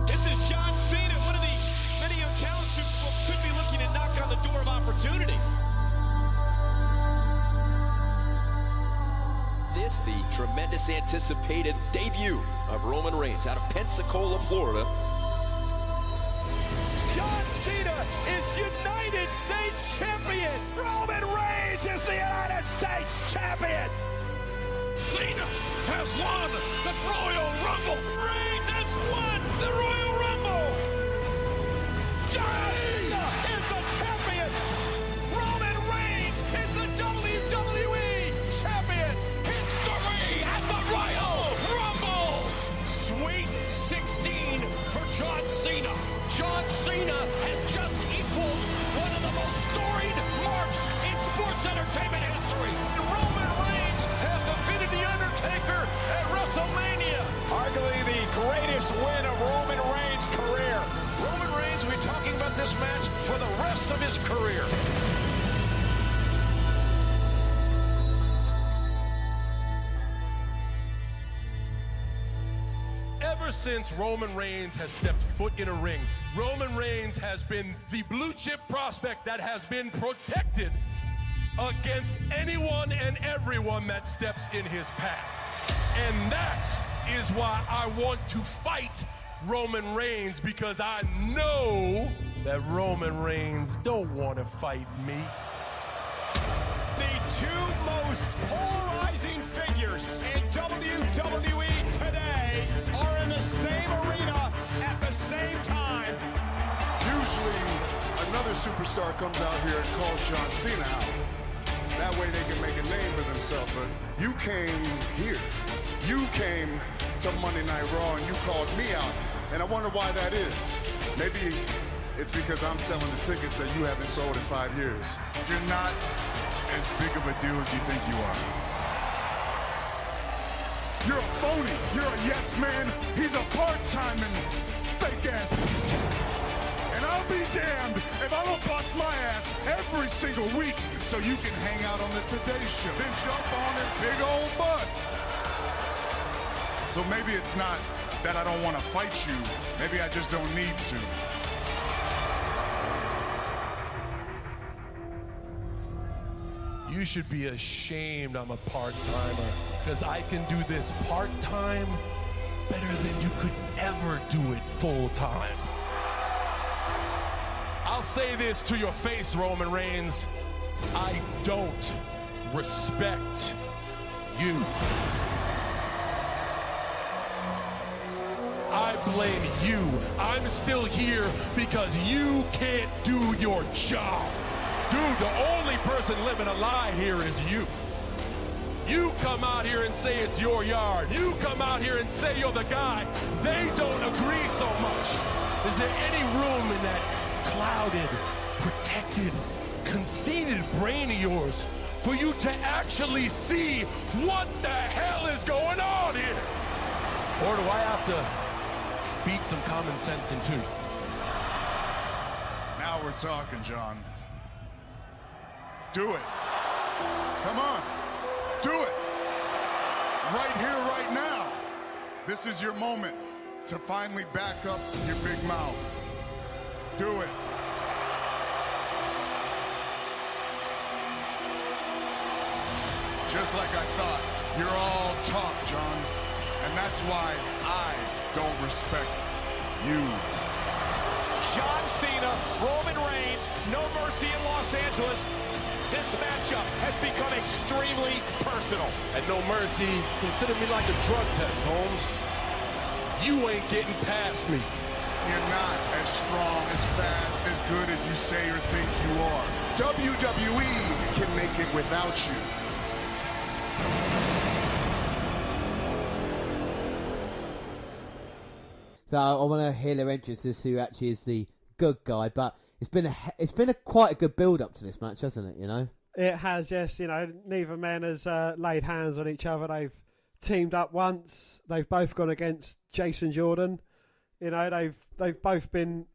Speaker 16: This is John Cena, one of the many young talents who could be looking to knock on the door of opportunity.
Speaker 17: This, the tremendous anticipated debut of Roman Reigns out of Pensacola, Florida.
Speaker 16: John Cena is United States champion.
Speaker 12: Roman Reigns is the United States champion.
Speaker 4: Cena has won the Royal Rumble.
Speaker 12: Reigns has won the Royal Rumble.
Speaker 16: John Cena is the champion. Roman Reigns is the WWE champion.
Speaker 12: History at the Royal Rumble.
Speaker 16: Sweet 16 for John Cena. John Cena has just equaled one of the most storied marks in sports entertainment history. Roman Reigns has defeated The Undertaker at WrestleMania.
Speaker 12: Arguably the greatest win of Roman Reigns' career.
Speaker 16: Roman Reigns will be talking about this match for the rest of his career.
Speaker 4: Ever since Roman Reigns has stepped foot in a ring, Roman Reigns has been the blue chip prospect that has been protected against anyone and everyone that steps in his path. And that is why I want to fight Roman Reigns, because I know that Roman Reigns don't want to fight me.
Speaker 12: The two most polarizing figures in WWE today are in the same arena at the same time.
Speaker 5: Usually, another superstar comes out here and calls John Cena out. That way they can make a name for themselves. But you came here. You came to Monday Night Raw and you called me out. And I wonder why that is. Maybe it's because I'm selling the tickets that you haven't sold in 5 years. You're not as big of a deal as you think you are. You're a phony. You're a yes man. He's a part-time and fake ass. And I'll be damned if I don't bust my ass every single week so you can hang out on the Today Show. Then jump on a big old bus. So maybe it's not that I don't want to fight you. Maybe I just don't need to.
Speaker 4: You should be ashamed I'm a part-timer, because I can do this part-time better than you could ever do it full-time. I'll say this to your face, Roman Reigns. I don't respect you. I blame you. I'm still here because you can't do your job. Dude, the only person living a lie here is you. You come out here and say it's your yard. You come out here and say you're the guy. They don't agree so much. Is there any room in that clouded, protected, conceited brain of yours for you to actually see what the hell is going on here? Or do I have to beat some common sense into?
Speaker 5: Now we're talking, John. Do it. Come on. Do it. Right here, right now. This is your moment to finally back up your big mouth. Do it. Just like I thought, you're all talk, John. And that's why I don't respect you.
Speaker 12: John Cena, Roman Reigns, No Mercy in Los Angeles. This matchup has become extremely personal.
Speaker 4: personal. At No Mercy, consider me like a drug test, Holmes. You ain't getting past me.
Speaker 18: You're not as strong, as fast, as good as you say or think you are. WWE can make it without you.
Speaker 1: So I want to hear their entrance to see who actually is the good guy, but it's been a quite a good build up to this match, hasn't it? You know,
Speaker 2: it has. Yes, you know, neither man has laid hands on each other. They've teamed up once. They've both gone against Jason Jordan. You know, they've both been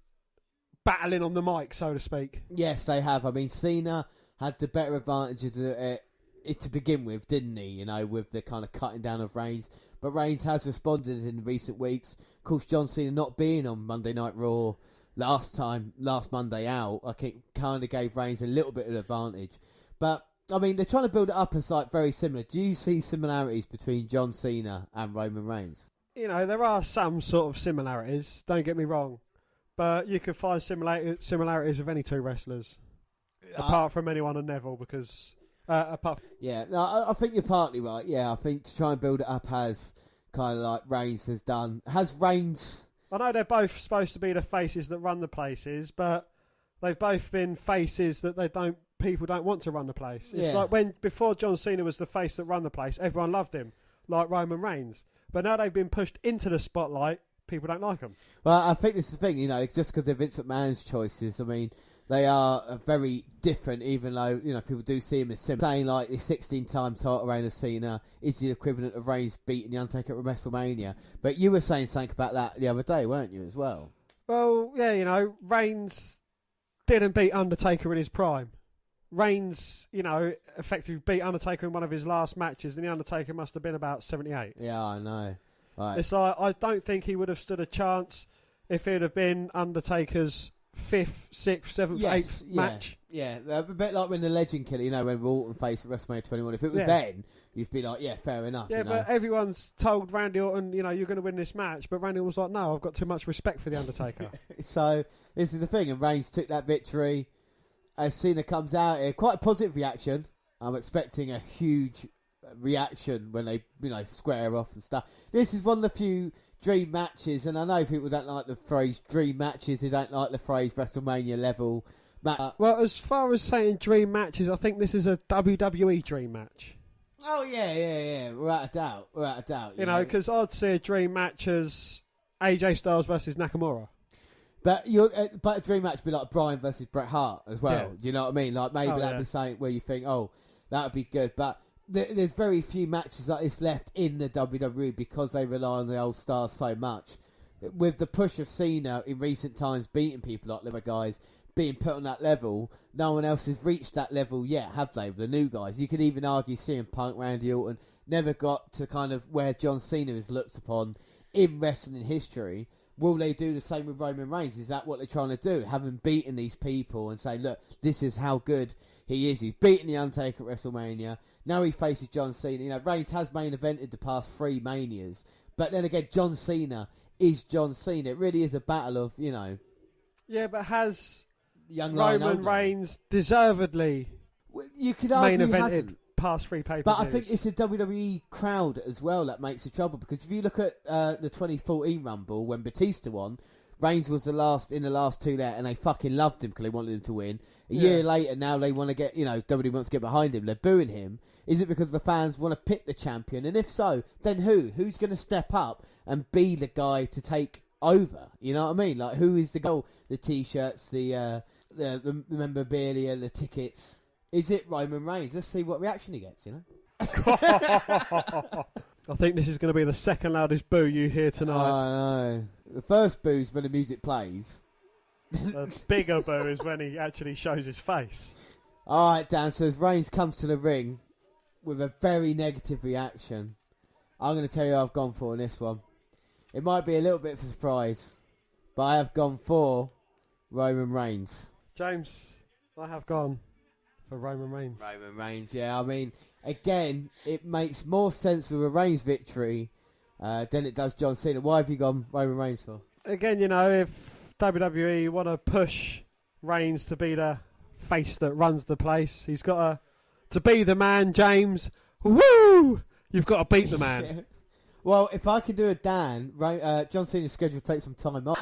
Speaker 2: battling on the mic, so to speak.
Speaker 1: Yes, they have. I mean, Cena had the better advantages to begin with, didn't he? You know, with the kind of cutting down of Reigns. But Reigns has responded in recent weeks. Of course, John Cena not being on Monday Night Raw last Monday out, I think kind of gave Reigns a little bit of advantage. But, I mean, they're trying to build it up as like very similar. Do you see similarities between John Cena and Roman Reigns?
Speaker 2: You know, there are some sort of similarities, don't get me wrong. But you could find similarities with any two wrestlers. Apart from anyone on Neville, because...
Speaker 1: Yeah, no, I think you're partly right. Yeah, I think to try and build it up has kind of like Reigns has done. Has Reigns...
Speaker 2: I know they're both supposed to be the faces that run the places, but they've both been faces that people don't want to run the place. It's like before John Cena was the face that run the place, everyone loved him, like Roman Reigns. But now they've been pushed into the spotlight, people don't like them.
Speaker 1: Well, I think this is the thing, you know, just because they're Vince McMahon's choices, I mean... They are very different, even though, you know, people do see him as similar. Saying, like, the 16-time title reign of Cena is the equivalent of Reigns beating The Undertaker at WrestleMania. But you were saying something about that the other day, weren't you, as well?
Speaker 2: Well, yeah, you know, Reigns didn't beat Undertaker in his prime. Reigns, you know, effectively beat Undertaker in one of his last matches, and The Undertaker must have been about 78.
Speaker 1: Yeah, I know. Right.
Speaker 2: It's like, I don't think he would have stood a chance if it had been Undertaker's 5th, 6th, 7th, 8th match.
Speaker 1: Yeah, a bit like when the Legend Killer, you know, when Orton faced at WrestleMania 21. If it was then, you'd be like, yeah, fair enough.
Speaker 2: Yeah,
Speaker 1: you know?
Speaker 2: But everyone's told Randy Orton, you know, you're going to win this match. But Randy was like, no, I've got too much respect for The Undertaker.
Speaker 1: So, this is the thing. And Reigns took that victory. As Cena comes out here, quite a positive reaction. I'm expecting a huge reaction when they, you know, square off and stuff. This is one of the few dream matches, and I know people don't like the phrase dream matches, they don't like the phrase WrestleMania level match.
Speaker 2: Well, as far as saying dream matches, I think this is a WWE dream match.
Speaker 1: Oh, yeah, without a doubt.
Speaker 2: You know, because I'd see a dream match as AJ Styles versus Nakamura.
Speaker 1: But a dream match would be like Braun versus Bret Hart as well.
Speaker 2: Yeah.
Speaker 1: Do you know what I mean? Like, maybe that'd be something where you think, oh, that would be good. But there's very few matches like this left in the WWE because they rely on the old stars so much. With the push of Cena in recent times beating people like the guys, being put on that level, no one else has reached that level yet, have they? The new guys. You could even argue CM Punk, Randy Orton never got to kind of where John Cena is looked upon in wrestling history. Will they do the same with Roman Reigns? Is that what they're trying to do? Having beaten these people and say, look, this is how good he is. He's beaten The Undertaker at WrestleMania. Now he faces John Cena. You know, Reigns has main evented the past 3 Manias. But then again, John Cena is John Cena. It really is a battle of, you know...
Speaker 2: Yeah, but has
Speaker 1: young
Speaker 2: Roman Reigns deservedly
Speaker 1: you could argue
Speaker 2: main evented
Speaker 1: hasn't.
Speaker 2: past 3 pay-per-views?
Speaker 1: But I think it's the WWE crowd as well that makes the trouble. Because if you look at the 2014 Rumble, when Batista won... Reigns was in the last 2 there, and they fucking loved him because they wanted him to win. A year later, now they want to get, you know, WWE wants to get behind him. They're booing him. Is it because the fans want to pick the champion? And if so, then who? Who's going to step up and be the guy to take over? You know what I mean? Like, who is the goal? The T-shirts, the memorabilia, the tickets. Is it Roman Reigns? Let's see what reaction he gets, you know?
Speaker 2: I think this is going to be the second loudest boo you hear tonight.
Speaker 1: I know. The first boo is when the music plays.
Speaker 2: The bigger boo is when he actually shows his face.
Speaker 1: All right, Dan, so as Reigns comes to the ring with a very negative reaction, I'm going to tell you who I've gone for in this one. It might be a little bit of a surprise, but I have gone for Roman Reigns.
Speaker 2: James, I have gone for Roman Reigns.
Speaker 1: Roman Reigns, yeah. I mean, again, it makes more sense with a Reigns victory than it does John Cena. Why have you gone Roman Reigns for?
Speaker 2: Again, you know, if WWE want to push Reigns to be the face that runs the place, he's got to be the man, James. Woo! You've got to beat the man.
Speaker 1: Yeah. Well, if I could do a Dan, John Cena's scheduled to take some time off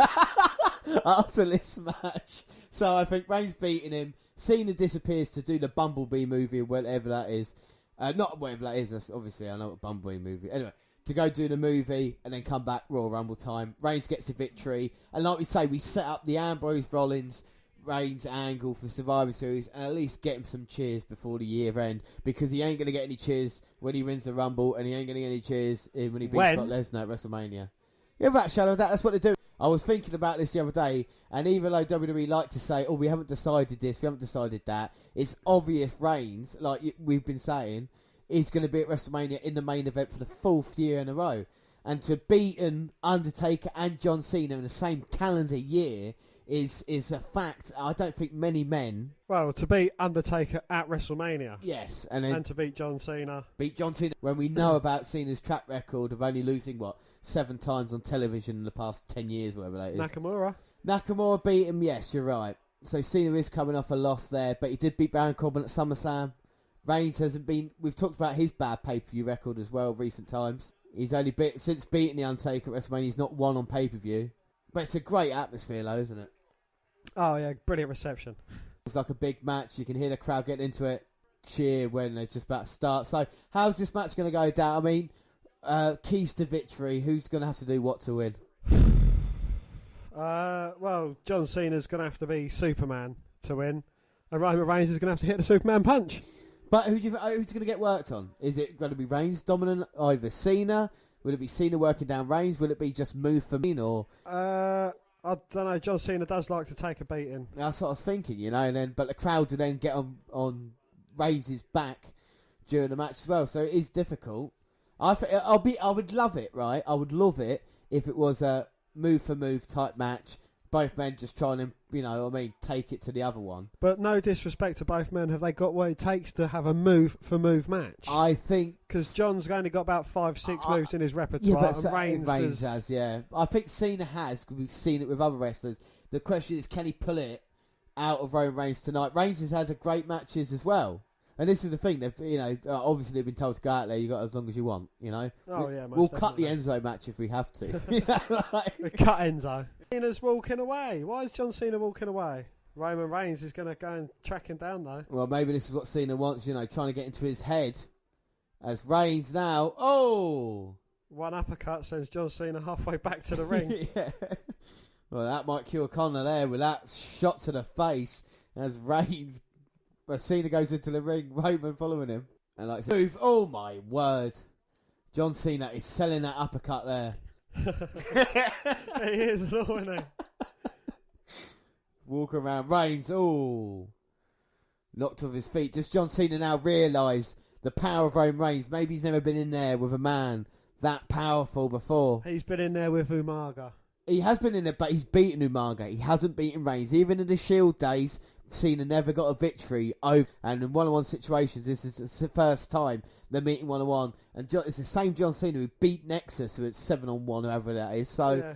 Speaker 1: after this match. So I think Reigns beating him. Cena disappears to do the Bumblebee movie or whatever that is. Not whatever that is, that's obviously I know what Bumblebee movie. Anyway, to go do the movie and then come back Royal Rumble time. Reigns gets a victory. And like we say, we set up the Ambrose Rollins Reigns angle for Survivor Series and at least get him some cheers before the year end, because he ain't going to get any cheers when he wins the Rumble, and he ain't going to get any cheers when he beats Brock Lesnar at WrestleMania. Yeah, that shadow, that's what they do. I was thinking about this the other day, and even though WWE like to say, oh, we haven't decided this, we haven't decided that, it's obvious Reigns, like we've been saying, is going to be at WrestleMania in the main event for the 4th year in a row. And to have beaten Undertaker and John Cena in the same calendar year is a fact. I don't think many men...
Speaker 2: Well, to beat Undertaker at WrestleMania.
Speaker 1: Yes.
Speaker 2: And to beat John Cena.
Speaker 1: Beat John Cena when we know about Cena's track record of only losing, 7 times on television in the past 10 years, whatever that is. Nakamura beat him, yes, you're right. So Cena is coming off a loss there, but he did beat Baron Corbin at SummerSlam. Reigns hasn't been... We've talked about his bad pay-per-view record as well recent times. He's only since beating The Undertaker at WrestleMania, he's not won on pay-per-view. But it's a great atmosphere, though, isn't it?
Speaker 2: Oh, yeah, brilliant reception.
Speaker 1: It's like a big match. You can hear the crowd getting into it, cheer when they're just about to start. So, how's this match going to go down? I mean, keys to victory. Who's going to have to do what to win?
Speaker 2: Well, John Cena's going to have to be Superman to win. And Roman Reigns is going to have to hit the Superman punch.
Speaker 1: But who's going to get worked on? Is it going to be Reigns dominant over Cena? Will it be Cena working down Reigns? Will it be just move for me? Or
Speaker 2: I don't know. John Cena does like to take a beating.
Speaker 1: That's what I was thinking, but the crowd will then get on Reigns' back during the match as well. So it is difficult. I would love it, right? I would love it if it was a move for move type match. Both men just trying to, take it to the other one.
Speaker 2: But no disrespect to both men, have they got what it takes to have a move for move match?
Speaker 1: I think
Speaker 2: because John's only got about 5-6 moves in his repertoire, and Reigns
Speaker 1: has. Yeah, I think Cena has. Because we've seen it with other wrestlers. The question is, can he pull it out of Roman Reigns tonight? Reigns has had great matches as well. And this is the thing, they've obviously they've been told to go out there. You got as long as you want, We'll cut the Enzo match if we have to.
Speaker 2: We cut Enzo. Cena's walking away. Why is John Cena walking away? Roman Reigns is going to go and track him down though.
Speaker 1: Well, maybe this is what Cena wants. Trying to get into his head. As Reigns now,
Speaker 2: one uppercut sends John Cena halfway back to the ring.
Speaker 1: Yeah. Well, that might kill Connor there with that shot to the face as Reigns. But Cena goes into the ring, Roman following him. And move. Oh my word. John Cena is selling that uppercut there.
Speaker 2: He is, isn't he?
Speaker 1: Walk around. Reigns. Knocked off his feet. Does John Cena now realise the power of Roman Reigns? Maybe he's never been in there with a man that powerful before.
Speaker 2: He's been in there with Umaga.
Speaker 1: He has been in there, but he's beaten Umaga. He hasn't beaten Reigns. Even in the Shield days, Cena never got a victory over, and in one-on-one situations, this is the first time they're meeting one-on-one, and it's the same John Cena who beat Nexus, who it's 7-on-1, whoever that is. So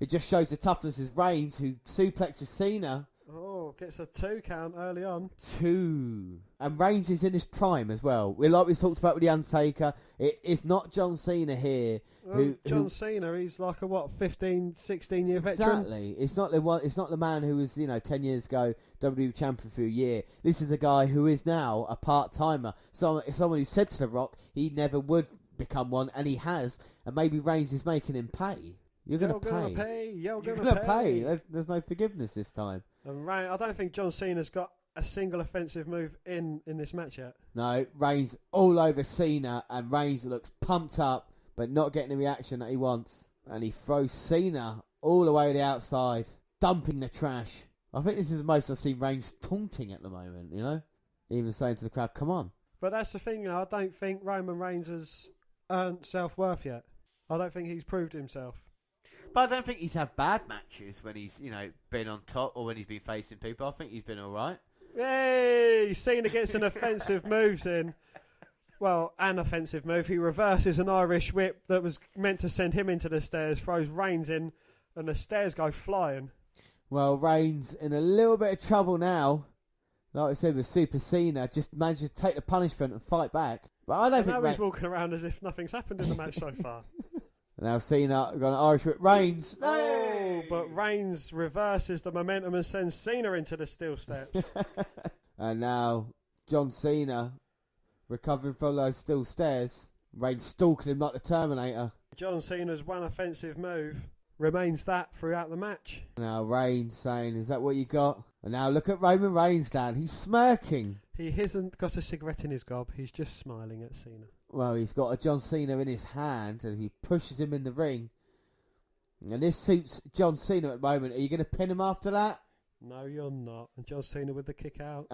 Speaker 1: It just shows the toughness of Reigns, who suplexes Cena.
Speaker 2: Gets a 2 count early on.
Speaker 1: 2. And Reigns is in his prime as well. Like we talked about with The Undertaker, it's not John Cena here.
Speaker 2: John Cena, he's like a 15, 16 year veteran.
Speaker 1: Exactly. It's not the man who was 10 years ago WWE champion for a year. This is a guy who is now a part timer. Someone who said to The Rock he never would become one, and he has. And maybe Reigns is making him pay. You're going to pay.
Speaker 2: You're going to pay.
Speaker 1: There's no forgiveness this time.
Speaker 2: And I don't think John Cena's got a single offensive move in this match yet.
Speaker 1: No, Reigns all over Cena, and Reigns looks pumped up, but not getting the reaction that he wants. And he throws Cena all the way to the outside, dumping the trash. I think this is the most I've seen Reigns taunting at the moment, Even saying to the crowd, come on.
Speaker 2: But that's the thing, I don't think Roman Reigns has earned self-worth yet. I don't think he's proved himself.
Speaker 1: But I don't think he's had bad matches when he's, been on top or when he's been facing people. I think he's been all right.
Speaker 2: Hey, Cena gets an offensive move in. Well, an offensive move. He reverses an Irish whip that was meant to send him into the stairs, throws Reigns in, and the stairs go flying.
Speaker 1: Well, Reigns in a little bit of trouble now. Like I said, with Super Cena, just managed to take the punishment and fight back. But I don't think
Speaker 2: now he's walking around as if nothing's happened in the match so far.
Speaker 1: Now Cena going to Irish whip Reigns.
Speaker 2: Oh, but Reigns reverses the momentum and sends Cena into the steel steps.
Speaker 1: And now John Cena recovering from those steel stairs. Reigns stalking him like the Terminator.
Speaker 2: John Cena's one offensive move remains that throughout the match.
Speaker 1: Now Reigns saying, is that what you got? And now look at Roman Reigns, Dan. He's smirking.
Speaker 2: He hasn't got a cigarette in his gob. He's just smiling at Cena.
Speaker 1: Well, he's got a John Cena in his hand as he pushes him in the ring. And this suits John Cena at the moment. Are you going to pin him after that?
Speaker 2: No, you're not. And John Cena with the kick out.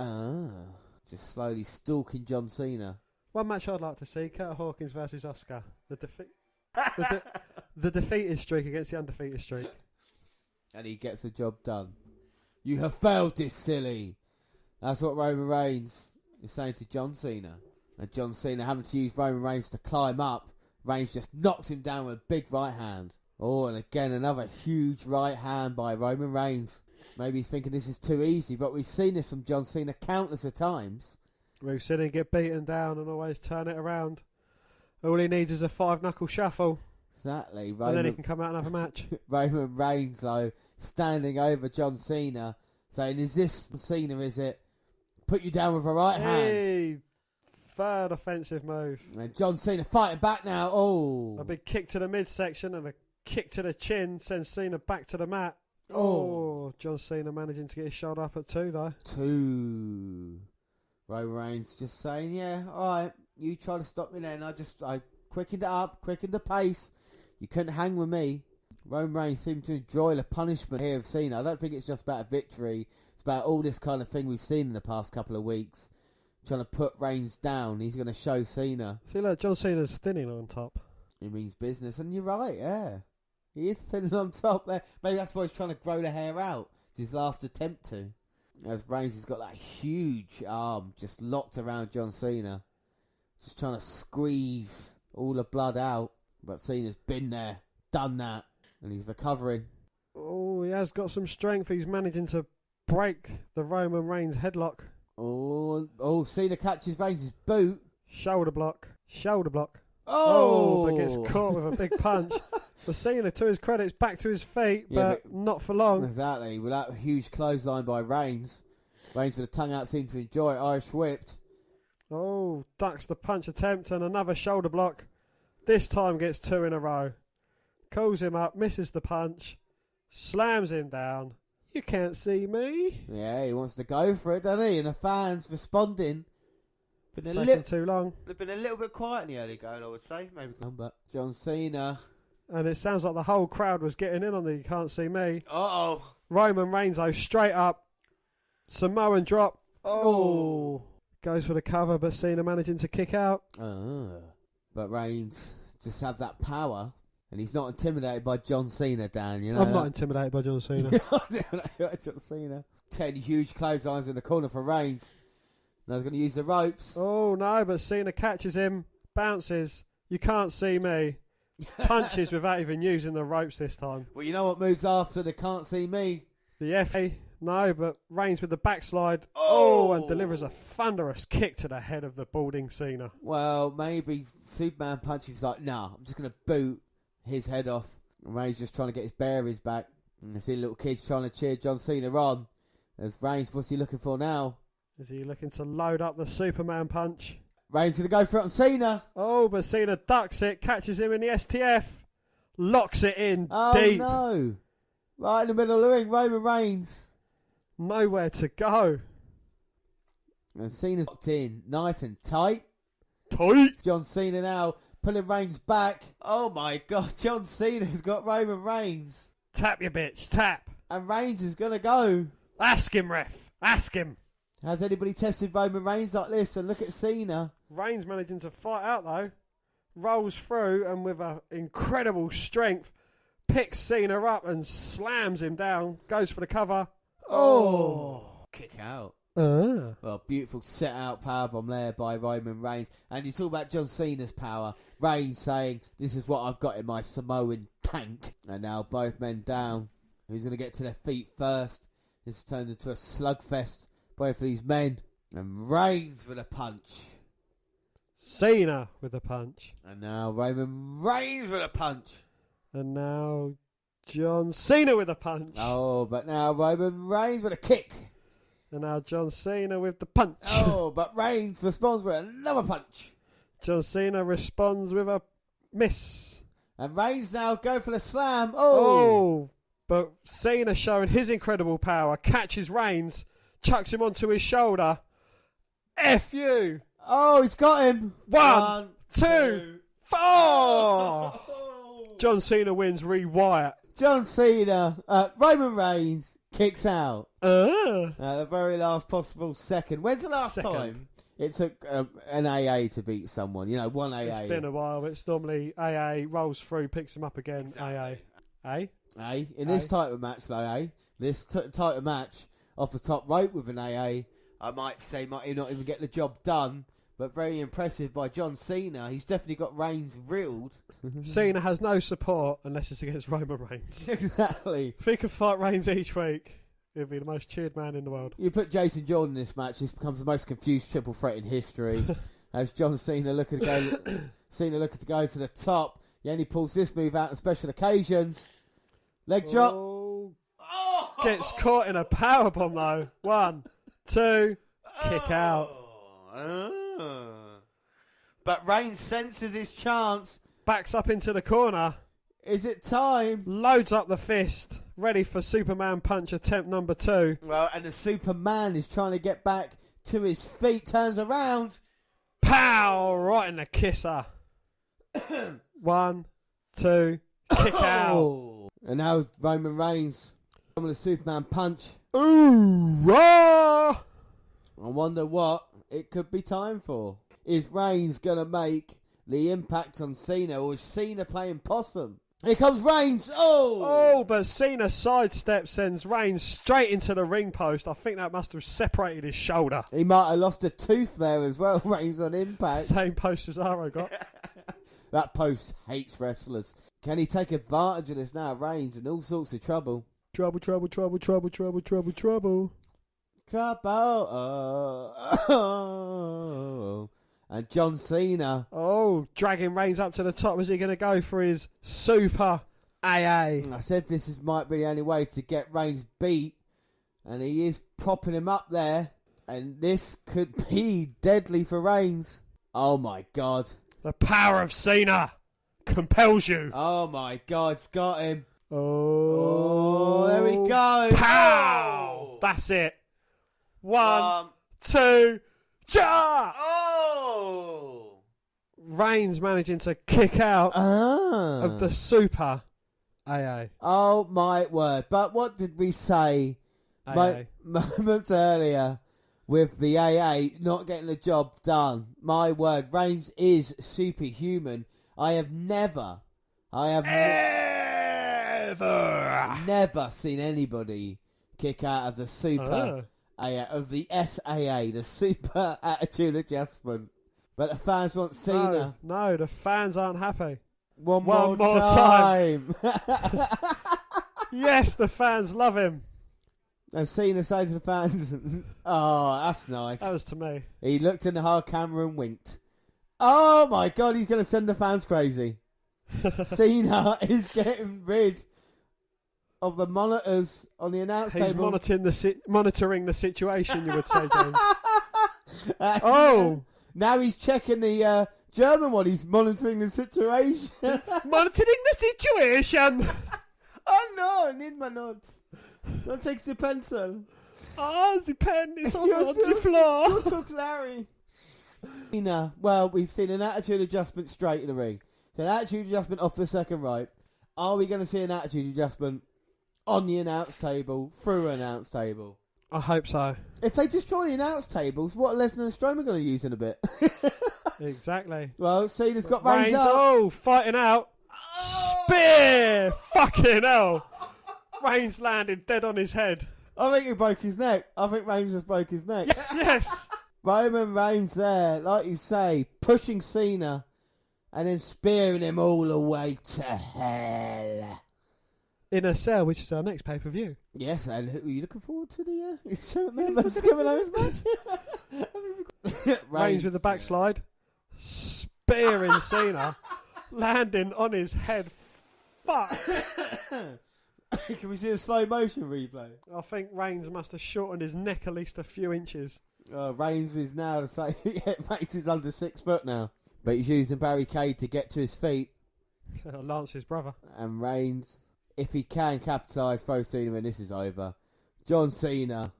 Speaker 1: Just slowly stalking John Cena.
Speaker 2: One match I'd like to see, Kurt Hawkins versus Oscar. The defeated streak against the undefeated streak.
Speaker 1: And he gets the job done. You have failed this, silly. That's what Roman Reigns is saying to John Cena. And John Cena having to use Roman Reigns to climb up. Reigns just knocks him down with a big right hand. Oh, and again another huge right hand by Roman Reigns. Maybe he's thinking this is too easy, but we've seen this from John Cena countless of times.
Speaker 2: We've seen him get beaten down and always turn it around. All he needs is a 5-knuckle shuffle.
Speaker 1: Exactly.
Speaker 2: And then he can come out and have a match.
Speaker 1: Roman Reigns, though, standing over John Cena, saying, is this Cena, is it? Put you down with a right hand.
Speaker 2: Third offensive move.
Speaker 1: And John Cena fighting back now. Oh.
Speaker 2: A big kick to the midsection and a kick to the chin sends Cena back to the mat. Oh. John Cena managing to get his shoulder up at 2, though.
Speaker 1: 2. Roman Reigns just saying, yeah, all right, you try to stop me then. I quickened it up, quickened the pace. You couldn't hang with me. Roman Reigns seemed to enjoy the punishment here of Cena. I don't think it's just about a victory. It's about all this kind of thing we've seen in the past couple of weeks. Trying to put Reigns down. He's going to show Cena.
Speaker 2: See, look, John Cena's thinning on top.
Speaker 1: He means business, and you're right, yeah. He is thinning on top there. Maybe that's why he's trying to grow the hair out. It's his last attempt to. As Reigns has got that huge arm just locked around John Cena. Just trying to squeeze all the blood out. But Cena's been there, done that, and he's recovering.
Speaker 2: Oh, he has got some strength. He's managing to break the Roman Reigns headlock.
Speaker 1: Oh, Cena catches Reigns' boot.
Speaker 2: Shoulder block.
Speaker 1: Oh,
Speaker 2: but gets caught with a big punch. But Cena, to his credit, is back to his feet, but not for long.
Speaker 1: Exactly, with that huge clothesline by Reigns. Reigns with a tongue out seemed to enjoy it. Irish whipped.
Speaker 2: Oh, ducks the punch attempt and another shoulder block. This time gets 2 in a row. Calls him up, misses the punch, slams him down. You can't see me.
Speaker 1: Yeah, he wants to go for it, doesn't he? And the fans responding.
Speaker 2: Taking too long.
Speaker 1: They've been a little bit quiet in the early going, I would say. Maybe but John Cena.
Speaker 2: And it sounds like the whole crowd was getting in on the you can't see me.
Speaker 1: Uh-oh.
Speaker 2: Roman Reigns, straight up. Samoan drop. Oh. Goes for the cover, but Cena managing to kick out.
Speaker 1: But Reigns just have that power. And he's not intimidated by John Cena, Dan. You know
Speaker 2: I'm not intimidated by John Cena.
Speaker 1: You're not intimidated by John Cena. 10 huge clotheslines in the corner for Reigns. Now he's going to use the ropes.
Speaker 2: Oh, no, but Cena catches him, bounces. You can't see me. Punches without even using the ropes this time.
Speaker 1: Well, you know what moves after the can't see me?
Speaker 2: The FA. No, but Reigns with the backslide. Oh, and delivers a thunderous kick to the head of the balding Cena.
Speaker 1: Well, maybe Superman punch. He's like, nah, I'm just going to boot his head off. And Reigns just trying to get his bearings back. And I see little kids trying to cheer John Cena on. As Reigns, what's he looking for now?
Speaker 2: Is he looking to load up the Superman punch?
Speaker 1: Reigns going to go for it on Cena.
Speaker 2: Oh, but Cena ducks it, catches him in the STF, locks it in deep.
Speaker 1: Oh, no. Right in the middle of the ring, Roman Reigns.
Speaker 2: Nowhere to go.
Speaker 1: And Cena's locked in, nice and tight.
Speaker 2: Tight.
Speaker 1: John Cena now pulling Reigns back. Oh, my God. John Cena's got Roman Reigns.
Speaker 2: Tap, you bitch, tap.
Speaker 1: And Reigns is going to go.
Speaker 2: Ask him, ref. Ask him.
Speaker 1: Has anybody tested Roman Reigns like this? And look at Cena.
Speaker 2: Reigns managing to fight out, though. Rolls through and with an incredible strength, picks Cena up and slams him down. Goes for the cover. Oh.
Speaker 1: Kick out. Well, beautiful set out powerbomb there by Roman Reigns. And you talk about John Cena's power. Reigns saying, this is what I've got in my Samoan tank. And now both men down. Who's going to get to their feet first? This turned into a slugfest. Both of these men. And Reigns with a punch.
Speaker 2: Cena with a punch.
Speaker 1: And now Roman Reigns with a punch.
Speaker 2: And now John Cena with a punch.
Speaker 1: Oh, but now Roman Reigns with a kick.
Speaker 2: And now John Cena with the punch.
Speaker 1: Oh, but Reigns responds with another punch.
Speaker 2: John Cena responds with a miss.
Speaker 1: And Reigns now go for the slam.
Speaker 2: Oh, but Cena, showing his incredible power, catches Reigns, chucks him onto his shoulder. F you.
Speaker 1: Oh, he's got him.
Speaker 2: One, two, four. John Cena wins Rewire.
Speaker 1: John Cena, Roman Reigns kicks out. The very last possible second. When's the last time it took an AA to beat someone? You know, one AA.
Speaker 2: It's been a while. It's normally AA rolls through, picks him up again.
Speaker 1: Exactly.
Speaker 2: AA.
Speaker 1: In this type of match, though, this type of match off the top rope with an AA, I might say might not even get the job done. But very impressive by John Cena. He's definitely got Reigns reeled.
Speaker 2: Cena has no support unless it's against Roman Reigns.
Speaker 1: Exactly.
Speaker 2: If he could fight Reigns each week, he'd be the most cheered man in the world.
Speaker 1: You put Jason Jordan in this match, this becomes the most confused triple threat in history. As John Cena looking to go to the top. He only pulls this move out on special occasions. Leg drop.
Speaker 2: Oh. Gets caught in a powerbomb though. 1, 2, kick out.
Speaker 1: But Reigns senses his chance.
Speaker 2: Backs up into the corner.
Speaker 1: Is it time?
Speaker 2: Loads up the fist. Ready for Superman punch attempt number 2.
Speaker 1: Well, and the Superman is trying to get back to his feet. Turns around.
Speaker 2: Pow! Right in the kisser. 1, 2, kick out.
Speaker 1: And now Roman Reigns with a Superman punch.
Speaker 2: Ooh, raw!
Speaker 1: I wonder what it could be time for. Is Reigns going to make the impact on Cena, or is Cena playing possum? Here comes Reigns.
Speaker 2: Oh, but Cena sidestep sends Reigns straight into the ring post. I think that must have separated his shoulder.
Speaker 1: He might have lost a tooth there as well, Reigns on impact.
Speaker 2: Same post as Aro got.
Speaker 1: That post hates wrestlers. Can he take advantage of this now? Reigns in all sorts of trouble.
Speaker 2: Trouble.
Speaker 1: And John Cena.
Speaker 2: Oh, dragging Reigns up to the top. Is he going to go for his super AA?
Speaker 1: I said this might be the only way to get Reigns beat. And he is propping him up there. And this could be deadly for Reigns. Oh my God.
Speaker 2: The power of Cena compels you.
Speaker 1: Oh my God, it's got him.
Speaker 2: Oh,
Speaker 1: there we go.
Speaker 2: Pow! Oh. That's it. 1, 2, ja!
Speaker 1: Oh!
Speaker 2: Reigns managing to kick out of the super AA.
Speaker 1: Oh my word. But what did we say moments earlier with the AA not getting the job done? My word, Reigns is superhuman. I have never seen anybody kick out of the super AA, of the SAA, the super attitude adjustment. But the fans want Cena.
Speaker 2: No, the fans aren't happy.
Speaker 1: One more time.
Speaker 2: Yes, the fans love him.
Speaker 1: And Cena said to the fans, oh, that's nice.
Speaker 2: That was to me.
Speaker 1: He looked in the hard camera and winked. Oh my God, he's going to send the fans crazy. Cena is getting rid of the monitors on the announce table.
Speaker 2: He's monitoring the situation, you would say, James.
Speaker 1: Now he's checking the German one. He's monitoring the situation.
Speaker 2: Monitoring the situation.
Speaker 1: Oh no, I need my notes. Don't take the pencil.
Speaker 2: The pen is on the floor.
Speaker 1: You took Larry. Well, we've seen an attitude adjustment straight in the ring. So an attitude adjustment off the second rope. Are we going to see an attitude adjustment on the announce table, through an announce table?
Speaker 2: I hope so.
Speaker 1: If they destroy the announce tables, what are Lesnar and Strowman going to use in a bit?
Speaker 2: Exactly.
Speaker 1: Well, Cena's got Reigns up.
Speaker 2: Oh, fighting out. Spear! Fucking hell. Reigns landed dead on his head.
Speaker 1: I think he broke his neck. I think Reigns just broke his neck.
Speaker 2: Yes.
Speaker 1: Roman Reigns there, like you say, pushing Cena and then spearing him all the way to hell.
Speaker 2: In a Cell, which is our next pay-per-view.
Speaker 1: Yes, and who are you looking forward to the Kevin Owens match?
Speaker 2: Reigns with the backslide. spearing Cena, landing on his head. Fuck.
Speaker 1: Can we see a slow motion replay?
Speaker 2: I think Reigns must have shortened his neck at least a few inches.
Speaker 1: Reigns is now the same. Reigns is under 6 foot now. But he's using barricade to get to his feet.
Speaker 2: Lance's brother.
Speaker 1: And Reigns, if he can capitalise, throws Cena in. This is over. John Cena.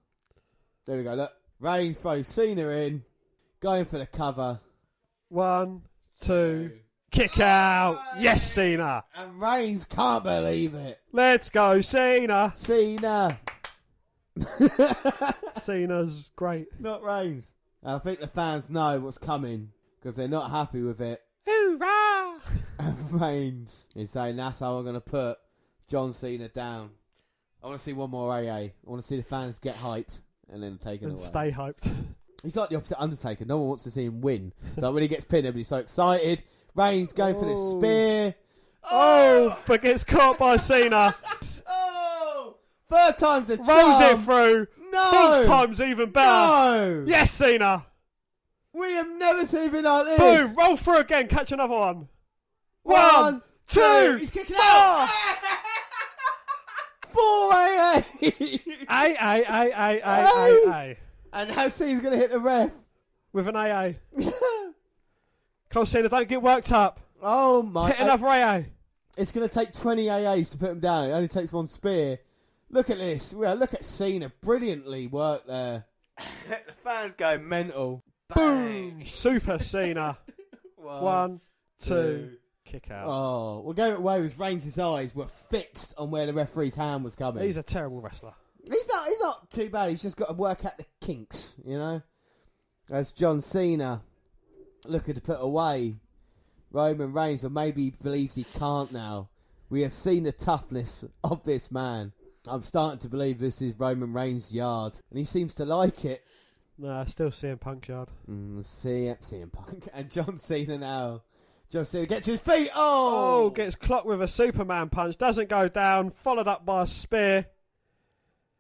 Speaker 1: There we go, look. Reigns throws Cena in. Going for the cover.
Speaker 2: 1, 2, kick out. Yes, Cena.
Speaker 1: And Reigns can't believe it.
Speaker 2: Let's go, Cena.
Speaker 1: Cena.
Speaker 2: Cena's great.
Speaker 1: Not Reigns. I think the fans know what's coming because they're not happy with it.
Speaker 2: Hoorah!
Speaker 1: And Reigns is saying that's how I'm going to put John Cena down. I want to see one more AA. I want to see the fans get hyped and then take it away.
Speaker 2: And stay hyped.
Speaker 1: He's like the opposite Undertaker. No one wants to see him win. So when he gets pinned, everybody's so excited. Reigns going for this spear.
Speaker 2: Oh, but gets caught by Cena.
Speaker 1: Oh! Third time's a charm.
Speaker 2: Rolls it through.
Speaker 1: No!
Speaker 2: Fourth time's even better.
Speaker 1: No!
Speaker 2: Yes, Cena.
Speaker 1: We have never seen anything like this.
Speaker 2: Boom. Roll through again. Catch another one.
Speaker 1: 1,
Speaker 2: 2.
Speaker 1: He's kicking out. 4 AA.
Speaker 2: Ay.
Speaker 1: And now Cena's going to hit the ref.
Speaker 2: With an AA. Come on, Cena, don't get worked up.
Speaker 1: Oh, my.
Speaker 2: Hit another AA.
Speaker 1: It's going to take 20 AAs to put him down. It only takes one spear. Look at this. Well, look at Cena. Brilliantly worked there. The fans going mental.
Speaker 2: Boom. Super Cena. 1, 2. Kick out.
Speaker 1: Oh, we'll go away with Reigns' eyes were fixed on where the referee's hand was coming.
Speaker 2: He's a terrible wrestler.
Speaker 1: He's not too bad. He's just got to work out the kinks, you know. As John Cena looking to put away Roman Reigns, or maybe he believes he can't now. We have seen the toughness of this man. I'm starting to believe this is Roman Reigns' yard, and he seems to like it.
Speaker 2: No, still CM Punk's yard.
Speaker 1: CM Punk and John Cena now. John Cena get to his feet.
Speaker 2: Oh, gets clocked with a Superman punch. Doesn't go down. Followed up by a spear.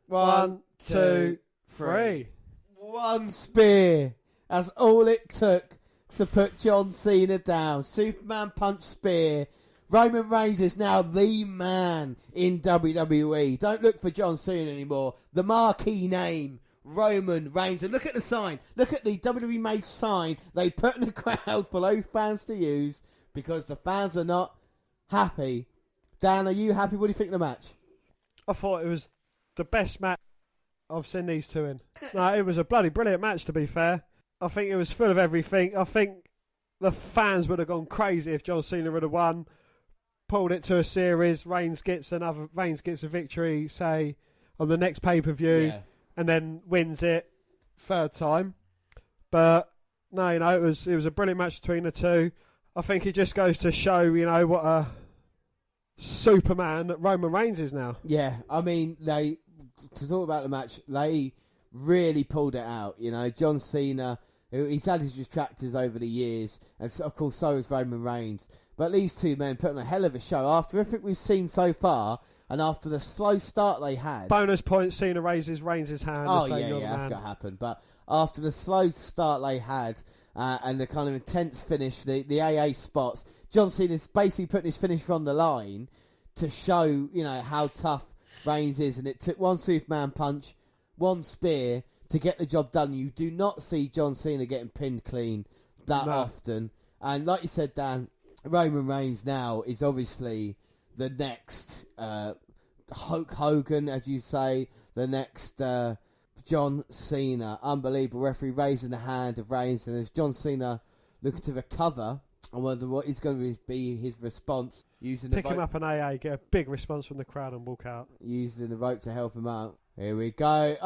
Speaker 2: 1, 2, 3.
Speaker 1: One spear. That's all it took to put John Cena down. Superman punch spear. Roman Reigns is now the man in WWE. Don't look for John Cena anymore. The marquee name, Roman Reigns. And look at the sign. Look at the WWE made sign they put in the crowd for those fans to use because the fans are not happy. Dan, are you happy? What do you think of the match?
Speaker 2: I thought it was the best match I've seen these two in. No, it was a bloody brilliant match, to be fair. I think it was full of everything. I think the fans would have gone crazy if John Cena would have won, pulled it to a series. Reigns gets a victory, say, on the next pay-per-view, and then wins it third time. But no, it was a brilliant match between the two. I think it just goes to show, what a Superman that Roman Reigns is now.
Speaker 1: Yeah, I mean, to talk about the match, they really pulled it out. John Cena, he's had his retractors over the years, and of course so has Roman Reigns. But these two men put on a hell of a show after everything we've seen so far, and after the slow start they had.
Speaker 2: Bonus point: Cena raises Reigns' hand.
Speaker 1: Oh yeah, that's got to happen. But after the slow start they had, and the kind of intense finish, the AA spots, John Cena's basically putting his finisher on the line to show, how tough Reigns is. And it took one Superman punch, one spear to get the job done. You do not see John Cena getting pinned clean that often. And like you said, Dan, Roman Reigns now is obviously the next Hulk Hogan, as you say, the next John Cena. Unbelievable. Referee raising the hand of Reigns, and as John Cena looking to recover on what is going to be his response, using
Speaker 2: pick him up an AA, get a big response from the crowd and walk out.
Speaker 1: Using the rope to help him out. Here we go.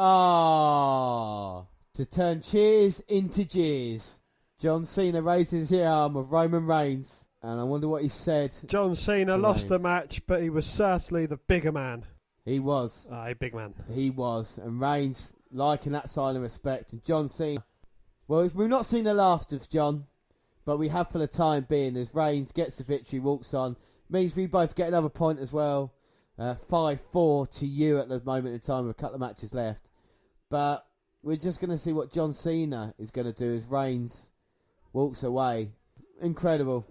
Speaker 1: To turn cheers into jeers. John Cena raises his arm of Roman Reigns, and I wonder what he said.
Speaker 2: John Cena lost the match, but he was certainly the bigger man.
Speaker 1: He was.
Speaker 2: A big man.
Speaker 1: He was. And Reigns liking that sign of respect. And John Cena, well, we've not seen the laughter of John, but we have for the time being, as Reigns gets the victory, walks on. Means we both get another point as well. 5-4 to you at the moment in time with a couple of matches left. But we're just going to see what John Cena is going to do as Reigns walks away. Incredible.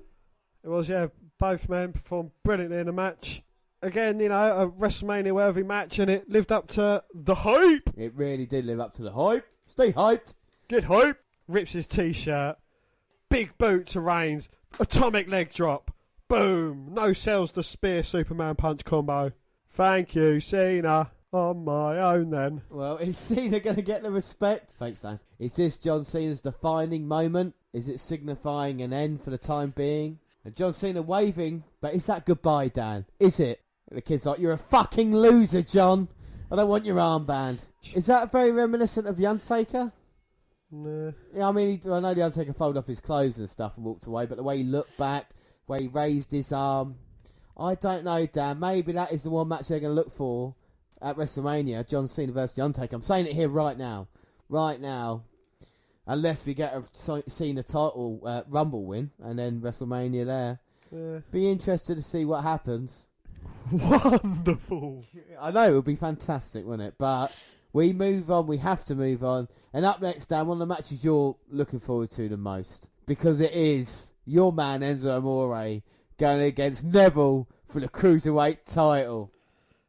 Speaker 2: It was, yeah. Both men performed brilliantly in the match. Again, a WrestleMania worthy match, and it lived up to the hype.
Speaker 1: It really did live up to the hype. Stay hyped.
Speaker 2: Get hype. Rips his t-shirt. Big boot to Reigns. Atomic leg drop. Boom. No sells the spear Superman punch combo. Thank you, Cena. On my own then.
Speaker 1: Well, is Cena going to get the respect? Thanks, Dan. Is this John Cena's defining moment? Is it signifying an end for the time being? And John Cena waving, but is that goodbye, Dan? Is it? And the kid's like, you're a fucking loser, John. I don't want your armband. Is that very reminiscent of The Undertaker?
Speaker 2: Nah.
Speaker 1: Yeah, I mean, I know The Undertaker folded up his clothes and stuff and walked away, but the way he looked back, the way he raised his arm, I don't know, Dan. Maybe that is the one match they're going to look for at WrestleMania, John Cena versus The Undertaker. I'm saying it here right now. Right now. Unless we get a Cena title Rumble win and then WrestleMania there.
Speaker 2: Yeah.
Speaker 1: Be interested to see what happens.
Speaker 2: Wonderful.
Speaker 1: I know, it would be fantastic, wouldn't it? But we move on. We have to move on. And up next, Dan, one of the matches you're looking forward to the most. Because it is your man, Enzo Amore, going against Neville for the Cruiserweight title.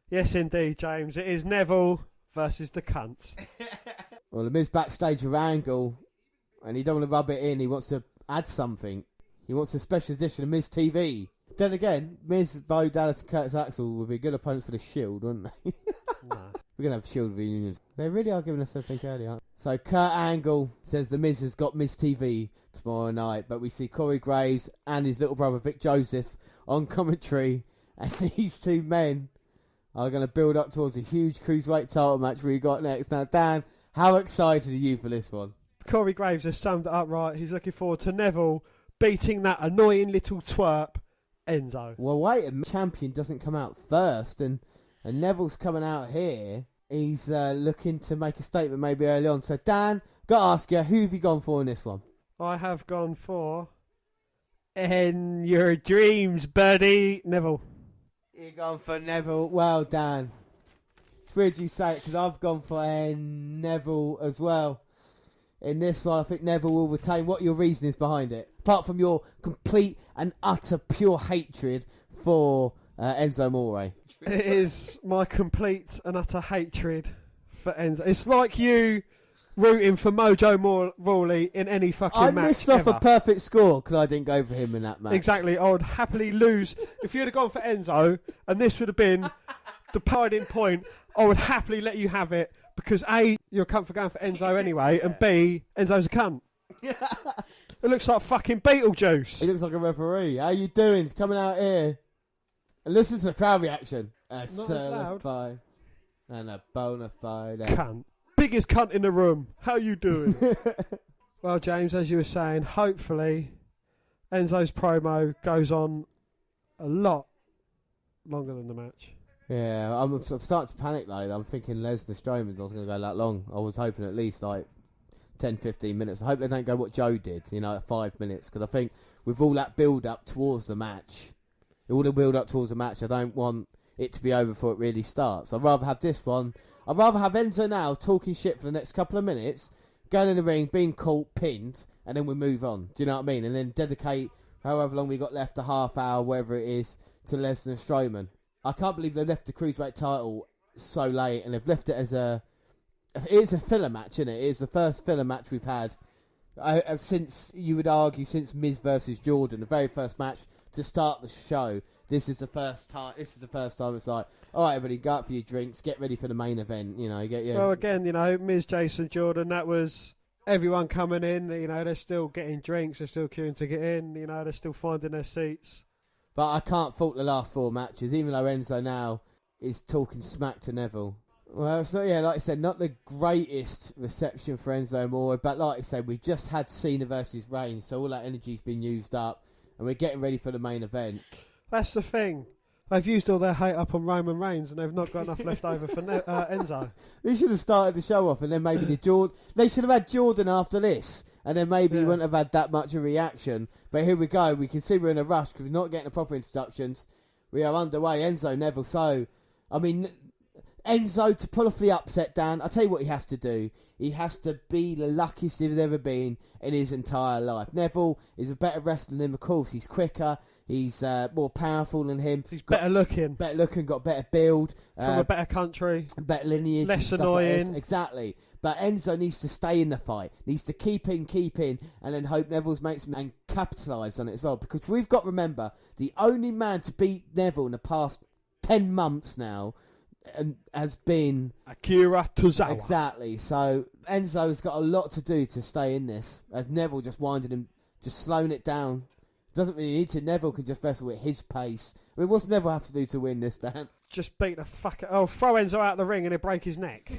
Speaker 2: Yes, indeed, James. It is Neville versus the cunt.
Speaker 1: Well, the Miz backstage with Angle, and he don't want to rub it in. He wants to add something. He wants a special edition of Miz TV. Then again, Miz, Bo Dallas, and Curtis Axel would be good opponents for the Shield, wouldn't they?
Speaker 2: No.
Speaker 1: We're going to have Shield reunions. They really are giving us something early, aren't they? So Kurt Angle says the Miz has got Miz TV tomorrow night, but we see Corey Graves and his little brother Vic Joseph on commentary, and these two men are going to build up towards a huge Cruiserweight title match we got next. Now, Dan, how excited are you for this one?
Speaker 2: Corey Graves has summed it up right. He's looking forward to Neville beating that annoying little twerp, Enzo.
Speaker 1: Well, wait, a champion doesn't come out first, and Neville's coming out here. He's looking to make a statement maybe early on. So, Dan, got to ask you, who have you gone for in this one?
Speaker 2: I have gone for In Your Dreams, buddy, Neville.
Speaker 1: You've gone for Neville. Well, Dan, it's weird you say it because I've gone for Neville as well. In this one, I think Neville will retain. What your reason is behind it? Apart from your complete and utter pure hatred for Enzo Amore.
Speaker 2: It is my complete and utter hatred for Enzo. It's like you rooting for Mojo Rawley in any fucking match.
Speaker 1: I missed off
Speaker 2: ever.
Speaker 1: a perfect score because I didn't go for him in that match.
Speaker 2: Exactly. I would happily lose. If you'd have gone for Enzo and this would have been the pardon point, I would happily let you have it because A, you're a cunt for going for Enzo anyway, and B, Enzo's a cunt. It looks like fucking Beetlejuice.
Speaker 1: He looks like a referee. How you doing? He's coming out here. And listen to the crowd reaction. A certified and a bona fide
Speaker 2: cunt. Biggest cunt in the room. How you doing? Well, James, as you were saying, hopefully Enzo's promo goes on a lot longer than the match.
Speaker 1: Yeah, I'm starting to panic though. I'm thinking Lesnar Strowman's not going to go that long. I was hoping at least like 10-15 minutes. I hope they don't go what Joe did, 5 minutes. Because I think with all that build-up towards the match, I don't want it to be over before it really starts. I'd rather have this one. I'd rather have Enzo now talking shit for the next couple of minutes, going in the ring, being caught, pinned, and then we move on. Do you know what I mean? And then dedicate however long we got left, a half hour, whatever it is, to Lesnar and Strowman. I can't believe they left the Cruiserweight title so late, and they've left it as it's a filler match, isn't it? It's the first filler match we've had since, you would argue, since Miz versus Jordan, the very first match to start the show. This is the first time it's like, all right, everybody, go out for your drinks, get ready for the main event. Get your...
Speaker 2: Well, again, Miz, Jason, Jordan, that was everyone coming in. They're still getting drinks, they're still queuing to get in. They're still finding their seats.
Speaker 1: But I can't fault the last 4 matches, even though Enzo now is talking smack to Neville. Well, so yeah, like I said, not the greatest reception for Enzo Amore, but like I said, we just had Cena versus Reigns, so all that energy's been used up, and we're getting ready for the main event.
Speaker 2: That's the thing. They've used all their hate up on Roman Reigns, and they've not got enough left over for Enzo.
Speaker 1: They should have started the show off, and then maybe they should have had Jordan after this. And then maybe we wouldn't have had that much of a reaction. But here we go. We can see we're in a rush because we're not getting the proper introductions. We are underway. Enzo, Neville. So, I mean, Enzo to pull off the upset, Dan. I'll tell you what he has to do. He has to be the luckiest he's ever been in his entire life. Neville is a better wrestler than him, of course. He's quicker. He's more powerful than him.
Speaker 2: He's better looking.
Speaker 1: Better looking, got better build.
Speaker 2: From a better country.
Speaker 1: Better lineage.
Speaker 2: Less
Speaker 1: and stuff
Speaker 2: annoying.
Speaker 1: like exactly. But Enzo needs to stay in the fight. Needs to keep in, and then hope Neville's makes and capitalise on it as well. Because we've got to remember, the only man to beat Neville in the past 10 months now and has been
Speaker 2: Akira Tozawa.
Speaker 1: Exactly. So Enzo's got a lot to do to stay in this. As Neville just winding him, just slowing it down. Doesn't really need to. Neville can just wrestle at his pace. I mean, what's Neville have to do to win this, Dan?
Speaker 2: Just beat the fuck out. Oh, throw Enzo out the ring and he'll break his neck.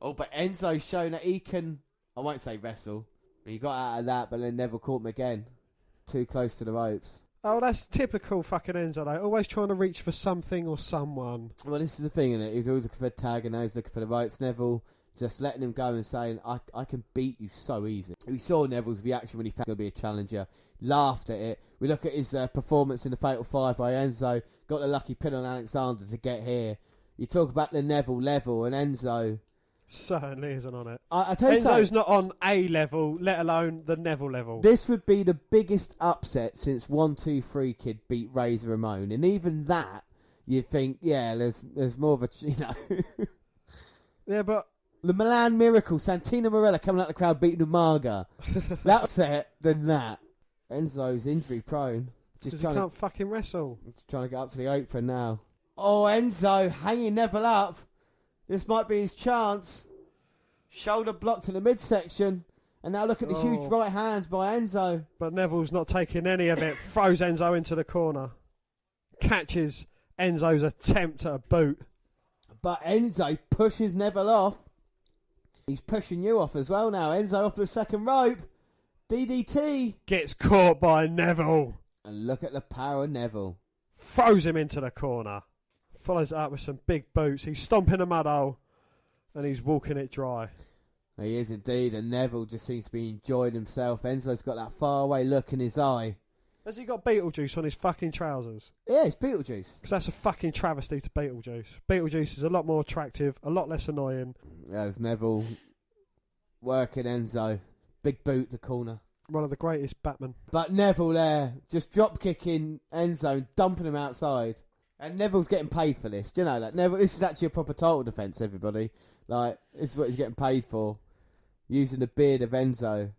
Speaker 1: Oh, but Enzo's shown that he can, I won't say wrestle. He got out of that, but then Neville caught him again. Too close to the ropes.
Speaker 2: Oh, that's typical fucking Enzo, though. Always trying to reach for something or someone.
Speaker 1: Well, this is the thing, isn't it? He's always looking for a tag and now he's looking for the ropes. Neville just letting him go and saying, I can beat you so easy. We saw Neville's reaction when he found going to be a challenger. Laughed at it. We look at his performance in the Fatal 5 by Enzo. Got the lucky pin on Alexander to get here. You talk about the Neville level and Enzo...
Speaker 2: Certainly isn't on it.
Speaker 1: I tell you
Speaker 2: Enzo's not on a level, let alone the Neville level.
Speaker 1: This would be the biggest upset since 1-2-3 Kid beat Razor Ramon, and even that you'd think, yeah, there's more of a
Speaker 2: yeah, but
Speaker 1: the Milan Miracle, Santina Morella coming out the crowd beating Umaga. That upset than that. Enzo's injury prone,
Speaker 2: just trying can't fucking wrestle.
Speaker 1: Just trying to get up to the apron now. Oh, Enzo hanging Neville up. This might be his chance. Shoulder blocked in the midsection. And now look at the huge right hands by Enzo.
Speaker 2: But Neville's not taking any of it. Throws Enzo into the corner. Catches Enzo's attempt at a boot.
Speaker 1: But Enzo pushes Neville off. He's pushing you off as well now. Enzo off the second rope. DDT.
Speaker 2: Gets caught by Neville.
Speaker 1: And look at the power of Neville.
Speaker 2: Throws him into the corner. Follows it up with some big boots. He's stomping a mud hole. And he's walking it dry.
Speaker 1: He is indeed. And Neville just seems to be enjoying himself. Enzo's got that faraway look in his eye.
Speaker 2: Has he got Beetlejuice on his fucking trousers?
Speaker 1: Yeah, it's Beetlejuice.
Speaker 2: Because that's a fucking travesty to Beetlejuice. Beetlejuice is a lot more attractive, a lot less annoying.
Speaker 1: There's Neville working Enzo. Big boot the corner.
Speaker 2: One of the greatest Batman.
Speaker 1: But Neville there, just drop kicking Enzo and dumping him outside. And Neville's getting paid for this. Do you know that? Neville, this is actually a proper title defence, everybody. Like, this is what he's getting paid for. Using the beard of Enzo.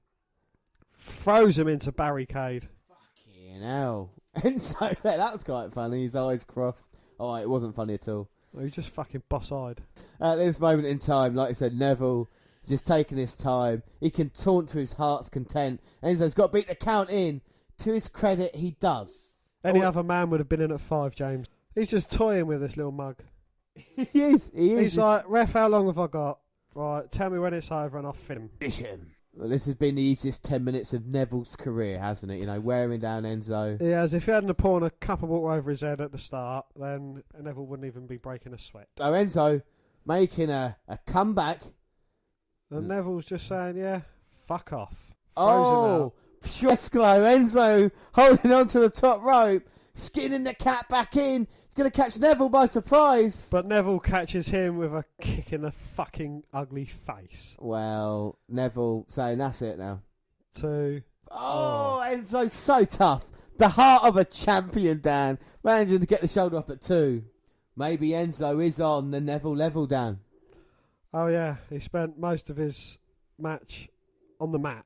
Speaker 2: Throws him into barricade.
Speaker 1: Fucking hell. Enzo, that was quite funny. His eyes crossed. Oh, it wasn't funny at all.
Speaker 2: Well, he's just fucking boss-eyed.
Speaker 1: At this moment in time, like I said, Neville just taking his time. He can taunt to his heart's content. Enzo's got to beat the count in. To his credit, he does.
Speaker 2: Any other man would have been in at 5, James. He's just toying with this little mug.
Speaker 1: He is.
Speaker 2: He's like, ref, how long have I got? Right, tell me when it's over and I'll film.
Speaker 1: Well, this has been the easiest 10 minutes of Neville's career, hasn't it? You know, wearing down Enzo.
Speaker 2: Yeah, as if he hadn't poured a cup of water over his head at the start, then Neville wouldn't even be breaking a sweat.
Speaker 1: So Enzo making a comeback.
Speaker 2: And Neville's just saying, yeah, fuck off.
Speaker 1: Oh, Fresco, Enzo holding on to the top rope, skinning the cat back in. He's going to catch Neville by surprise.
Speaker 2: But Neville catches him with a kick in the fucking ugly face.
Speaker 1: Well, Neville saying that's it now.
Speaker 2: 2.
Speaker 1: Oh, Enzo's so tough. The heart of a champion, Dan. Managing to get the shoulder up at 2. Maybe Enzo is on the Neville level, Dan.
Speaker 2: Oh, yeah. He spent most of his match on the mat.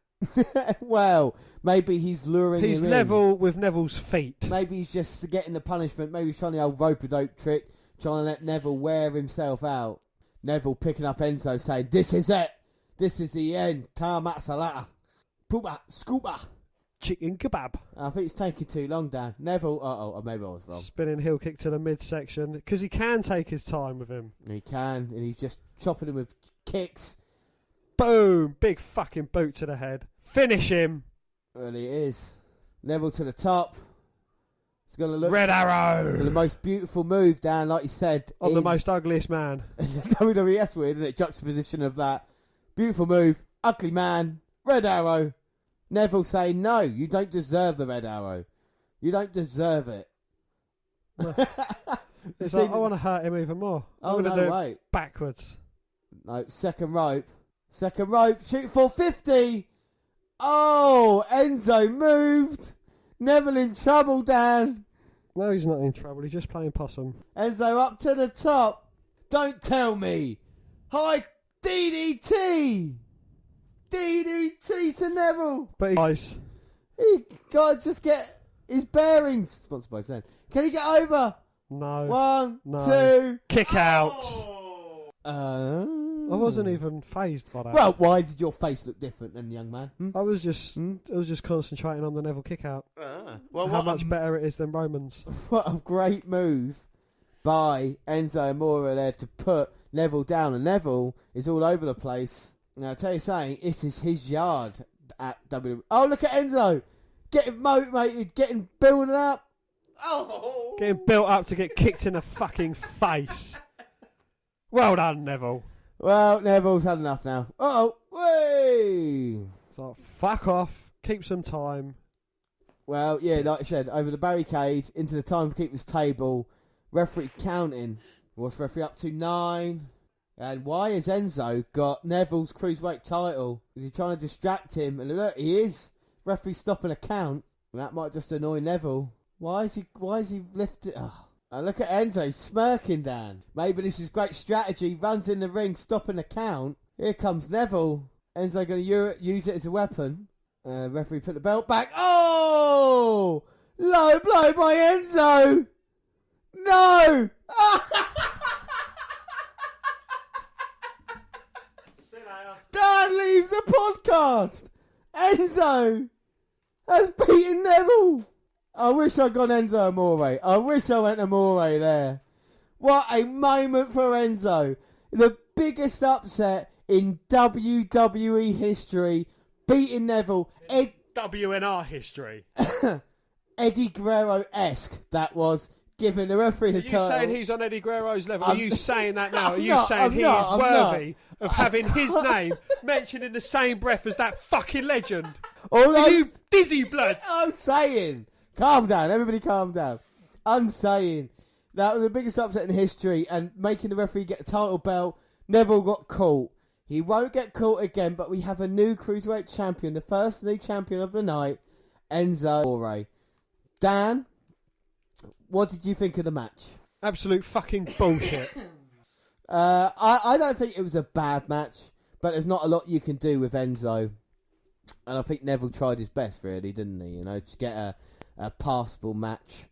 Speaker 1: Well, maybe he's luring him in.
Speaker 2: He's level with Neville's feet.
Speaker 1: Maybe he's just getting the punishment. Maybe he's trying the old rope-a-dope trick, trying to let Neville wear himself out. Neville picking up Enzo saying, this is it. This is the end. Tamat salata. Poopa. Scoopa.
Speaker 2: Chicken kebab.
Speaker 1: I think it's taking too long, Dan. Neville, maybe I was wrong.
Speaker 2: Spinning heel kick to the midsection. Because he can take his time with him.
Speaker 1: He can, and he's just chopping him with kicks.
Speaker 2: Boom! Big fucking boot to the head. Finish him.
Speaker 1: Well, he is. Neville to the top. It's going to look...
Speaker 2: Red Arrow!
Speaker 1: The most beautiful move, Dan, like you said.
Speaker 2: On the most ugliest man.
Speaker 1: WWE's weird, isn't it? Juxtaposition of that. Beautiful move. Ugly man. Red Arrow. Neville saying, no, you don't deserve the Red Arrow. You don't deserve it.
Speaker 2: It's like, I want to hurt him even more. I'm going to do it backwards.
Speaker 1: No, second rope. Shoot 450. Oh, Enzo moved. Neville in trouble, Dan.
Speaker 2: No, he's not in trouble. He's just playing possum.
Speaker 1: Enzo up to the top. Don't tell me. Hi, DDT. DDT to Neville.
Speaker 2: But
Speaker 1: he got to just get his bearings. Sponsored by Zen. Can he get over?
Speaker 2: No.
Speaker 1: 1,
Speaker 2: no.
Speaker 1: 2.
Speaker 2: Kick out. I wasn't even phased by that.
Speaker 1: Well, why did your face look different than the young man?
Speaker 2: I was just concentrating on the Neville kick out.
Speaker 1: Well,
Speaker 2: how much better it is than Roman's.
Speaker 1: What a great move by Enzo Amore there to put Neville down. And Neville is all over the place. Now, I tell you something, it is his yard at WWE. Oh, look at Enzo. Getting motivated, getting building up. Oh!
Speaker 2: Getting built up to get kicked in the fucking face. Well done, Neville.
Speaker 1: Well, Neville's had enough now. Uh-oh. Way!
Speaker 2: So, fuck off. Keep some time.
Speaker 1: Well, yeah, like I said, over the barricade, into the timekeeper's table. Referee counting. What's referee up to? 9. And why has Enzo got Neville's cruiserweight title? Is he trying to distract him? And look, he is. Referee stopping a count. That might just annoy Neville. Why is he lifted? Oh. And look at Enzo smirking, Dan. Maybe this is great strategy. Runs in the ring, stopping the count. Here comes Neville. Enzo going to use it as a weapon. Referee put the belt back. Oh! Low blow by Enzo! No! Dan leaves the podcast! Enzo has beaten Neville! I wish I'd gone Enzo Amore. I wish I went Amore there. What a moment for Enzo. The biggest upset in WWE history. Beating Neville.
Speaker 2: WNR history.
Speaker 1: Eddie Guerrero-esque, that was. Giving the referee the title.
Speaker 2: Are you saying he's on Eddie Guerrero's level? Are you saying that now? Are you saying he is worthy of having his name mentioned in the same breath as that fucking legend? Are you dizzy blood?
Speaker 1: I'm saying... Calm down, everybody calm down. I'm saying that was the biggest upset in history, and making the referee get the title belt. Neville got caught. He won't get caught again, but we have a new cruiserweight champion, the first new champion of the night, Enzo Amore. Dan, what did you think of the match?
Speaker 2: Absolute fucking bullshit.
Speaker 1: I don't think it was a bad match, but there's not a lot you can do with Enzo. And I think Neville tried his best, really, didn't he? You know, to get a passable match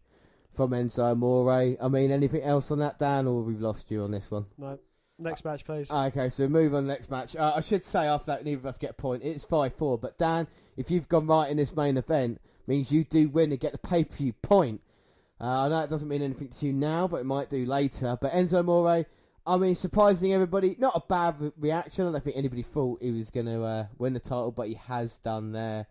Speaker 1: from Enzo Amore. I mean, anything else on that, Dan, or we've lost you on this one?
Speaker 2: No. Next match, please.
Speaker 1: Okay, so we move on to the next match. I should say after that, neither of us get a point. It's 5-4, but Dan, if you've gone right in this main event, means you do win and get the pay-per-view point. I know it doesn't mean anything to you now, but it might do later. But Enzo Amore, I mean, surprising everybody. Not a bad reaction. I don't think anybody thought he was going to win the title, but he has done there.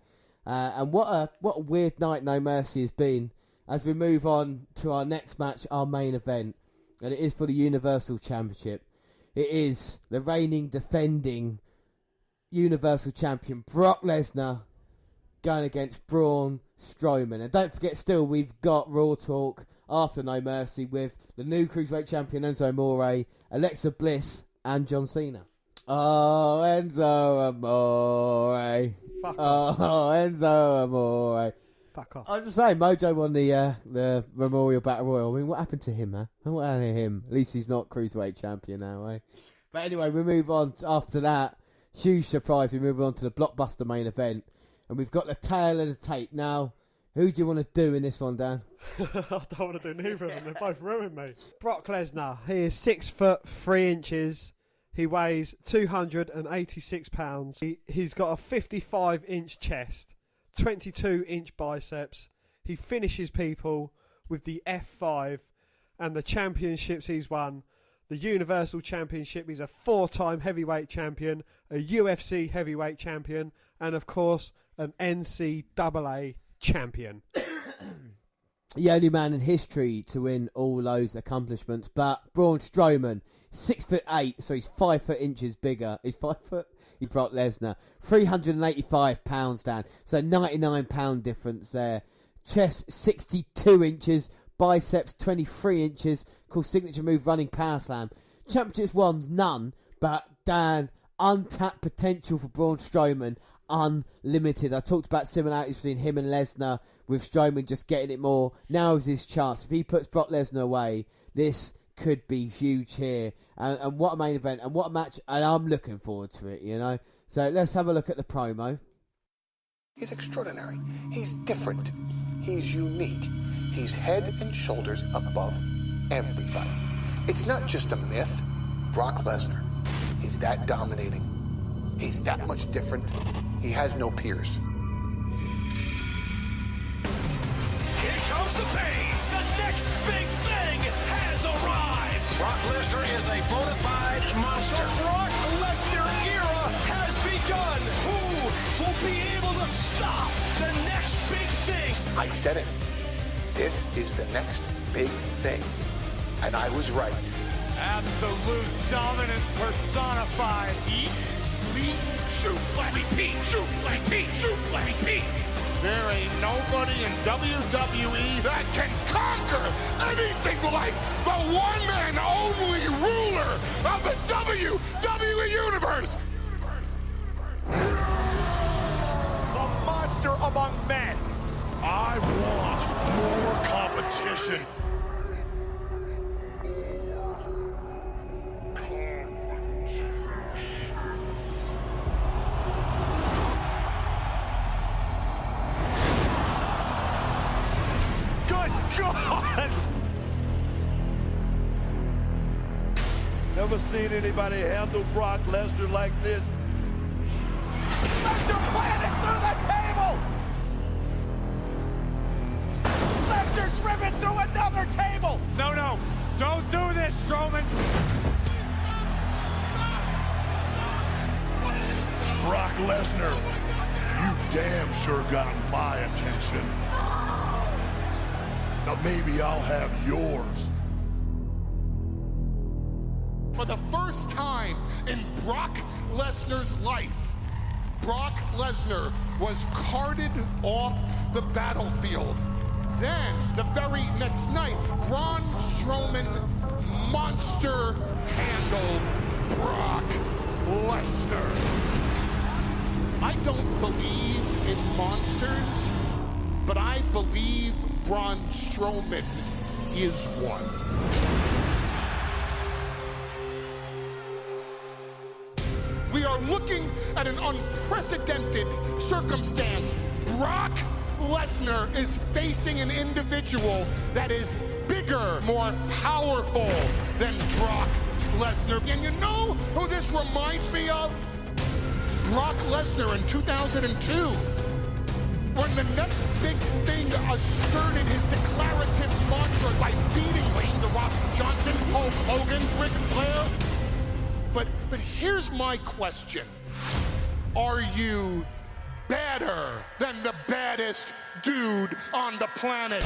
Speaker 1: And what a weird night No Mercy has been as we move on to our next match, our main event. And it is for the Universal Championship. It is the reigning, defending Universal Champion Brock Lesnar going against Braun Strowman. And don't forget, still, we've got Raw Talk after No Mercy with the new Cruiserweight Champion Enzo Amore, Alexa Bliss, and John Cena. Oh, Enzo Amore.
Speaker 2: Fuck off.
Speaker 1: Oh, Enzo Amore.
Speaker 2: Fuck off.
Speaker 1: I was just saying, Mojo won the Memorial Battle Royal. I mean, what happened to him, man? What happened to him? At least he's not Cruiserweight Champion now, eh? But anyway, we move on after that. Huge surprise. We move on to the blockbuster main event. And we've got the tail of the tape. Now, who do you want to do in this one, Dan?
Speaker 2: I don't want to do neither of them. They're both ruined me. Brock Lesnar. He is 6'3". He weighs 286 pounds. He's got a 55-inch chest, 22-inch biceps. He finishes people with the F5 and the championships he's won. The Universal Championship. He's a 4-time heavyweight champion, a UFC heavyweight champion, and of course, an NCAA champion.
Speaker 1: The only man in history to win all those accomplishments. But Braun Strowman, 6'8", so he's 5 foot inches bigger. He's 5 foot. He's Brock Lesnar, 385 pounds, Dan. So 99 pound difference there. Chest 62 inches, biceps 23 inches, called signature move running power slam. Championships won, none, but Dan, untapped potential for Braun Strowman, unlimited. I talked about similarities between him and Lesnar, with Strowman just getting it more. Now is his chance. If he puts Brock Lesnar away, this could be huge here. And what a main event, and what a match, and I'm looking forward to it, you know. So let's have a look at the promo.
Speaker 7: He's extraordinary. He's different. He's unique. He's head and shoulders above everybody. It's not just a myth. Brock Lesnar. He's that dominating. He's that much different. He has no peers.
Speaker 16: Here comes the pain. The next big thing has arrived.
Speaker 12: Brock Lesnar is a bona fide monster.
Speaker 16: The Brock Lesnar era has begun. Who will be able to stop the next big thing?
Speaker 7: I said it. This is the next big thing. And I was right.
Speaker 12: Absolute dominance personified.
Speaker 16: Eat, sleep, shoot like Pete, shoot like Pete, shoot like Pete.
Speaker 18: There ain't nobody in WWE that can conquer anything like the one and only ruler of the WWE Universe.
Speaker 12: The monster among men.
Speaker 18: I want more competition.
Speaker 12: God!
Speaker 18: Never seen anybody handle Brock Lesnar like this.
Speaker 12: Lesnar planted through the table! Lesnar driven through another table! No, don't do this, Strowman!
Speaker 18: Brock Lesnar, you damn sure got my attention. Now maybe I'll have yours. For the first time in Brock Lesnar's life, Brock Lesnar was carted off the battlefield. Then, the very next night, Braun Strowman monster handled Brock Lesnar. I don't believe in monsters, but I believe Braun Strowman is one. We are looking at an unprecedented circumstance. Brock Lesnar is facing an individual that is bigger, more powerful than Brock Lesnar. And you know who this reminds me of? Brock Lesnar in 2002. When the next big thing asserted his declarative mantra by beating Wayne The Rock Johnson, Hulk Hogan, Ric Flair. But here's my question. Are you better than the baddest dude on the planet?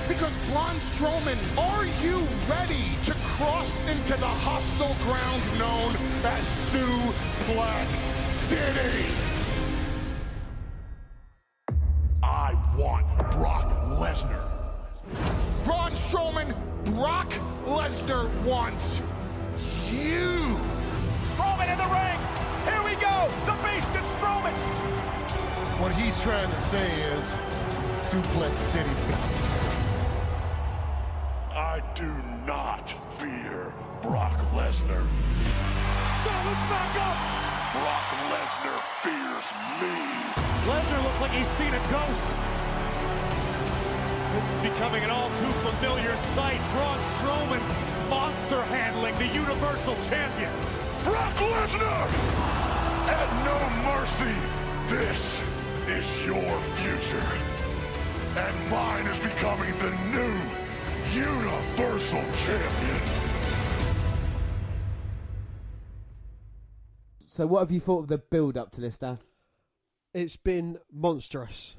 Speaker 18: Because Braun Strowman, are you ready to cross into the hostile ground known as Suplex City? I want Brock Lesnar. Braun Strowman, Brock Lesnar wants you.
Speaker 12: Strowman in the ring! Here we go! The Beast and Strowman!
Speaker 18: What he's trying to say is Suplex City. I do not fear Brock Lesnar.
Speaker 12: Strowman's back up!
Speaker 18: Brock Lesnar fears me.
Speaker 12: Lesnar looks like he's seen a ghost. This is becoming an all too familiar sight. Braun Strowman monster handling the Universal Champion.
Speaker 18: Brock Lesnar! At No Mercy, this is your future. And mine is becoming the new Universal Champion.
Speaker 1: So what have you thought of the build-up to this, Dan?
Speaker 2: It's been monstrous.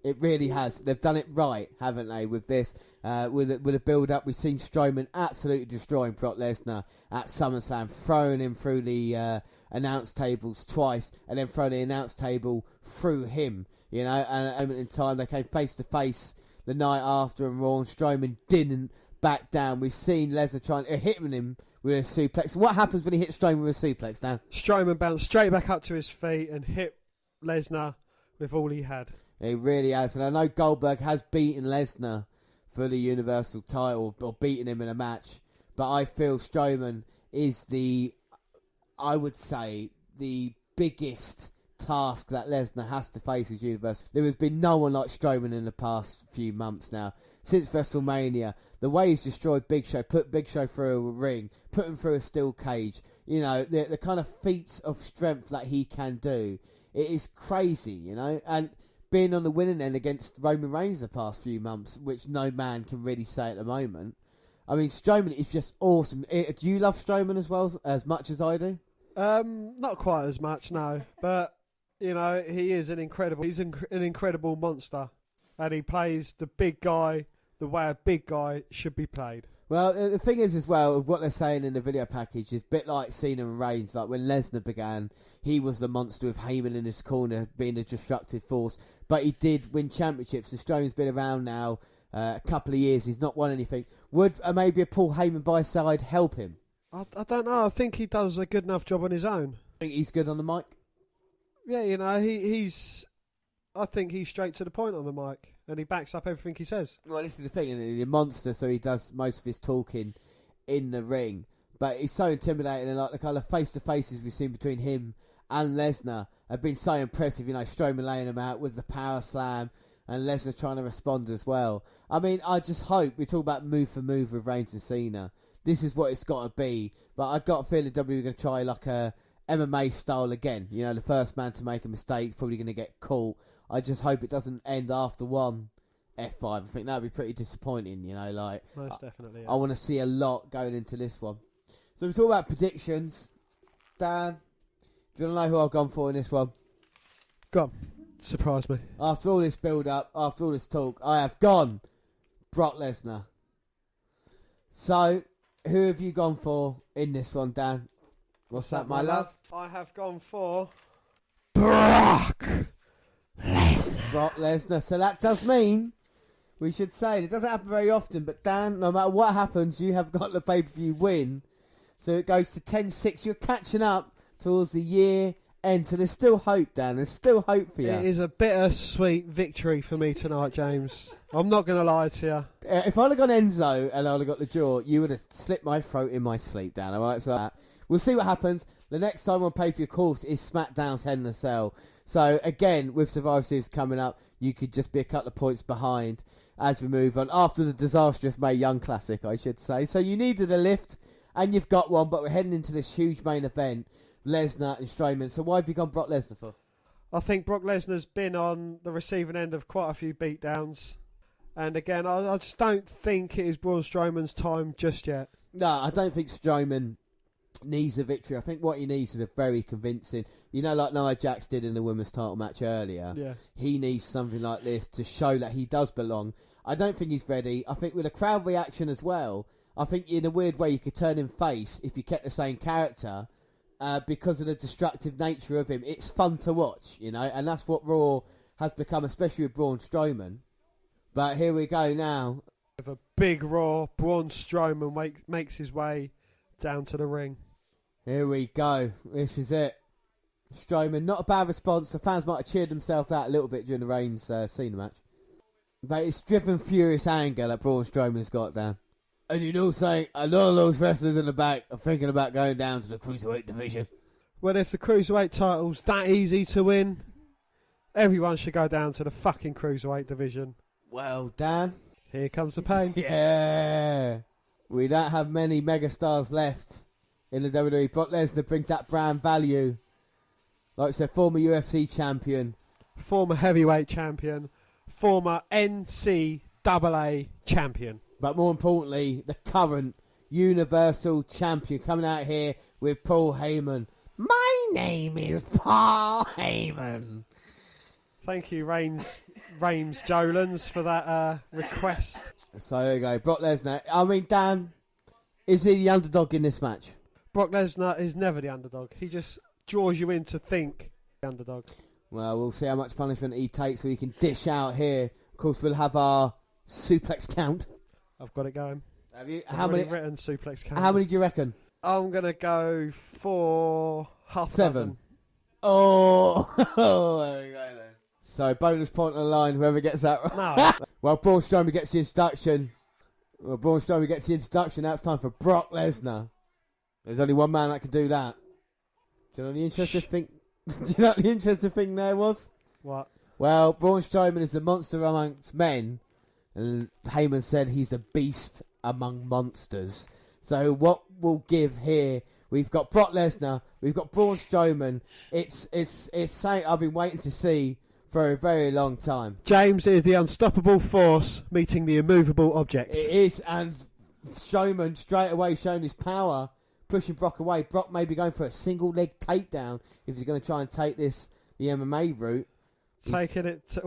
Speaker 1: It really has. They've done it right, haven't they, with this? With a build-up, we've seen Strowman absolutely destroying Brock Lesnar at SummerSlam, throwing him through the announce tables twice, and then throwing the announce table through him, you know, and at a moment in time, they came face-to-face the night after, and Raw, and Strowman didn't back down. We've seen Lesnar trying to hit him with a suplex. What happens when he hits Strowman with a suplex, Dan?
Speaker 2: Strowman bounced straight back up to his feet and hit Lesnar with all he had.
Speaker 1: He really has. And I know Goldberg has beaten Lesnar for the Universal title, or beaten him in a match. But I feel Strowman is I would say, the biggest task that Lesnar has to face as Universal. There has been no one like Strowman in the past few months now. Since WrestleMania, the way he's destroyed Big Show, put Big Show through a ring, put him through a steel cage, you know, the kind of feats of strength that he can do, it is crazy, you know, and being on the winning end against Roman Reigns the past few months, which no man can really say at the moment. I mean, Strowman is just awesome. Do you love Strowman as much as I do?
Speaker 2: Not quite as much, no. But, you know, he's an incredible monster. And he plays the big guy the way a big guy should be played.
Speaker 1: Well, the thing is as well, what they're saying in the video package is a bit like Cena and Reigns. Like when Lesnar began, he was the monster with Heyman in his corner being a destructive force. But he did win championships. And Strowman's been around now a couple of years. He's not won anything. Would maybe a Paul Heyman by side help him?
Speaker 2: I don't know. I think he does a good enough job on his own.
Speaker 1: Think he's good on the mic?
Speaker 2: Yeah, you know, he's... I think he's straight to the point on the mic, and he backs up everything he says.
Speaker 1: Well, this is the thing, he's a monster, so he does most of his talking in the ring. But he's so intimidating, and like the kind of face-to-faces we've seen between him and Lesnar have been so impressive. You know, Strowman laying him out with the power slam, and Lesnar trying to respond as well. I mean, I just hope, we talk about move for move with Reigns and Cena. This is what it's got to be. But I got a feeling WWE are going to try like a MMA style again. You know, the first man to make a mistake is probably going to get caught. I just hope it doesn't end after one F5. I think that would be pretty disappointing, you know. Like,
Speaker 2: most definitely. Yeah.
Speaker 1: I want to see a lot going into this one. So we talk about predictions. Dan, do you want to know who I've gone for in this one?
Speaker 2: Go on. Surprise me.
Speaker 1: After all this build-up, after all this talk, I have gone Brock Lesnar. So, who have you gone for in this one, Dan? What's that, my love?
Speaker 2: I have gone for
Speaker 1: Brock Lesnar. Brock Lesnar. So that does mean, we should say, it doesn't happen very often, but Dan, no matter what happens, you have got the pay-per-view win. So it goes to 10-6. You're catching up towards the year end. So there's still hope, Dan. There's still hope for you.
Speaker 2: It is a bittersweet victory for me tonight, James. I'm not going to lie to you.
Speaker 1: If I'd have gone Enzo and I'd have got the draw, you would have slit my throat in my sleep, Dan. All right, so we'll see what happens. The next time on pay-per-view, of course, is SmackDown's Hell in a Cell. So, again, with Survivor Series coming up, you could just be a couple of points behind as we move on. After the disastrous Mae Young Classic, I should say. So, you needed a lift, and you've got one, but we're heading into this huge main event, Lesnar and Strowman. So, why have you gone Brock Lesnar for?
Speaker 2: I think Brock Lesnar's been on the receiving end of quite a few beatdowns. And, again, I just don't think it is Braun Strowman's time just yet.
Speaker 1: No, I don't think Strowman needs a victory. I think what he needs is a very convincing, you know, like Nia Jax did in the women's title match earlier.
Speaker 2: Yeah.
Speaker 1: He needs something like this to show that he does belong. I don't think he's ready. I think with a crowd reaction as well, I think in a weird way you could turn him face if you kept the same character because of the destructive nature of him. It's fun to watch, you know, and that's what Raw has become, especially with Braun Strowman. But here we go now.
Speaker 2: With a big Raw, Braun Strowman makes his way down to the ring.
Speaker 1: Here we go. This is it. Strowman, not a bad response. The fans might have cheered themselves out a little bit during the Reigns Cena match. But it's driven furious anger that Braun Strowman's got down. And you know, saying a lot of those wrestlers in the back are thinking about going down to the Cruiserweight division.
Speaker 2: Well, if the Cruiserweight title's that easy to win, everyone should go down to the fucking Cruiserweight division.
Speaker 1: Well, Dan.
Speaker 2: Here comes the pain.
Speaker 1: Yeah. We don't have many megastars left in the WWE. Brock Lesnar brings that brand value. Like I said, former UFC champion.
Speaker 2: Former heavyweight champion. Former NCAA champion.
Speaker 1: But more importantly, the current Universal champion coming out here with Paul Heyman. My name is Paul Heyman.
Speaker 2: Thank you, Reigns Jolens, for that request.
Speaker 1: So there you go. Brock Lesnar. I mean, Dan, is he the underdog in this match?
Speaker 2: Brock Lesnar is never the underdog. He just draws you in to think the underdog.
Speaker 1: Well, we'll see how much punishment he takes so he can dish out here. Of course, we'll have our suplex count.
Speaker 2: I've got it going.
Speaker 1: Have you?
Speaker 2: How many written suplex count?
Speaker 1: How many do you reckon?
Speaker 2: I'm gonna go for half
Speaker 1: 7.
Speaker 2: dozen.
Speaker 1: Oh, there we go then. So bonus point on the line. Whoever gets that right.
Speaker 2: No.
Speaker 1: Well, Braun Strowman gets the introduction. Now it's time for Brock Lesnar. There's only one man that can do that. Do you know the interesting thing? Do you know what the interesting thing there was?
Speaker 2: What?
Speaker 1: Well, Braun Strowman is the monster amongst men, and Heyman said he's the beast among monsters. So what we'll give here, we've got Brock Lesnar, we've got Braun Strowman. It's something I've been waiting to see for a very long time.
Speaker 2: James is the unstoppable force meeting the immovable object.
Speaker 1: It is, and Strowman straight away showing his power, pushing Brock away. Brock may be going for a single leg takedown if he's going to try and take the MMA route.
Speaker 2: Taking it,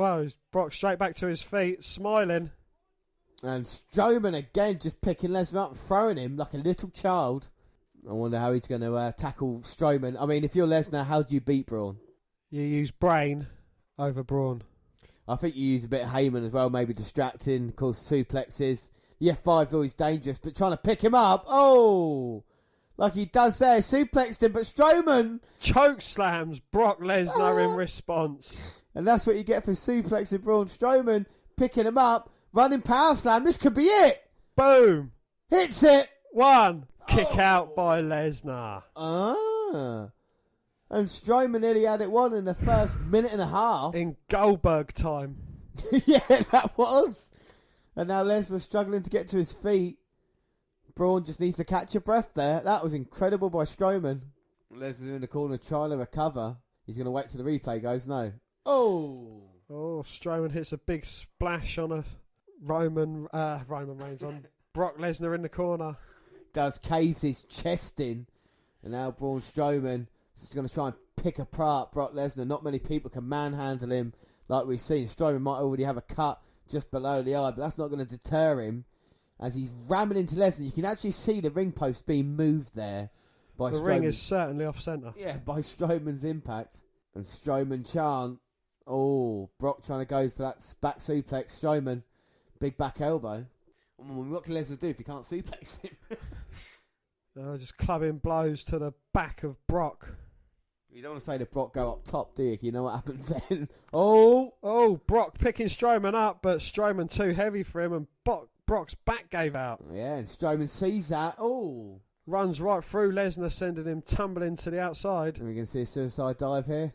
Speaker 2: Brock straight back to his feet, smiling.
Speaker 1: And Strowman again just picking Lesnar up and throwing him like a little child. I wonder how he's going to tackle Strowman. I mean, if you're Lesnar, how do you beat Braun?
Speaker 2: You use brain over Braun.
Speaker 1: I think you use a bit of Heyman as well, maybe distracting, of course, suplexes. The F5's always dangerous, but trying to pick him up, like he does there, suplexed him, but Strowman
Speaker 2: choke slams Brock Lesnar in response.
Speaker 1: And that's what you get for suplexing Braun Strowman, picking him up, running power slam. This could be it.
Speaker 2: Boom.
Speaker 1: Hits it.
Speaker 2: 1. Kick out by Lesnar.
Speaker 1: And Strowman nearly had it won in the first minute and a half.
Speaker 2: In Goldberg time.
Speaker 1: Yeah, that was. And now Lesnar's struggling to get to his feet. Braun just needs to catch a breath there. That was incredible by Strowman. Lesnar in the corner trying to recover. He's going to wait till the replay goes. No. Oh,
Speaker 2: Strowman hits a big splash on a Roman Reigns on Brock Lesnar in the corner.
Speaker 1: Caves his chest in. And now Braun Strowman is going to try and pick apart Brock Lesnar. Not many people can manhandle him like we've seen. Strowman might already have a cut just below the eye, but that's not going to deter him. As he's ramming into Lesnar, you can actually see the ring post being moved there by Strowman.
Speaker 2: The ring is certainly off centre.
Speaker 1: Yeah, by Strowman's impact. And Strowman chant. Brock trying to go for that back suplex. Strowman, big back elbow. What can Lesnar do if he can't suplex him?
Speaker 2: Just clubbing blows to the back of Brock.
Speaker 1: You don't want to say that Brock go up top, do you? You know what happens then.
Speaker 2: Brock picking Strowman up, but Strowman too heavy for him, and Brock's back gave out.
Speaker 1: Yeah, and Strowman sees that.
Speaker 2: Runs right through Lesnar, sending him tumbling to the outside.
Speaker 1: And we're going to see a suicide dive here.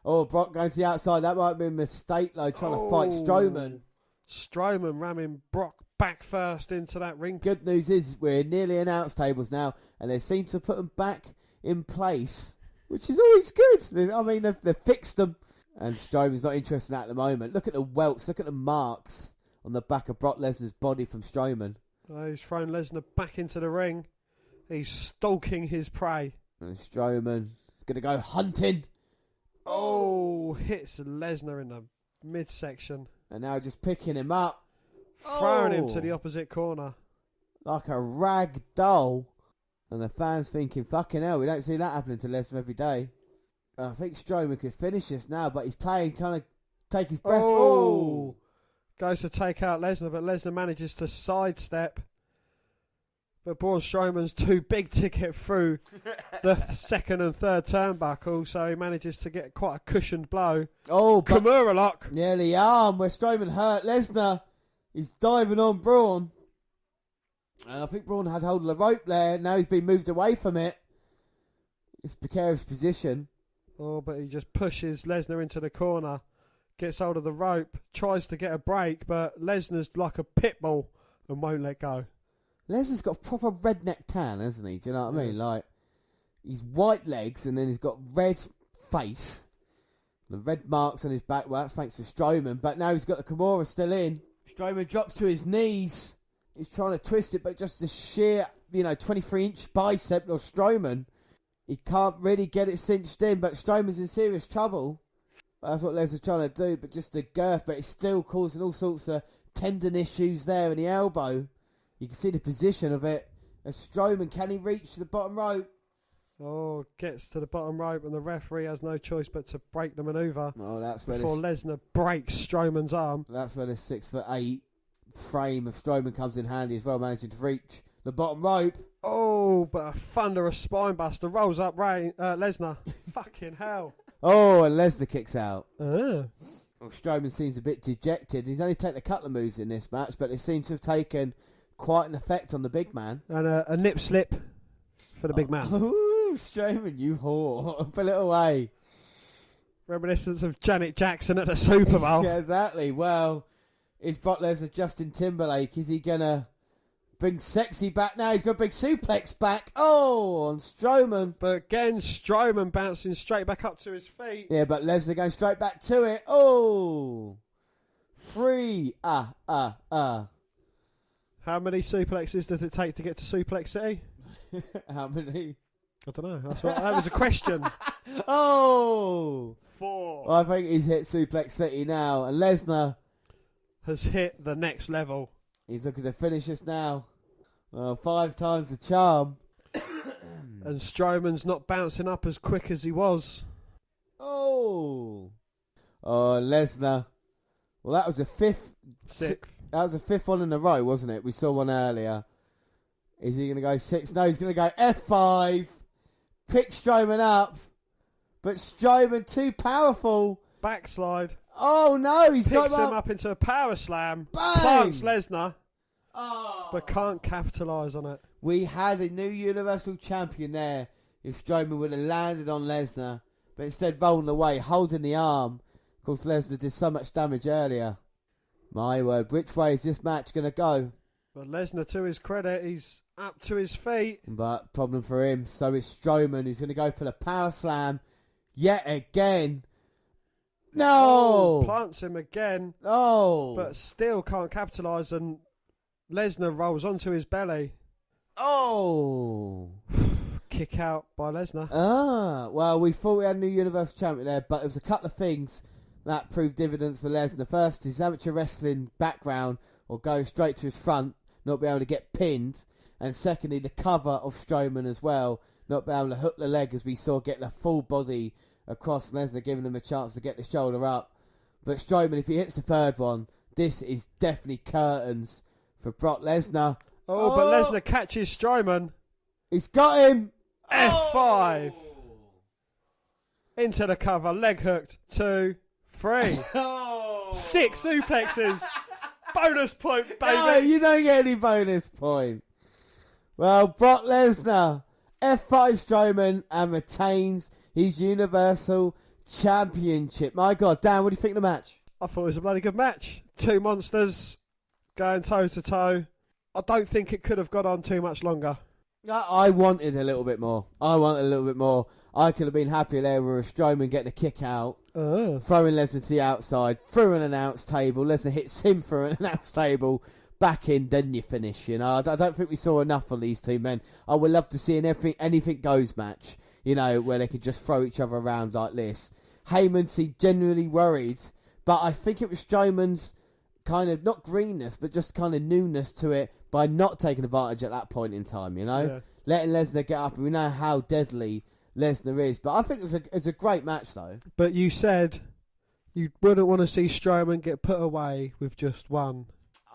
Speaker 1: Brock going to the outside. That might have been a mistake, though, trying to fight Strowman.
Speaker 2: Strowman ramming Brock back first into that ring.
Speaker 1: Good news is we're nearly announce tables now, and they seem to put them back in place, which is always good. I mean, they've fixed them. And Strowman's not interested in that at the moment. Look at the welts. Look at the marks on the back of Brock Lesnar's body from Strowman.
Speaker 2: He's thrown Lesnar back into the ring. He's stalking his prey.
Speaker 1: And Strowman going to go hunting.
Speaker 2: Hits Lesnar in the midsection.
Speaker 1: And now just picking him up.
Speaker 2: Throwing him to the opposite corner.
Speaker 1: Like a rag doll. And the fans thinking, fucking hell, we don't see that happening to Lesnar every day. And I think Strowman could finish this now, but he's playing kind of take his breath.
Speaker 2: Goes to take out Lesnar, but Lesnar manages to sidestep. But Braun Strowman's too big to get through the second and third turnbuckle, so he manages to get quite a cushioned blow. Kimura lock.
Speaker 1: Near the arm where Strowman hurt Lesnar. He's diving on Braun. And I think Braun had hold of the rope there. Now he's been moved away from it. It's a precarious position.
Speaker 2: But he just pushes Lesnar into the corner. Gets hold of the rope. Tries to get a break, but Lesnar's like a pit bull and won't let go.
Speaker 1: Lesnar's got a proper redneck tan, hasn't he? Do you know what I mean? Like, he's white legs and then he's got red face. The red marks on his back. Well, that's thanks to Strowman. But now he's got the Kimura still in. Strowman drops to his knees. He's trying to twist it, but just the sheer, 23-inch bicep of Strowman. He can't really get it cinched in, but Strowman's in serious trouble. That's what Lesnar's trying to do, but just the girth, but it's still causing all sorts of tendon issues there in the elbow. You can see the position of it. And Strowman, can he reach the bottom rope?
Speaker 2: Gets to the bottom rope, and the referee has no choice but to break the manoeuvre.
Speaker 1: That's where
Speaker 2: before Lesnar breaks Strowman's arm.
Speaker 1: That's where the 6'8" frame of Strowman comes in handy as well, managing to reach the bottom rope.
Speaker 2: Oh, but a thunderous spinebuster rolls up Lesnar. Fucking hell.
Speaker 1: Oh, and Lesnar kicks out.
Speaker 2: Uh.
Speaker 1: Well, Strowman seems a bit dejected. He's only taken a couple of moves in this match, but they seem to have taken quite an effect on the big man.
Speaker 2: And a nip slip for the big man.
Speaker 1: Ooh, Strowman, you whore. Pull it away.
Speaker 2: Reminiscence of Janet Jackson at the Super Bowl.
Speaker 1: Yeah, exactly. Well, is Brock Lesnar Justin Timberlake? Is he going to bring sexy back now? He's got a big suplex back. Oh, on Strowman.
Speaker 2: But again, Strowman bouncing straight back up to his feet.
Speaker 1: Yeah, but Lesnar going straight back to it. Oh. 3.
Speaker 2: How many suplexes does it take to get to Suplex City?
Speaker 1: How many?
Speaker 2: I don't know. That was a question.
Speaker 1: Oh.
Speaker 2: 4.
Speaker 1: Well, I think he's hit Suplex City now. And Lesnar
Speaker 2: has hit the next level.
Speaker 1: He's looking to finish us now. Well, 5 times the charm.
Speaker 2: And Strowman's not bouncing up as quick as he was.
Speaker 1: Oh. Oh, Lesnar. Well, that was a 5th.
Speaker 2: 6th.
Speaker 1: That was a 5th one in a row, wasn't it? We saw one earlier. Is he going to go 6? No, he's going to go F5. Pick Strowman up. But Strowman too powerful.
Speaker 2: Backslide.
Speaker 1: Oh no, he's
Speaker 2: picks
Speaker 1: got
Speaker 2: him up into a power slam.
Speaker 1: Bang!
Speaker 2: Plants Lesnar. Oh. But can't capitalise on it.
Speaker 1: We had a new Universal Champion there. If Strowman would have landed on Lesnar, but instead rolling away, holding the arm. Of course, Lesnar did so much damage earlier. My word, which way is this match going to go?
Speaker 2: But Lesnar, to his credit, he's up to his feet.
Speaker 1: But problem for him, so it's Strowman who's going to go for the power slam yet again. No!
Speaker 2: Oh, plants him again.
Speaker 1: Oh!
Speaker 2: But still can't capitalise, and Lesnar rolls onto his belly.
Speaker 1: Oh!
Speaker 2: Kick out by Lesnar.
Speaker 1: Ah, well, we thought we had a new Universal Champion there, but there was a couple of things that proved dividends for Lesnar. First, his amateur wrestling background, or going straight to his front, not being able to get pinned. And secondly, the cover of Strowman as well, not being able to hook the leg as we saw get the full body across Lesnar, giving him a chance to get the shoulder up. But Strowman, if he hits the third one, this is definitely curtains for Brock Lesnar.
Speaker 2: Oh, but Lesnar catches Strowman.
Speaker 1: He's got him.
Speaker 2: F5. Into the cover, leg hooked. 2, 3. 6 suplexes. Bonus point, baby.
Speaker 1: No, you don't get any bonus point. Well, Brock Lesnar, F5 Strowman, and retains his Universal Championship. My God, Dan, what do you think of the match?
Speaker 2: I thought it was a bloody good match. 2 monsters going toe to toe. I don't think it could have gone on too much longer.
Speaker 1: I wanted a little bit more. I could have been happier there with Strowman getting a kick out, throwing Lesnar to the outside, through an announce table. Lesnar hits him through an announce table, back in, then you finish. You know, I don't think we saw enough on these two men. I would love to see an anything goes match, you know, where they could just throw each other around like this. Heyman seemed genuinely worried, but I think it was Strowman's kind of, not greenness, but just kind of newness to it by not taking advantage at that point in time, you know?
Speaker 2: Yeah.
Speaker 1: Letting Lesnar get up, and we know how deadly Lesnar is. But I think it was a great match, though.
Speaker 2: But you said you wouldn't want to see Strowman get put away with just one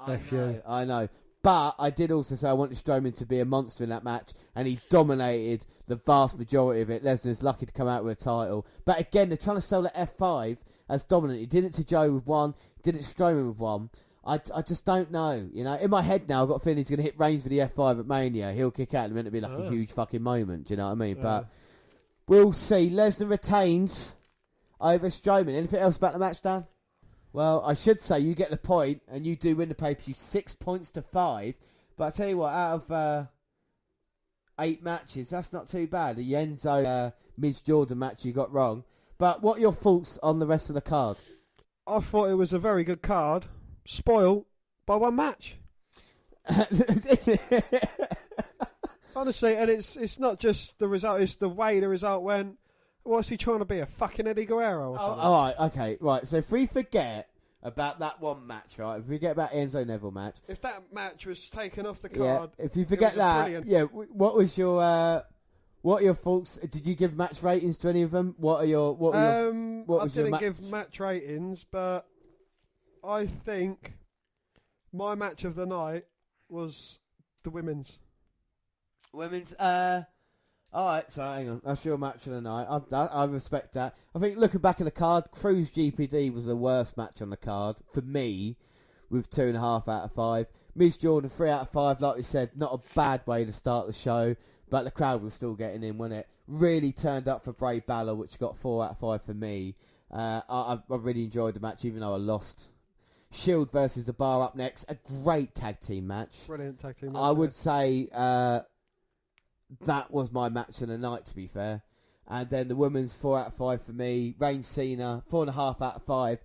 Speaker 2: FU.
Speaker 1: I know. But I did also say I wanted Strowman to be a monster in that match, and he dominated the vast majority of it. Lesnar's lucky to come out with a title. But again, they're trying to sell the F5 as dominant. He did it to Joe with one, did it to Strowman with one. I just don't know. You know, in my head now, I've got a feeling he's going to hit Reigns for the F5 at Mania. He'll kick out and meant to be like a huge fucking moment. Do you know what I mean? But we'll see. Lesnar retains over Strowman. Anything else about the match, Dan? Well, I should say you get the point, and you do win the pay-per-view 6 points to 5. But I tell you what, out of 8 matches, that's not too bad. The Enzo Miz Jordan match you got wrong. But what are your thoughts on the rest of the card?
Speaker 2: I thought it was a very good card. Spoiled by one match. Honestly, and it's not just the result, it's the way the result went. What's he trying to be, a fucking Eddie Guerrero or something?
Speaker 1: Alright, okay, right. So if we forget about that one match, right? If we forget about Enzo Neville match.
Speaker 2: If that match was taken off the card.
Speaker 1: Yeah, if you forget that, what was your what are your thoughts? Did you give match ratings to any of them? I didn't
Speaker 2: give match ratings, but I think My match of the night was the women's.
Speaker 1: Women's, alright, so hang on. That's your match of the night. I respect that. I think looking back at the card, Cruz GPD was the worst match on the card for me, with 2.5 out of 5. Miz Jordan, 3 out of 5. Like we said, not a bad way to start the show, but the crowd was still getting in, wasn't it? Really turned up for Bray Balor, which got 4 out of 5 for me. I really enjoyed the match, even though I lost. Shield versus The Bar up next. A great tag team match.
Speaker 2: Brilliant tag team match.
Speaker 1: I would say that was my match of the night, to be fair. And then the women's 4 out of 5 for me. Reigns Cena, 4.5 out of 5.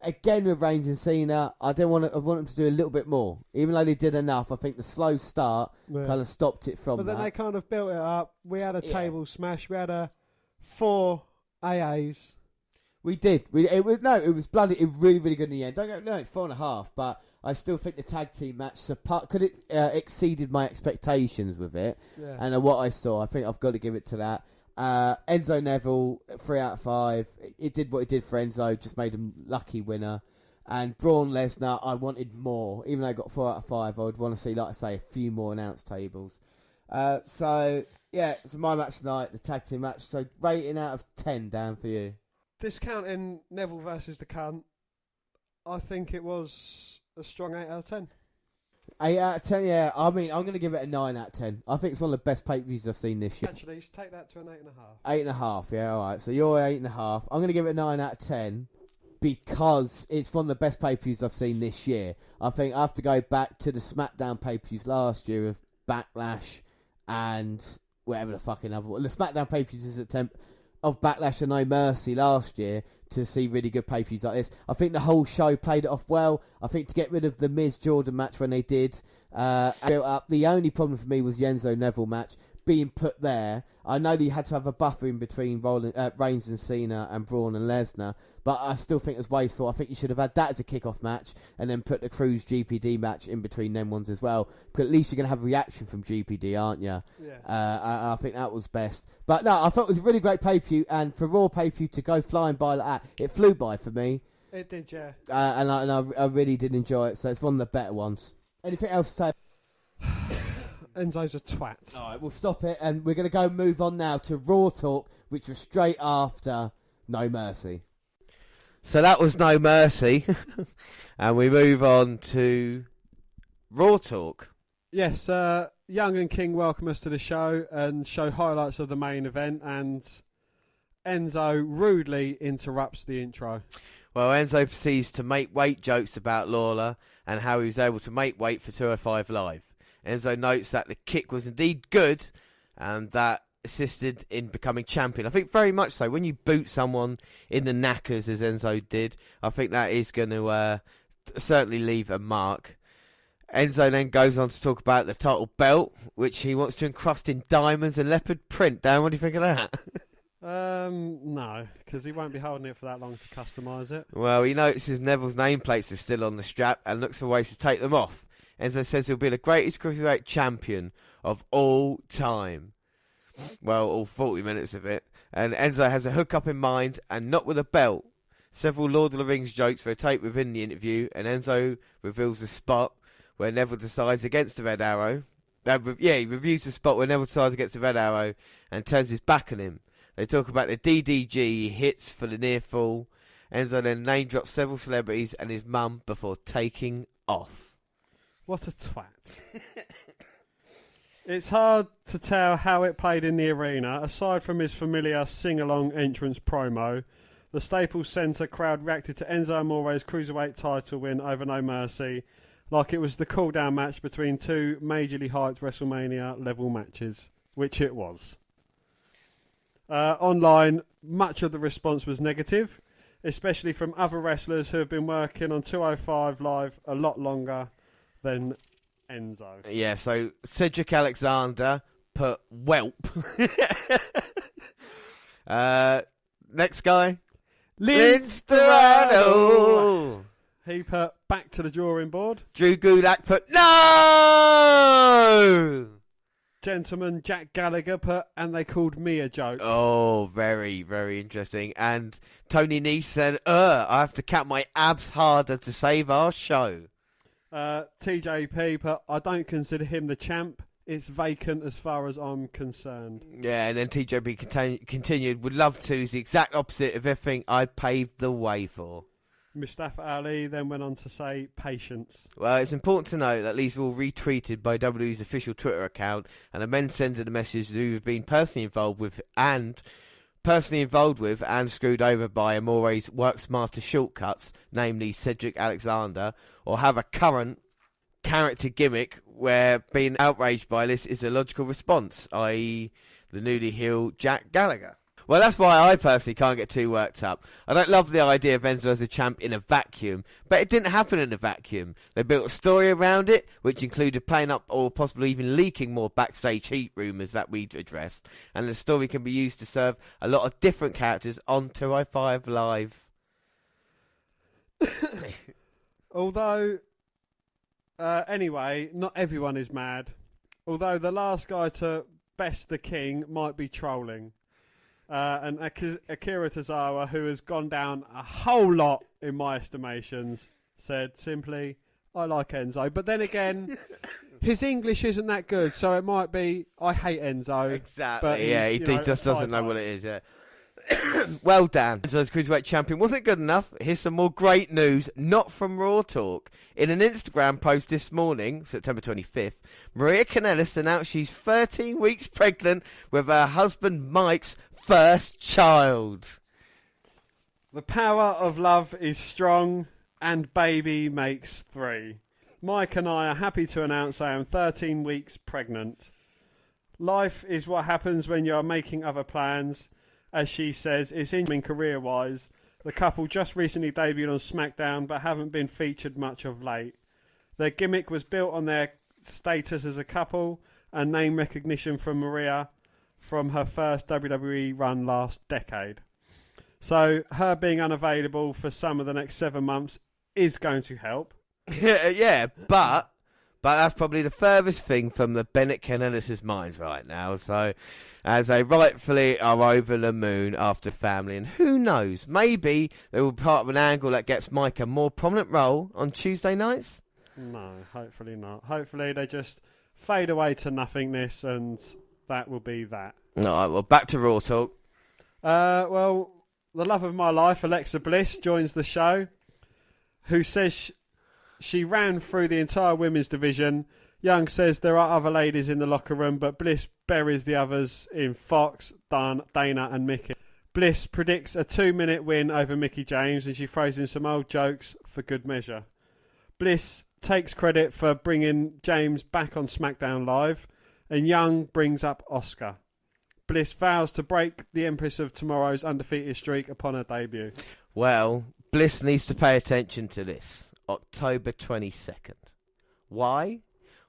Speaker 1: Again with Reigns and Cena, I want them to do a little bit more. Even though they did enough, I think the slow start kind of stopped it from
Speaker 2: But then
Speaker 1: that.
Speaker 2: they kind of built it up. We had a table smash. We had 4 AAs.
Speaker 1: We did. It was bloody. It was really, really good in the end. Don't get no, it's 4.5, but I still think the tag team match exceeded my expectations with it.
Speaker 2: Yeah.
Speaker 1: And what I saw, I think I've got to give it to that. Enzo Neville, 3 out of 5. It did what it did for Enzo, just made him lucky winner. And Braun Lesnar, I wanted more. Even though I got 4 out of 5, I would want to see, like I say, a few more announce tables. So my match tonight, the tag team match. So rating out of 10, Dan, for you.
Speaker 2: Discounting Neville versus the Cunt, I think it was a strong 8 out of 10.
Speaker 1: 8 out of 10, yeah. I mean, I'm going to give it a 9 out of 10. I think it's one of the best pay-per-views I've seen this year.
Speaker 2: Actually, you should take that to an 8.5.
Speaker 1: 8.5, yeah, alright. So you're 8.5. I'm going to give it a 9 out of 10 because it's one of the best pay-per-views I've seen this year. I think I have to go back to the SmackDown pay-per-views last year of Backlash and whatever the fucking other one. The SmackDown pay-per-views is attempt of Backlash and No Mercy last year to see really good pay-per-views like this. I think the whole show played it off well. I think to get rid of the Miz Jordan match when they did, built up. The only problem for me was the Enzo Neville match being put there. I know that you had to have a buffer in between Reigns and Cena and Braun and Lesnar, but I still think it's wasteful. I think you should have had that as a kick-off match and then put the Cruz GPD match in between them ones as well. Because at least you're going to have a reaction from GPD, aren't you?
Speaker 2: Yeah.
Speaker 1: I think that was best. But no, I thought it was a really great pay-per-view, and for Raw pay-per-view to go flying by like that, it flew by for me.
Speaker 2: It did, yeah.
Speaker 1: And I really did enjoy it, so it's one of the better ones. Anything else to say?
Speaker 2: Enzo's a twat.
Speaker 1: Alright, we'll stop it, and we're going to go move on now to Raw Talk, which was straight after No Mercy. So that was No Mercy, and we move on to Raw Talk.
Speaker 2: Yes, Young and King welcome us to the show and show highlights of the main event, and Enzo rudely interrupts the intro.
Speaker 1: Well, Enzo proceeds to make weight jokes about Lawler and how he was able to make weight for 205 Live. Enzo notes that the kick was indeed good and that assisted in becoming champion. I think very much so. When you boot someone in the knackers, as Enzo did, I think that is going to certainly leave a mark. Enzo then goes on to talk about the title belt, which he wants to encrust in diamonds and leopard print. Dan, what do you think of that?
Speaker 2: No, because he won't be holding it for that long to customise it.
Speaker 1: Well, he notices Neville's nameplates are still on the strap and looks for ways to take them off. Enzo says he'll be the greatest cruiserweight champion of all time. Well, all 40 minutes of it. And Enzo has a hookup in mind and not with a belt. Several Lord of the Rings jokes rotate within the interview, and Enzo reveals the spot where Neville decides against the Red Arrow. He reviews the spot where Neville decides against the Red Arrow and turns his back on him. They talk about the DDG he hits for the near fall. Enzo then name drops several celebrities and his mum before taking off.
Speaker 2: What a twat. It's hard to tell how it played in the arena. Aside from his familiar sing-along entrance promo, the Staples Center crowd reacted to Enzo Amore's cruiserweight title win over No Mercy like it was the cool-down match between two majorly hyped WrestleMania level matches, which it was. Online, much of the response was negative, especially from other wrestlers who have been working on 205 Live a lot longer than Enzo.
Speaker 1: Yeah, so Cedric Alexander put whelp. Next guy, Lince Dorado.
Speaker 2: He put back to the drawing board.
Speaker 1: Drew Gulak put no.
Speaker 2: Gentleman Jack Gallagher put, and they called me a joke.
Speaker 1: Oh, very, very interesting. And Tony Nese said, I have to count my abs harder to save our show.
Speaker 2: TJP, but I don't consider him the champ. It's vacant as far as I'm concerned.
Speaker 1: Yeah, and then TJP continued, would love to. Is the exact opposite of everything I paved the way for.
Speaker 2: Mustafa Ali then went on to say, patience.
Speaker 1: Well, it's important to note that these were all retweeted by WWE's official Twitter account, and the men sending the message who have been personally involved with and screwed over by Amore's work smarter shortcuts, namely Cedric Alexander, or have a current character gimmick where being outraged by this is a logical response, i.e. the newly healed Jack Gallagher. Well, that's why I personally can't get too worked up. I don't love the idea of Enzo as a champ in a vacuum, but it didn't happen in a vacuum. They built a story around it, which included playing up or possibly even leaking more backstage heat rumours that we'd addressed, and the story can be used to serve a lot of different characters on 205 Live.
Speaker 2: Although, anyway, not everyone is mad. Although the last guy to best the king might be trolling. And Akira Tozawa, who has gone down a whole lot in my estimations, said simply, I like Enzo. But then again, his English isn't that good, so it might be, I hate Enzo.
Speaker 1: Exactly,
Speaker 2: but
Speaker 1: yeah, he just doesn't know what it is, yeah. Well, Dan, Enzo's Cruiserweight Champion wasn't good enough. Here's some more great news, not from Raw Talk. In an Instagram post this morning, September 25th, Maria Kanellis announced she's 13 weeks pregnant with her husband Mike's first child.
Speaker 2: The power of love is strong, and baby makes 3. Mike and I are happy to announce I am 13 weeks pregnant. Life is what happens when you are making other plans. As she says, it's interesting career-wise. The couple just recently debuted on SmackDown, but haven't been featured much of late. Their gimmick was built on their status as a couple and name recognition from Maria from her first WWE run last decade. So her being unavailable for some of the next 7 months is going to help.
Speaker 1: Yeah, but that's probably the furthest thing from the Bennett Kanellis' minds right now. So, as they rightfully are over the moon after family, and who knows, maybe they will be part of an angle that gets Mike a more prominent role on Tuesday nights?
Speaker 2: No, hopefully not. Hopefully they just fade away to nothingness, and that will be that.
Speaker 1: All right, well, back to Raw Talk.
Speaker 2: Well, the love of my life, Alexa Bliss, joins the show, who says she ran through the entire women's division. Young says there are other ladies in the locker room, but Bliss buries the others in Fox, Dana and Mickey. Bliss predicts a 2-minute win over Mickie James, and she throws in some old jokes for good measure. Bliss takes credit for bringing James back on SmackDown Live, and Young brings up Asuka. Bliss vows to break the Empress of Tomorrow's undefeated streak upon her debut.
Speaker 1: Well, Bliss needs to pay attention to this. October 22nd. Why?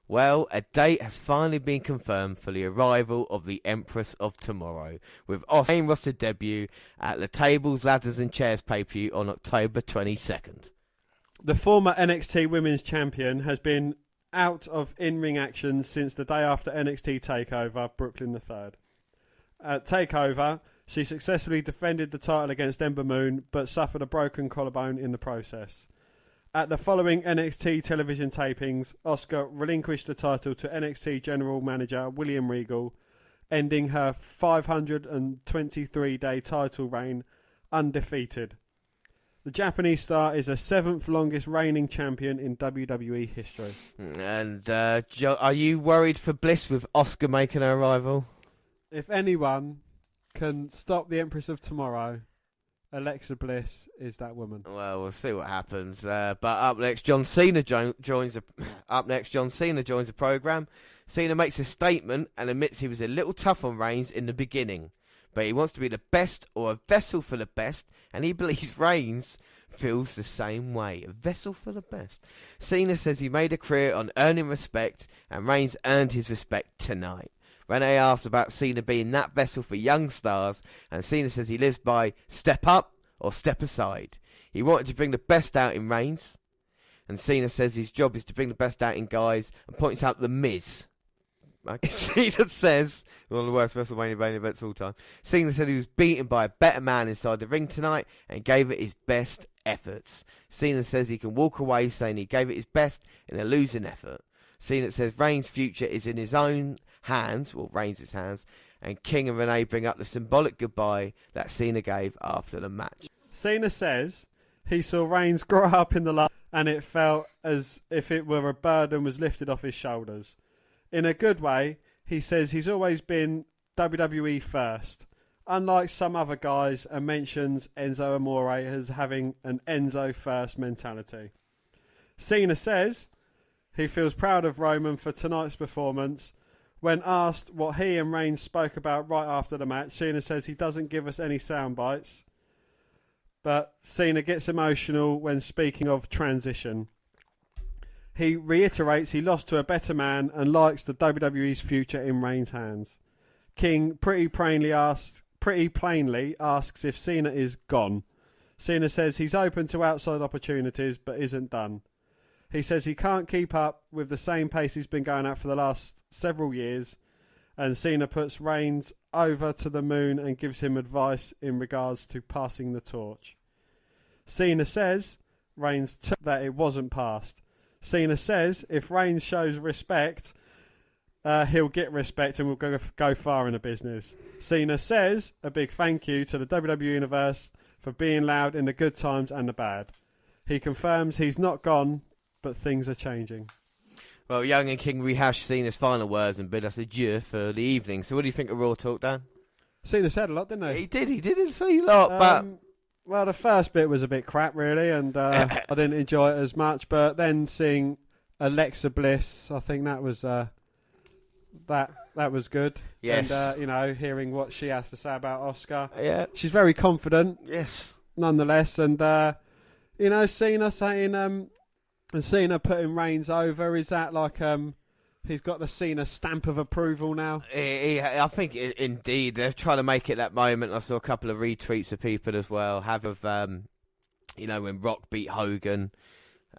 Speaker 1: Well, a date has finally been confirmed for the arrival of the Empress of Tomorrow, with Asuka's main roster debut at the Tables, Ladders and Chairs pay-per-view on October 22nd.
Speaker 2: The former NXT Women's Champion has been out of in-ring action since the day after NXT TakeOver, Brooklyn the 3rd. At TakeOver, she successfully defended the title against Ember Moon, but suffered a broken collarbone in the process. At the following NXT television tapings, Asuka relinquished the title to NXT General Manager William Regal, ending her 523-day title reign undefeated. The Japanese star is the 7th longest reigning champion in WWE history.
Speaker 1: And are you worried for Bliss with Asuka making her arrival?
Speaker 2: If anyone can stop the Empress of Tomorrow, Alexa Bliss is that woman.
Speaker 1: Well, we'll see what happens. But up next, John Cena joins the program. Cena makes a statement and admits he was a little tough on Reigns in the beginning, but he wants to be the best or a vessel for the best, and he believes Reigns feels the same way. A vessel for the best. Cena says he made a career on earning respect, and Reigns earned his respect tonight. Renee asks about Cena being that vessel for young stars, and Cena says he lives by step up or step aside. He wanted to bring the best out in Reigns, and Cena says his job is to bring the best out in guys, and points out The Miz. Cena says, one of the worst WrestleMania main events of all time, Cena said he was beaten by a better man inside the ring tonight, and gave it his best efforts. Cena says he can walk away saying he gave it his best in a losing effort. Cena says Reigns' future is in his own hands, well, Reigns' hands, and King and Renee bring up the symbolic goodbye that Cena gave after the match.
Speaker 2: Cena says he saw Reigns grow up in the light and it felt as if it were a burden was lifted off his shoulders. In a good way, he says he's always been WWE first, unlike some other guys, and mentions Enzo Amore as having an Enzo first mentality. Cena says he feels proud of Roman for tonight's performance. When asked what he and Reigns spoke about right after the match, Cena says he doesn't give us any sound bites. But Cena gets emotional when speaking of transition. He reiterates he lost to a better man and likes the WWE's future in Reigns' hands. King pretty plainly asks if Cena is gone. Cena says he's open to outside opportunities but isn't done. He says he can't keep up with the same pace he's been going at for the last several years, and Cena puts Reigns over to the moon and gives him advice in regards to passing the torch. Cena says Reigns took that it wasn't passed. Cena says if Reigns shows respect, he'll get respect and will go far in the business. Cena says a big thank you to the WWE Universe for being loud in the good times and the bad. He confirms he's not gone, but things are changing.
Speaker 1: Well, Young and King rehashed Cena's final words and bid us adieu for the evening. So what do you think of Raw Talk, Dan?
Speaker 2: Cena said a lot, didn't he?
Speaker 1: He did say a lot, but...
Speaker 2: Well, the first bit was a bit crap, really, and I didn't enjoy it as much. But then seeing Alexa Bliss, I think that was that was good.
Speaker 1: Yes.
Speaker 2: And, hearing what she has to say about Oscar.
Speaker 1: Yeah.
Speaker 2: She's very confident.
Speaker 1: Yes.
Speaker 2: Nonetheless, and, Cena saying... and Cena putting Reigns over, is that like he's got the Cena stamp of approval now?
Speaker 1: I think indeed they're trying to make it that moment. I saw a couple of retweets of people as well. When Rock beat Hogan,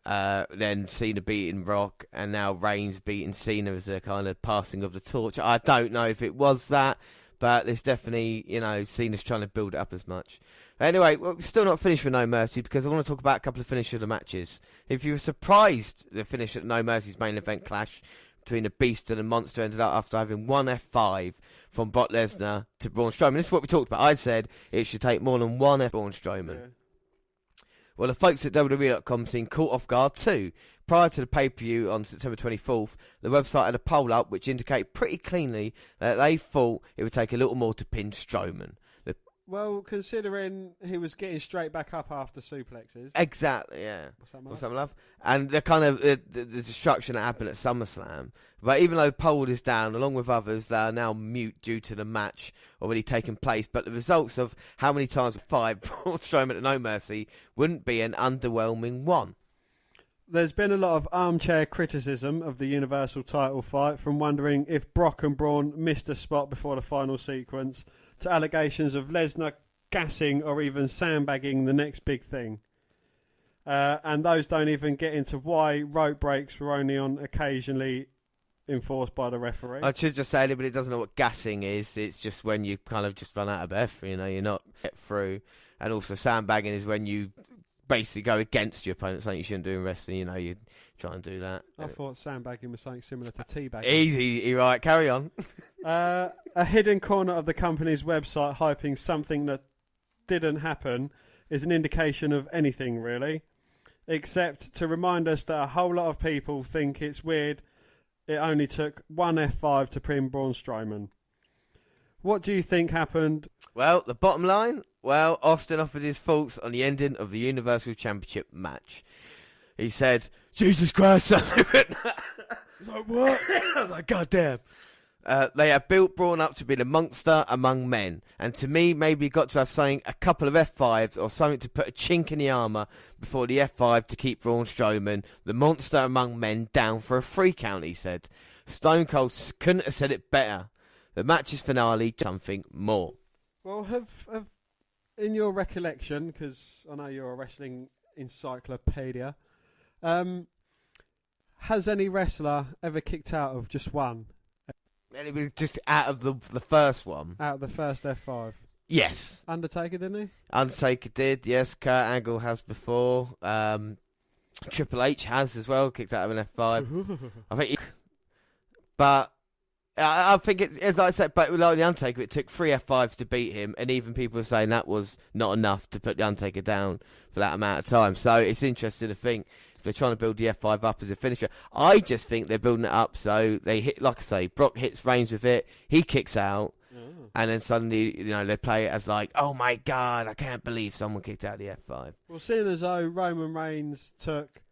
Speaker 1: then Cena beating Rock, and now Reigns beating Cena as a kind of passing of the torch. I don't know if it was that, but it's definitely, Cena's trying to build it up as much. Anyway, we're still not finished with No Mercy because I want to talk about a couple of finishes of the matches. If you were surprised the finish at No Mercy's main event clash between the Beast and the Monster ended up after having one F5 from Brock Lesnar to Braun Strowman. This is what we talked about. I said it should take more than one F Braun Strowman. Yeah. Well, the folks at WWE.com seemed caught off guard too. Prior to the pay-per-view on September 24th, the website had a poll up which indicated pretty cleanly that they thought it would take a little more to pin Strowman.
Speaker 2: Well, considering he was getting straight back up after suplexes.
Speaker 1: Exactly, yeah.
Speaker 2: What's that,
Speaker 1: love? And the kind of the destruction that happened at SummerSlam. But even though the poll is down, along with others, they are now mute due to the match already taking place. But the results of how many times 5 Braun Strowman at No Mercy wouldn't be an underwhelming one.
Speaker 2: There's been a lot of armchair criticism of the Universal title fight, from wondering if Brock and Braun missed a spot before the final sequence, to allegations of Lesnar gassing or even sandbagging the next big thing. And those don't even get into why rope breaks were only on occasionally enforced by the referee.
Speaker 1: I should just say anybody doesn't know what gassing is. It's just when you kind of just run out of breath, you're not get through. And also sandbagging is when you basically go against your opponent, something you shouldn't do in wrestling. You try and do that.
Speaker 2: I thought sandbagging was something similar to teabagging.
Speaker 1: Easy, right, carry on.
Speaker 2: A hidden corner of the company's website hyping something that didn't happen is an indication of anything, really, except to remind us that a whole lot of people think it's weird it only took one F5 to pin Braun Strowman. What do you think happened?
Speaker 1: Well, the bottom line, Austin offered his thoughts on the ending of the Universal Championship match. He said, Jesus Christ, son. Like, what? I was like, God damn. They have built Braun up to be the monster among men. And to me, maybe got to have something, a couple of F5s or something to put a chink in the armour before the F5 to keep Braun Strowman, the monster among men, down for a 3 count, he said. Stone Cold couldn't have said it better. The match's finale, something more.
Speaker 2: Well, have in your recollection, because I know you're a wrestling encyclopedia, has any wrestler ever kicked out of just one?
Speaker 1: Anybody just out of the first one?
Speaker 2: Out of the first F5.
Speaker 1: Yes.
Speaker 2: Undertaker, didn't he?
Speaker 1: Undertaker did, yes. Kurt Angle has before. Triple H has as well, kicked out of an F5. I think it's, as I said, but like the Undertaker, it took 3 F5s to beat him, and even people were saying that was not enough to put the Undertaker down for that amount of time. So it's interesting to think if they're trying to build the F5 up as a finisher. I just think they're building it up so they hit, like I say, Brock hits Reigns with it, he kicks out, and then suddenly, they play it as like, oh my God, I can't believe someone kicked out the F5.
Speaker 2: Well, seeing as though Roman Reigns took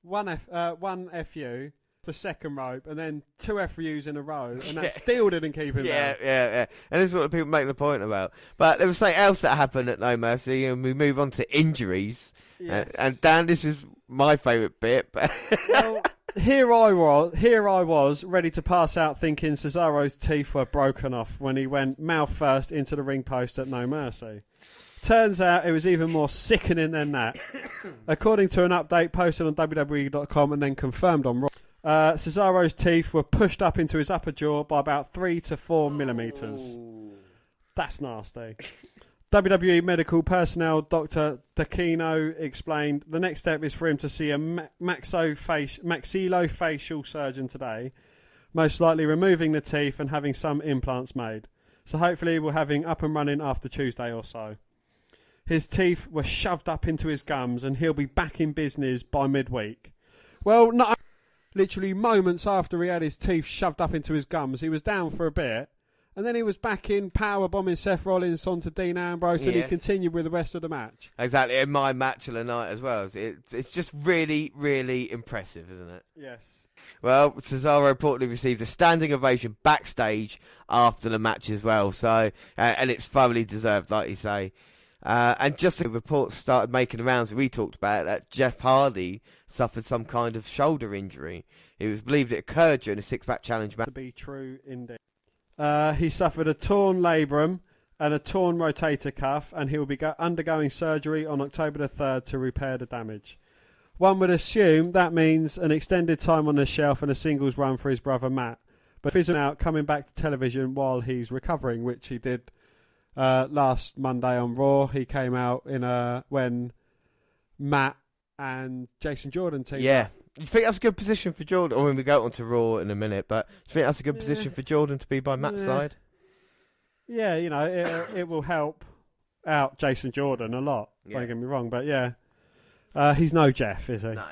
Speaker 2: one FU, the second rope, and then 2 FUs in a row, and that still didn't keep him down.
Speaker 1: Yeah. And this is what people make the point about. But there was something else that happened at No Mercy, and we move on to injuries. Yes. And Dan, this is my favourite bit.
Speaker 2: Well, here I was, ready to pass out thinking Cesaro's teeth were broken off when he went mouth first into the ring post at No Mercy. Turns out it was even more sickening than that. According to an update posted on WWE.com and then confirmed on Raw, Cesaro's teeth were pushed up into his upper jaw by about 3 to 4 millimetres. That's nasty. WWE medical personnel Dr. Takino explained the next step is for him to see a maxillofacial surgeon today, most likely removing the teeth and having some implants made. So hopefully we'll have him up and running after Tuesday or so. His teeth were shoved up into his gums and he'll be back in business by midweek. Well, literally moments after he had his teeth shoved up into his gums, he was down for a bit. And then he was back in powerbombing Seth Rollins onto Dean Ambrose, and he continued with the rest of the match.
Speaker 1: Exactly, in my match of the night as well. It's just really, really impressive, isn't it?
Speaker 2: Yes.
Speaker 1: Well, Cesaro reportedly received a standing ovation backstage after the match as well. So, and it's thoroughly deserved, like you say. And just the reports started making the rounds, we talked about it, that Jeff Hardy suffered some kind of shoulder injury. It was believed it occurred during a 6-pack challenge match.
Speaker 2: To be true, indeed. He suffered a torn labrum and a torn rotator cuff, and he will be undergoing surgery on October the 3rd to repair the damage. One would assume that means an extended time on the shelf and a singles run for his brother Matt. But fizzing out, coming back to television while he's recovering, which he did last Monday on Raw. He came out when Matt and Jason Jordan teamed up.
Speaker 1: You think that's a good position for Jordan? Or when we go on to Raw in a minute, but do you think that's a good position for Jordan to be by Matt's side?
Speaker 2: Yeah, it will help out Jason Jordan a lot. Don't get me wrong, but he's no Jeff, is he?
Speaker 1: No.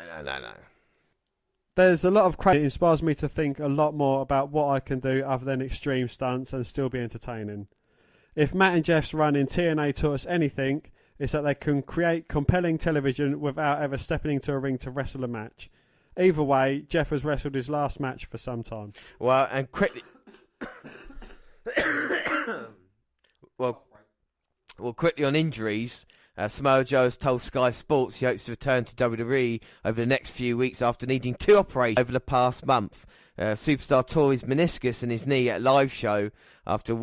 Speaker 2: There's a lot of credit. It inspires me to think a lot more about what I can do other than extreme stunts and still be entertaining. If Matt and Jeff's run in TNA taught us anything, it's that they can create compelling television without ever stepping into a ring to wrestle a match. Either way, Jeff has wrestled his last match for some time.
Speaker 1: Well, and quickly... quickly on injuries, Samoa Joe has told Sky Sports he hopes to return to WWE over the next few weeks after needing 2 operations over the past month. Superstar tore his meniscus and his knee at a live show after a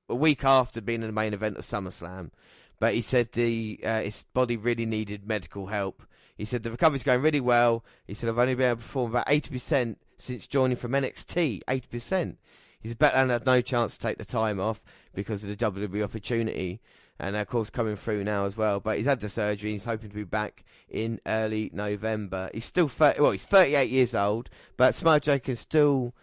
Speaker 1: week after being in the main event of SummerSlam. But he said his body really needed medical help. He said the recovery's going really well. He said I've only been able to perform about 80% since joining from NXT. 80%. He's better and had no chance to take the time off because of the WWE opportunity. And of course coming through now as well. But he's had the surgery. He's hoping to be back in early November. He's still he's 38 years old. But Samoa Joe can still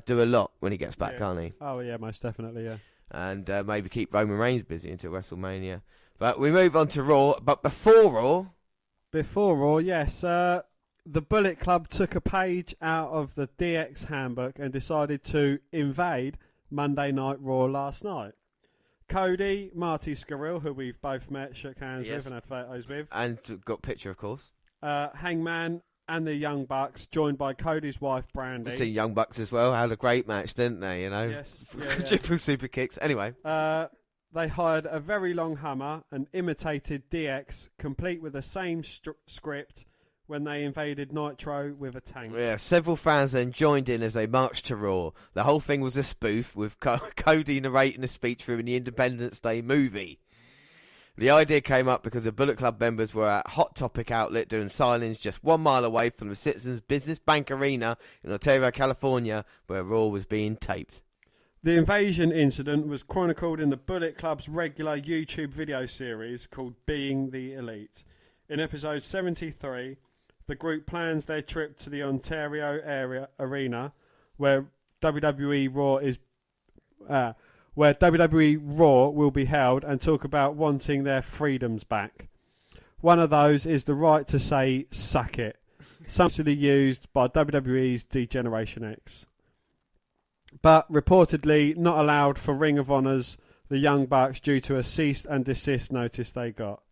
Speaker 1: do a lot when he gets back, can't he?
Speaker 2: Oh yeah, most definitely, yeah.
Speaker 1: And maybe keep Roman Reigns busy until WrestleMania. But we move on to Raw. But before Raw,
Speaker 2: yes. The Bullet Club took a page out of the DX handbook and decided to invade Monday Night Raw last night. Cody, Marty Scurll, who we've both met, shook hands with and had photos with.
Speaker 1: And got a picture, of course.
Speaker 2: Hangman and the Young Bucks, joined by Cody's wife, Brandy.
Speaker 1: We've seen Young Bucks as well. Had a great match, didn't they?
Speaker 2: Yes.
Speaker 1: Triple super kicks. Anyway.
Speaker 2: They hired a very long Hummer and imitated DX, complete with the same script when they invaded Nitro with a tank.
Speaker 1: Yeah, several fans then joined in as they marched to Raw. The whole thing was a spoof, with Cody narrating a speech from the Independence Day movie. The idea came up because the Bullet Club members were at Hot Topic Outlet doing signings just 1 mile away from the Citizens Business Bank Arena in Ontario, California, where Raw was being taped.
Speaker 2: The invasion incident was chronicled in the Bullet Club's regular YouTube video series called Being the Elite. In episode 73, the group plans their trip to the Ontario arena where WWE Raw will be held and talk about wanting their freedoms back. One of those is the right to say "suck it," something used by WWE's D-Generation X. But reportedly not allowed for Ring of Honor's The Young Bucks due to a cease and desist notice they got.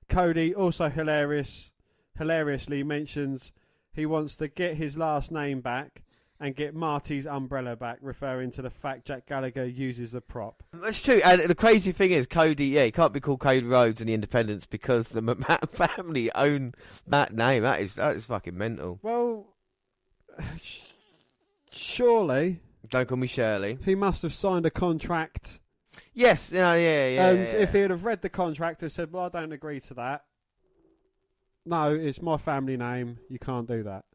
Speaker 2: Cody also hilariously mentions he wants to get his last name back and get Marty's umbrella back, referring to the fact Jack Gallagher uses a prop.
Speaker 1: That's true, and the crazy thing is, Cody, he can't be called Cody Rhodes in the Independents because the McMahon family own that name. That is fucking mental.
Speaker 2: Well, surely...
Speaker 1: Don't call me Shirley.
Speaker 2: He must have signed a contract.
Speaker 1: Yes, yeah.
Speaker 2: And if he'd have read the contract and said, well, I don't agree to that. No, it's my family name. You can't do that.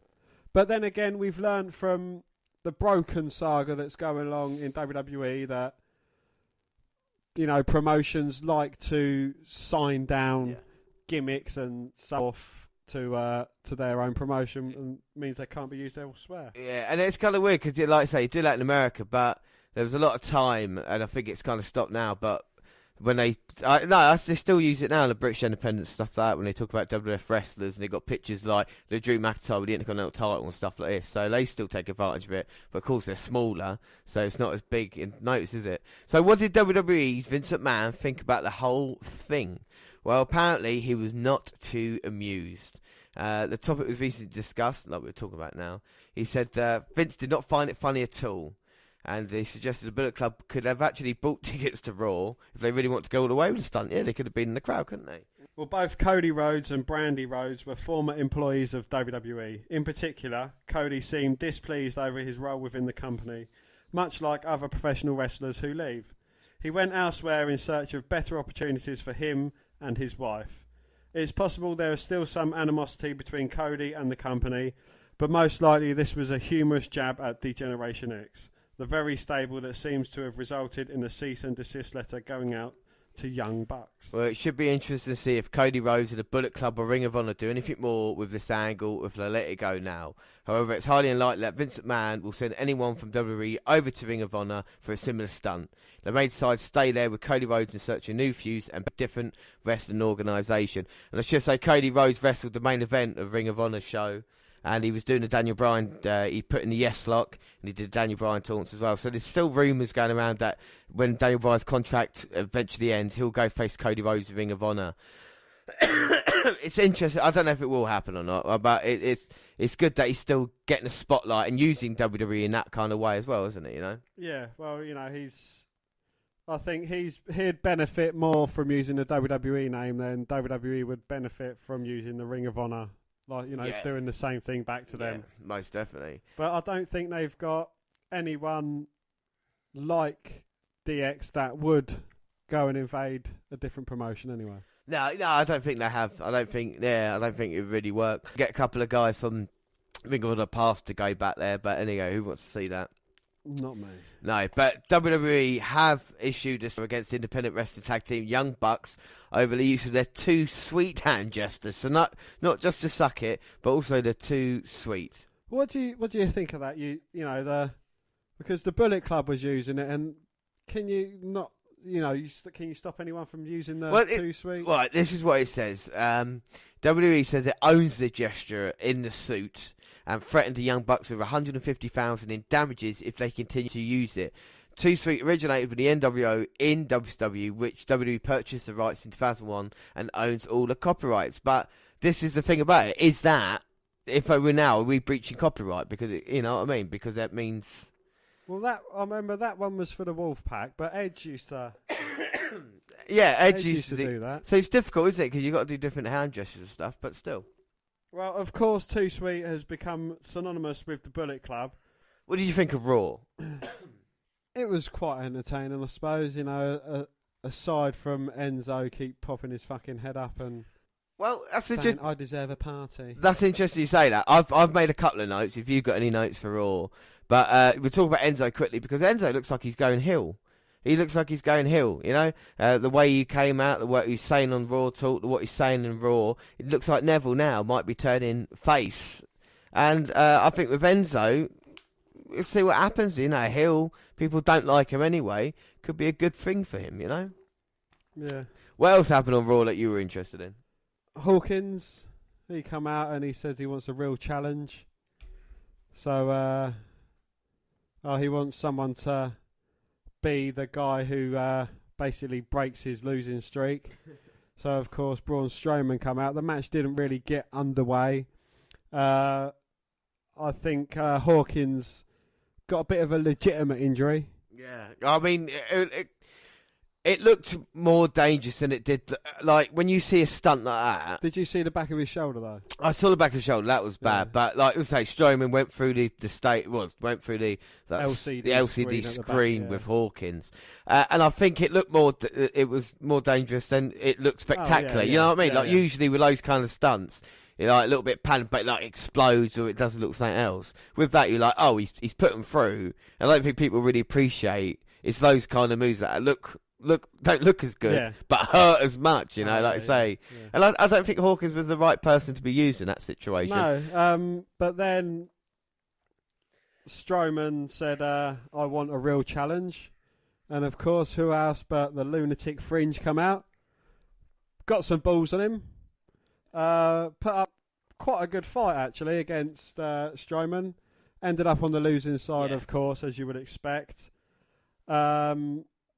Speaker 2: But then again, we've learned from the Broken saga that's going along in WWE that, you know, promotions like to sign down gimmicks and stuff to their own promotion, and means they can't be used elsewhere.
Speaker 1: Yeah, and it's kind of weird because, like I say, you do that in America, but there was a lot of time, and I think it's kind of stopped now, but when they still use it now in the British Independent stuff like that, when they talk about WWF wrestlers and they got pictures like the Drew McIntyre with the Intercontinental title and stuff like this, so they still take advantage of it, but of course they're smaller, so it's not as big in notice, is it? So what did WWE's Vince McMahon think about the whole thing? Well, apparently he was not too amused. The topic was recently discussed, like we're talking about now. He said Vince did not find it funny at all. And they suggested the Bullet Club could have actually bought tickets to Raw if they really want to go all the way with the stunt. Yeah, they could have been in the crowd, couldn't they?
Speaker 2: Well, both Cody Rhodes and Brandy Rhodes were former employees of WWE. In particular, Cody seemed displeased over his role within the company, much like other professional wrestlers who leave. He went elsewhere in search of better opportunities for him and his wife. It's possible there is still some animosity between Cody and the company, but most likely this was a humorous jab at D-Generation X. The very stable that seems to have resulted in a cease and desist letter going out to Young Bucks.
Speaker 1: Well, it should be interesting to see if Cody Rhodes and the Bullet Club or Ring of Honor do anything more with this angle if they let it go now. However, it's highly unlikely that Vince McMahon will send anyone from WWE over to Ring of Honor for a similar stunt. They may decide to stay there with Cody Rhodes in search of new feuds and a different wrestling organisation. And I should say Cody Rhodes wrestled the main event of Ring of Honor show. And he was doing the Daniel Bryan, he put in the yes lock, and he did Daniel Bryan taunts as well. So there's still rumours going around that when Daniel Bryan's contract eventually ends, he'll go face Cody Rhodes in Ring of Honor. It's interesting. I don't know if it will happen or not, but it's good that he's still getting a spotlight and using WWE in that kind of way as well, isn't it, you know?
Speaker 2: Yeah, well, you know, I think he'd benefit more from using the WWE name than WWE would benefit from using the Ring of Honor. Like, you know, doing the same thing back to them.
Speaker 1: Most definitely.
Speaker 2: But I don't think they've got anyone like DX that would go and invade a different promotion anyway.
Speaker 1: No, I don't think they have. I don't think it would really work. Get a couple of guys from Ring of Honor past to go back there, but anyway, who wants to see that?
Speaker 2: Not me.
Speaker 1: No, but WWE have issued this against independent wrestling tag team Young Bucks over the use of their too sweet hand gestures. So not just to suck it, but also the too sweet.
Speaker 2: What do you think of that? You know because the Bullet Club was using it, and can you not? You know, can you stop anyone from using the too sweet?
Speaker 1: Right, this is what it says. WWE says it owns the gesture in the suit and threatened the Young Bucks with $150,000 in damages if they continue to use it. Too Sweet originated with the NWO in WCW, which WWE purchased the rights in 2001 and owns all the copyrights. But this is the thing about it, is that if I were now, are we breaching copyright? Because, you know what I mean? Because that means...
Speaker 2: Well, I remember that one was for the Wolfpack, but Edge used to...
Speaker 1: yeah, Edge used to
Speaker 2: do that.
Speaker 1: So it's difficult, isn't it? Because you've got to do different hand gestures and stuff, but still...
Speaker 2: Well, of course, Too Sweet has become synonymous with the Bullet Club.
Speaker 1: What did you think of Raw?
Speaker 2: It was quite entertaining, I suppose. You know, aside from Enzo keep popping his fucking head up and saying, I deserve a party.
Speaker 1: That's interesting you say that. I've made a couple of notes. If you've got any notes for Raw, But we'll talk about Enzo quickly because Enzo looks like he's going heel. He looks like he's going heel, you know? The way he came out, the way he's saying on Raw Talk, what he's saying in Raw, it looks like Neville now might be turning face. And I think with Enzo, we'll see what happens, you know, heel. People don't like him anyway. Could be a good thing for him, you know?
Speaker 2: Yeah.
Speaker 1: What else happened on Raw that you were interested in?
Speaker 2: Hawkins, he come out and he says he wants a real challenge. So, he wants someone to be the guy who basically breaks his losing streak. So, of course, Braun Strowman come out. The match didn't really get underway. I think Hawkins got a bit of a legitimate injury.
Speaker 1: Yeah, I mean, it looked more dangerous than it did. Like, when you see a stunt like that...
Speaker 2: Did you see the back of his shoulder, though?
Speaker 1: I saw the back of his shoulder. That was bad. Yeah. But, like I say, Strowman went through the LCD screen with Hawkins. And I think it looked it was more dangerous than it looked spectacular.
Speaker 2: Oh, yeah,
Speaker 1: you know what I mean?
Speaker 2: Yeah,
Speaker 1: like, usually with those kind of stunts, you're like a little bit panicked, but it like explodes or it doesn't look something else. With that, you're like, oh, he's put them through. And I don't think people really appreciate it's those kind of moves that don't look as good, but hurt as much, you know, like I say. Yeah. And I don't think Hawkins was the right person to be used in that situation.
Speaker 2: No, but then Strowman said, I want a real challenge. And, of course, who else but the Lunatic Fringe come out. Got some balls on him. Put up quite a good fight, actually, against Strowman. Ended up on the losing side, of course, as you would expect. Yeah,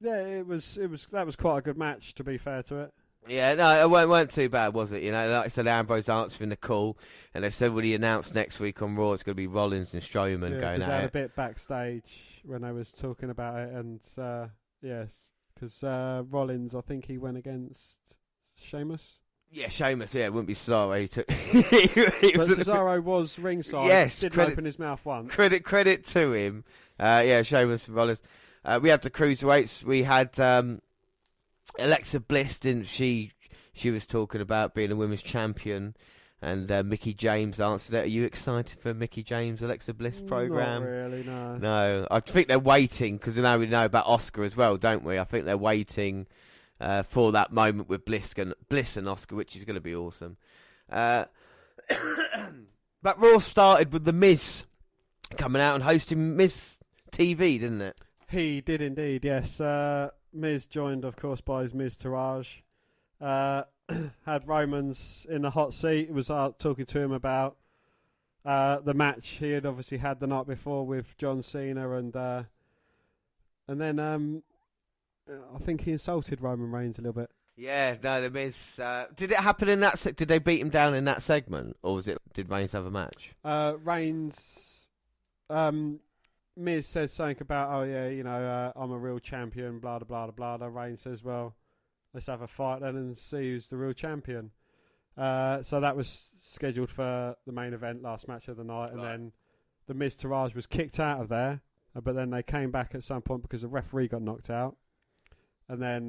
Speaker 2: that was quite a good match, to be fair to it.
Speaker 1: Yeah, no, it weren't too bad, was it? You know, like I said, Ambrose answering the call, and they've said when he announced next week on Raw, it's going to be Rollins and Strowman going at it.
Speaker 2: I had a bit backstage when I was talking about it, and yes, because Rollins, I think he went against Sheamus.
Speaker 1: Yeah, Sheamus, yeah, it wouldn't be sorry. He took...
Speaker 2: But Cesaro was ringside.
Speaker 1: Yes,
Speaker 2: didn't open his mouth once.
Speaker 1: Credit to him. Yeah, Sheamus and Rollins. We had the cruiserweights. We had Alexa Bliss, didn't she? She was talking about being a women's champion, and Mickie James answered it. Are you excited for Mickie James Alexa Bliss program?
Speaker 2: Not really, no.
Speaker 1: No, I think they're waiting because now we know about Oscar as well, don't we? I think they're waiting for that moment with Bliss and Oscar, which is going to be awesome. But Raw started with The Miz coming out and hosting Miz TV, didn't it?
Speaker 2: He did indeed, yes. Miz joined, of course, by his Miztourage. Had Roman's in the hot seat. Was talking to him about the match he had obviously had the night before with John Cena, and then I think he insulted Roman Reigns a little bit.
Speaker 1: Yeah, no, The Miz. Did it happen in that? Did they beat him down in that segment, or did Reigns have a match?
Speaker 2: Reigns. Miz said something about, oh yeah, you know, I'm a real champion, blah, blah, blah, blah. Reigns says, well, let's have a fight then and see who's the real champion. So that was scheduled for the main event, last match of the night, and then the Miztourage was kicked out of there, but then they came back at some point because the referee got knocked out. And then,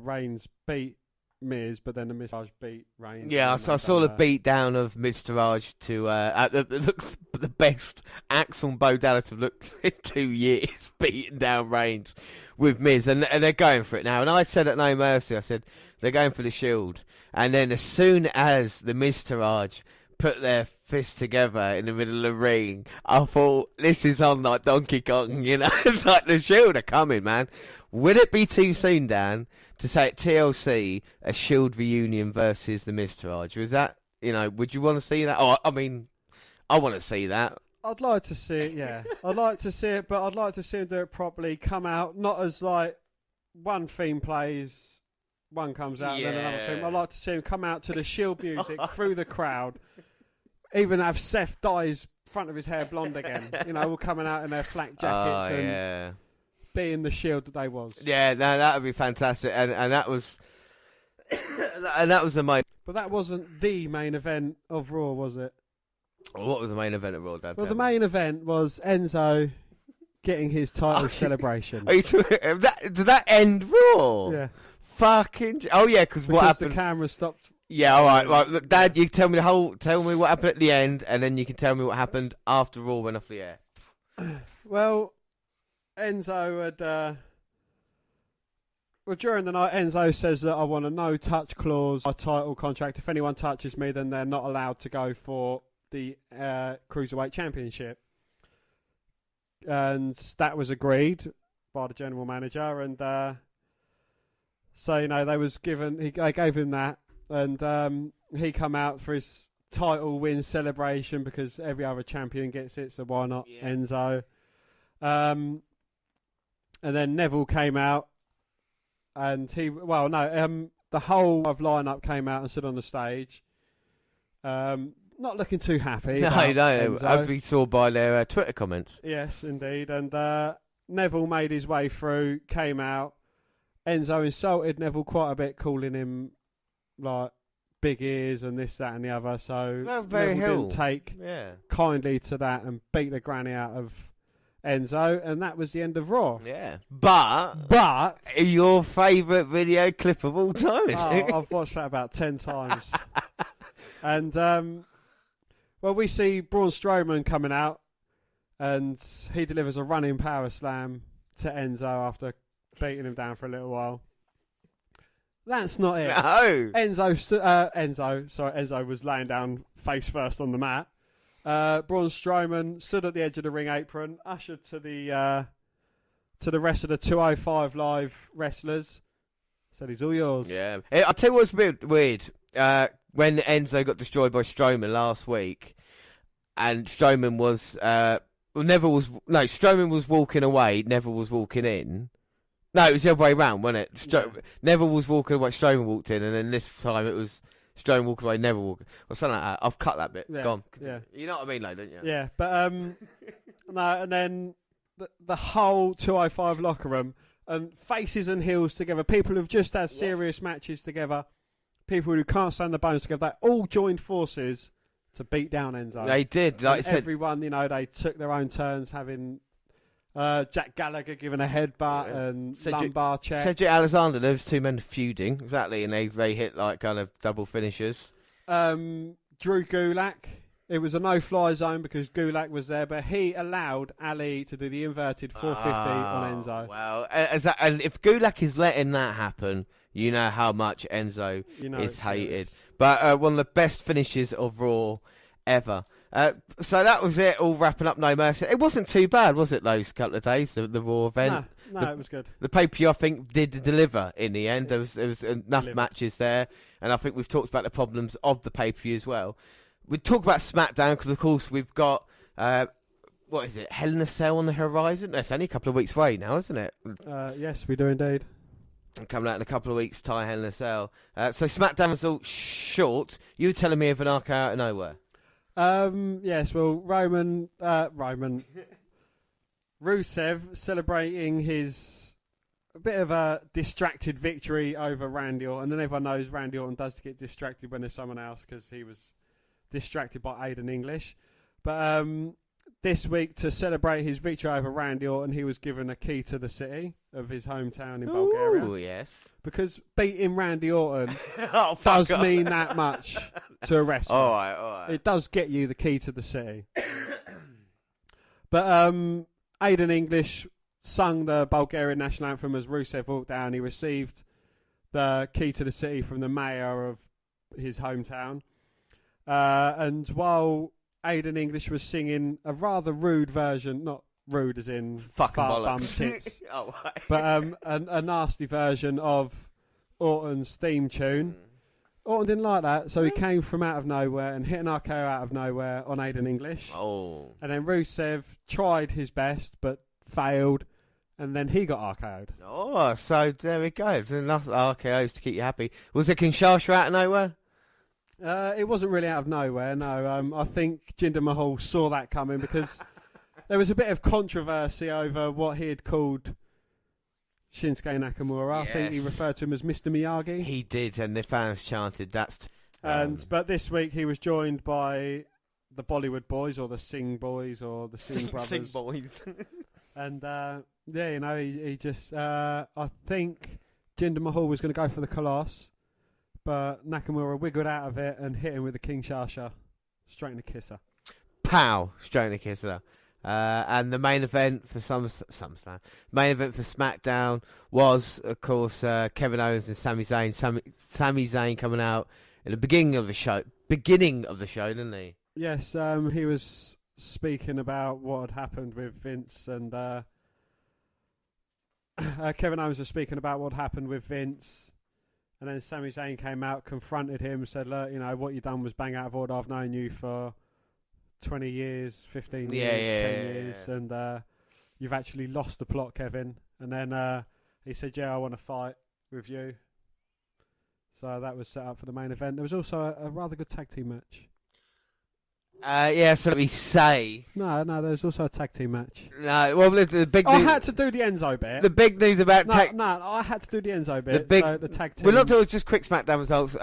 Speaker 2: Reigns beat Miz, but then the Miztourage beat Reigns.
Speaker 1: Yeah, I saw the beat down of Miztourage to it looks the best Axel and Bo Dallas have looked in 2 years, beating down Reigns with Miz, and they're going for it now. And I said at No Mercy, I said they're going for the Shield, and then as soon as the Miztourage put their fists together in the middle of the ring, I thought, this is on like Donkey Kong, you know? It's like the Shield are coming, man. Would it be too soon, Dan, to say at TLC a Shield reunion versus the Miztourage? Was that, you know, would you want to see that? Oh, I mean, I want to see that.
Speaker 2: I'd like to see it, yeah. I'd like to see it, but I'd like to see him do it properly, come out, not as like one theme plays, one comes out, and then another theme. I'd like to see him come out to the Shield music through the crowd, even have Seth dye his front of his hair blonde again, you know, all coming out in their flak jackets and being the Shield that they was.
Speaker 1: Yeah, no, that would be fantastic, and that was and that was the main.
Speaker 2: But that wasn't the main event of Raw, was it?
Speaker 1: What was the main event of Raw, Dad?
Speaker 2: Well, the main event was Enzo getting his title celebration.
Speaker 1: Did that end Raw?
Speaker 2: Yeah.
Speaker 1: Fucking. Oh yeah, because what happened?
Speaker 2: The camera stopped
Speaker 1: Yeah, all right. Right, look, Dad, you tell me what happened at the end, and then you can tell me what happened after Raw went off the air.
Speaker 2: Well, Enzo had. Well, during the night, Enzo says that I want a no-touch clause, my title contract. If anyone touches me, then they're not allowed to go for the Cruiserweight Championship. And that was agreed by the general manager. And so, you know, they gave him that. And he come out for his title win celebration because every other champion gets it, so why not Enzo? And then Neville came out, and the whole of lineup came out and stood on the stage, not looking too happy.
Speaker 1: No, I'd be saw by their Twitter comments.
Speaker 2: Yes, indeed. And Neville made his way through, came out. Enzo insulted Neville quite a bit, calling him like big ears and this, that, and the other. So Neville didn't take kindly to that and beat the granny out of Enzo, and that was the end of Raw.
Speaker 1: Yeah, but your favourite video clip of all time?
Speaker 2: I've watched that about 10 times. And we see Braun Strowman coming out, and he delivers a running power slam to Enzo after beating him down for a little while. That's not it.
Speaker 1: No.
Speaker 2: Enzo was laying down face first on the mat. Braun Strowman stood at the edge of the ring apron, ushered to the rest of the 205 Live wrestlers. Said he's all yours.
Speaker 1: Yeah. I'll tell you what's a bit weird. When Enzo got destroyed by Strowman last week, and Strowman was Strowman was walking away, Neville was walking in. No, it was the other way around, wasn't it? Neville was walking away, Strowman walked in, and then this time it was Strowman walking away, Neville walking, or something like that. I've cut that bit.
Speaker 2: Yeah,
Speaker 1: Gone.
Speaker 2: yeah.
Speaker 1: You know what I mean, though, don't you?
Speaker 2: Yeah, but no, and then the whole 205 locker room, and faces and heels together, people who've just had serious matches together, people who can't stand the bones together, they all joined forces to beat down Enzo.
Speaker 1: They did. Like I said,
Speaker 2: everyone, you know, they took their own turns having Jack Gallagher giving a headbutt and lumbar check.
Speaker 1: Cedric Alexander, there was two men feuding, exactly, and they hit like kind of double finishers.
Speaker 2: Drew Gulak, it was a no-fly zone because Gulak was there, but he allowed Ali to do the inverted 450 on Enzo.
Speaker 1: Well, and if Gulak is letting that happen, you know how much Enzo is hated. But one of the best finishes of Raw ever. So that was it, all wrapping up No Mercy. It wasn't too bad, was it, those couple of days, the Raw event?
Speaker 2: No, it was good.
Speaker 1: The pay-per-view, I think, did deliver in the end. There was enough matches there, and I think we've talked about the problems of the pay-per-view as well. We talk about SmackDown because, of course, we've got, what is it, Hell in a Cell on the horizon? It's only a couple of weeks away now, isn't it?
Speaker 2: Yes, we do indeed.
Speaker 1: Coming out in a couple of weeks' time, Hell in a Cell. So SmackDown was all short. You were telling me of an arc out of nowhere.
Speaker 2: Yes, well, Rusev celebrating his a bit of a distracted victory over Randy Orton, and everyone knows Randy Orton does get distracted when there's someone else because he was distracted by Aiden English. But this week, to celebrate his victory over Randy Orton, he was given a key to the city of his hometown in Bulgaria.
Speaker 1: Oh, yes.
Speaker 2: Because beating Randy Orton does mean that much to a wrestler.
Speaker 1: All right.
Speaker 2: It does get you the key to the city. But Aiden English sung the Bulgarian national anthem as Rusev walked down. He received the key to the city from the mayor of his hometown. And while Aiden English was singing a rather rude version, not rude as in
Speaker 1: fucking
Speaker 2: bum tits, but a nasty version of Orton's theme tune. Orton didn't like that, so he came from out of nowhere and hit an RKO out of nowhere on Aiden English.
Speaker 1: Oh.
Speaker 2: And then Rusev tried his best, but failed, and then he got RKO'd.
Speaker 1: Oh, so there we go. It's enough RKOs to keep you happy. Was it Kinshasa out of nowhere?
Speaker 2: It wasn't really out of nowhere, no. I think Jinder Mahal saw that coming because there was a bit of controversy over what he had called Shinsuke Nakamura.
Speaker 1: Yes.
Speaker 2: I think he referred to him as Mr. Miyagi.
Speaker 1: He did, and the fans chanted, that's...
Speaker 2: But this week he was joined by the Bollywood boys, or the Singh boys, or the Singh brothers.
Speaker 1: Singh boys.
Speaker 2: And, yeah, you know, he just... I think Jinder Mahal was going to go for the Colossus, But Nakamura wiggled out of it and hit him with the Kinshasa straight in the kisser.
Speaker 1: Pow! Straight in the kisser. And the main event for SummerSlam, main event for SmackDown was, of course, Kevin Owens and Sami Zayn. Sami Zayn coming out in the beginning of the show, didn't he?
Speaker 2: Yes, he was speaking about what had happened with Vince, and Kevin Owens was speaking about what happened with Vince, and then Sami Zayn came out, confronted him, said, "Look, you know what you done was bang out of order. I've known you for 20 years, 15 years, 10 years, and you've actually lost the plot, Kevin." And then he said, "Yeah, I want to fight with you." So that was set up for the main event. There was also a rather good tag team match.
Speaker 1: So let me say.
Speaker 2: No, there was also a tag team match.
Speaker 1: No, well, the big news...
Speaker 2: I had to do the Enzo bit.
Speaker 1: The big news about...
Speaker 2: I had to do the Enzo bit, the tag team...
Speaker 1: We're not doing just quick SmackDown results.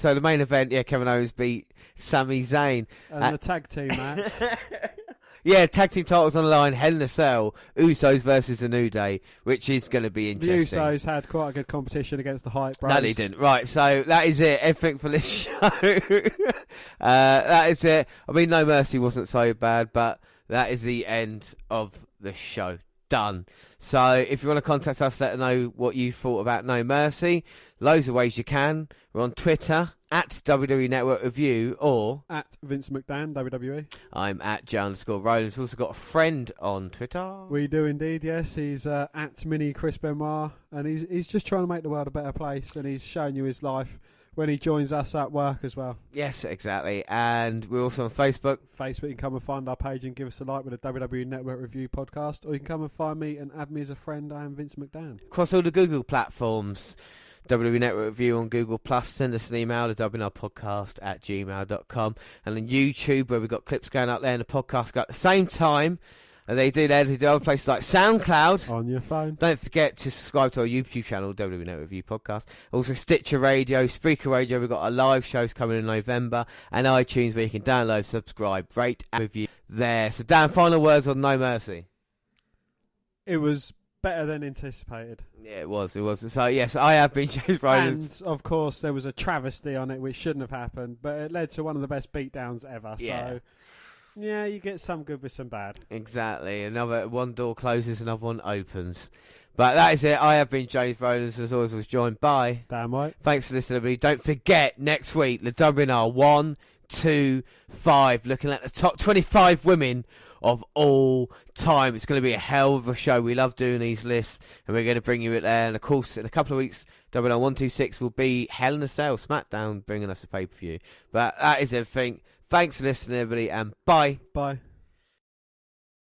Speaker 1: So the main event, Kevin Owens beat Sami Zayn.
Speaker 2: And the tag team match...
Speaker 1: tag team titles on the line, Hell in a Cell, Usos versus A New Day, which is going to be interesting.
Speaker 2: The Usos had quite a good competition against the Hype Bros.
Speaker 1: No, they didn't. Right, so that is it. Everything for this show. That is it. I mean, No Mercy wasn't so bad, but that is the end of the show. Done. So if you want to contact us, let us know what you thought about No Mercy. Loads of ways you can. We're on Twitter at WWE Network Review or
Speaker 2: at Vince McMahon WWE.
Speaker 1: I'm at John_Rollins. Also got a friend on Twitter.
Speaker 2: We do indeed, yes. He's at Mini Chris Benoit, and he's just trying to make the world a better place, and he's showing you his life when he joins us at work as well.
Speaker 1: Yes, exactly. And we're also on Facebook.
Speaker 2: You can come and find our page and give us a like with a WWE Network Review podcast, or you can come and find me and add me as a friend. I am Vince McMahon.
Speaker 1: Across all the Google platforms, WWE Network Review on Google+. Send us an email to WNRpodcast@gmail.com. And on YouTube, where we've got clips going up there and the podcast go at the same time. And they do that at other places like SoundCloud.
Speaker 2: On your phone.
Speaker 1: Don't forget to subscribe to our YouTube channel, WWE Network Review Podcast. Also Stitcher Radio, Spreaker Radio. We've got our live shows coming in November. And iTunes, where you can download, subscribe, rate, and review there. So Dan, final words on No Mercy.
Speaker 2: It was better than anticipated.
Speaker 1: Yeah, it was. So, yes, I have been James Rollins.
Speaker 2: And, of course, there was a travesty on it which shouldn't have happened, but it led to one of the best beatdowns ever.
Speaker 1: Yeah.
Speaker 2: So, yeah, you get some good with some bad.
Speaker 1: Exactly. Another one door closes, another one opens. But that is it. I have been James Rollins, as always, was joined by
Speaker 2: Dan White.
Speaker 1: Thanks for listening, everybody. Don't forget, next week, the WNR 125, looking at the top 25 women of all time. It's going to be a hell of a show. We love doing these lists, and we're going to bring you it there. And of course, in a couple of weeks, WNR 126 will be Hell in a Cell, SmackDown, bringing us a pay-per-view. But that is everything. Thanks for listening, everybody, and bye.
Speaker 2: Bye.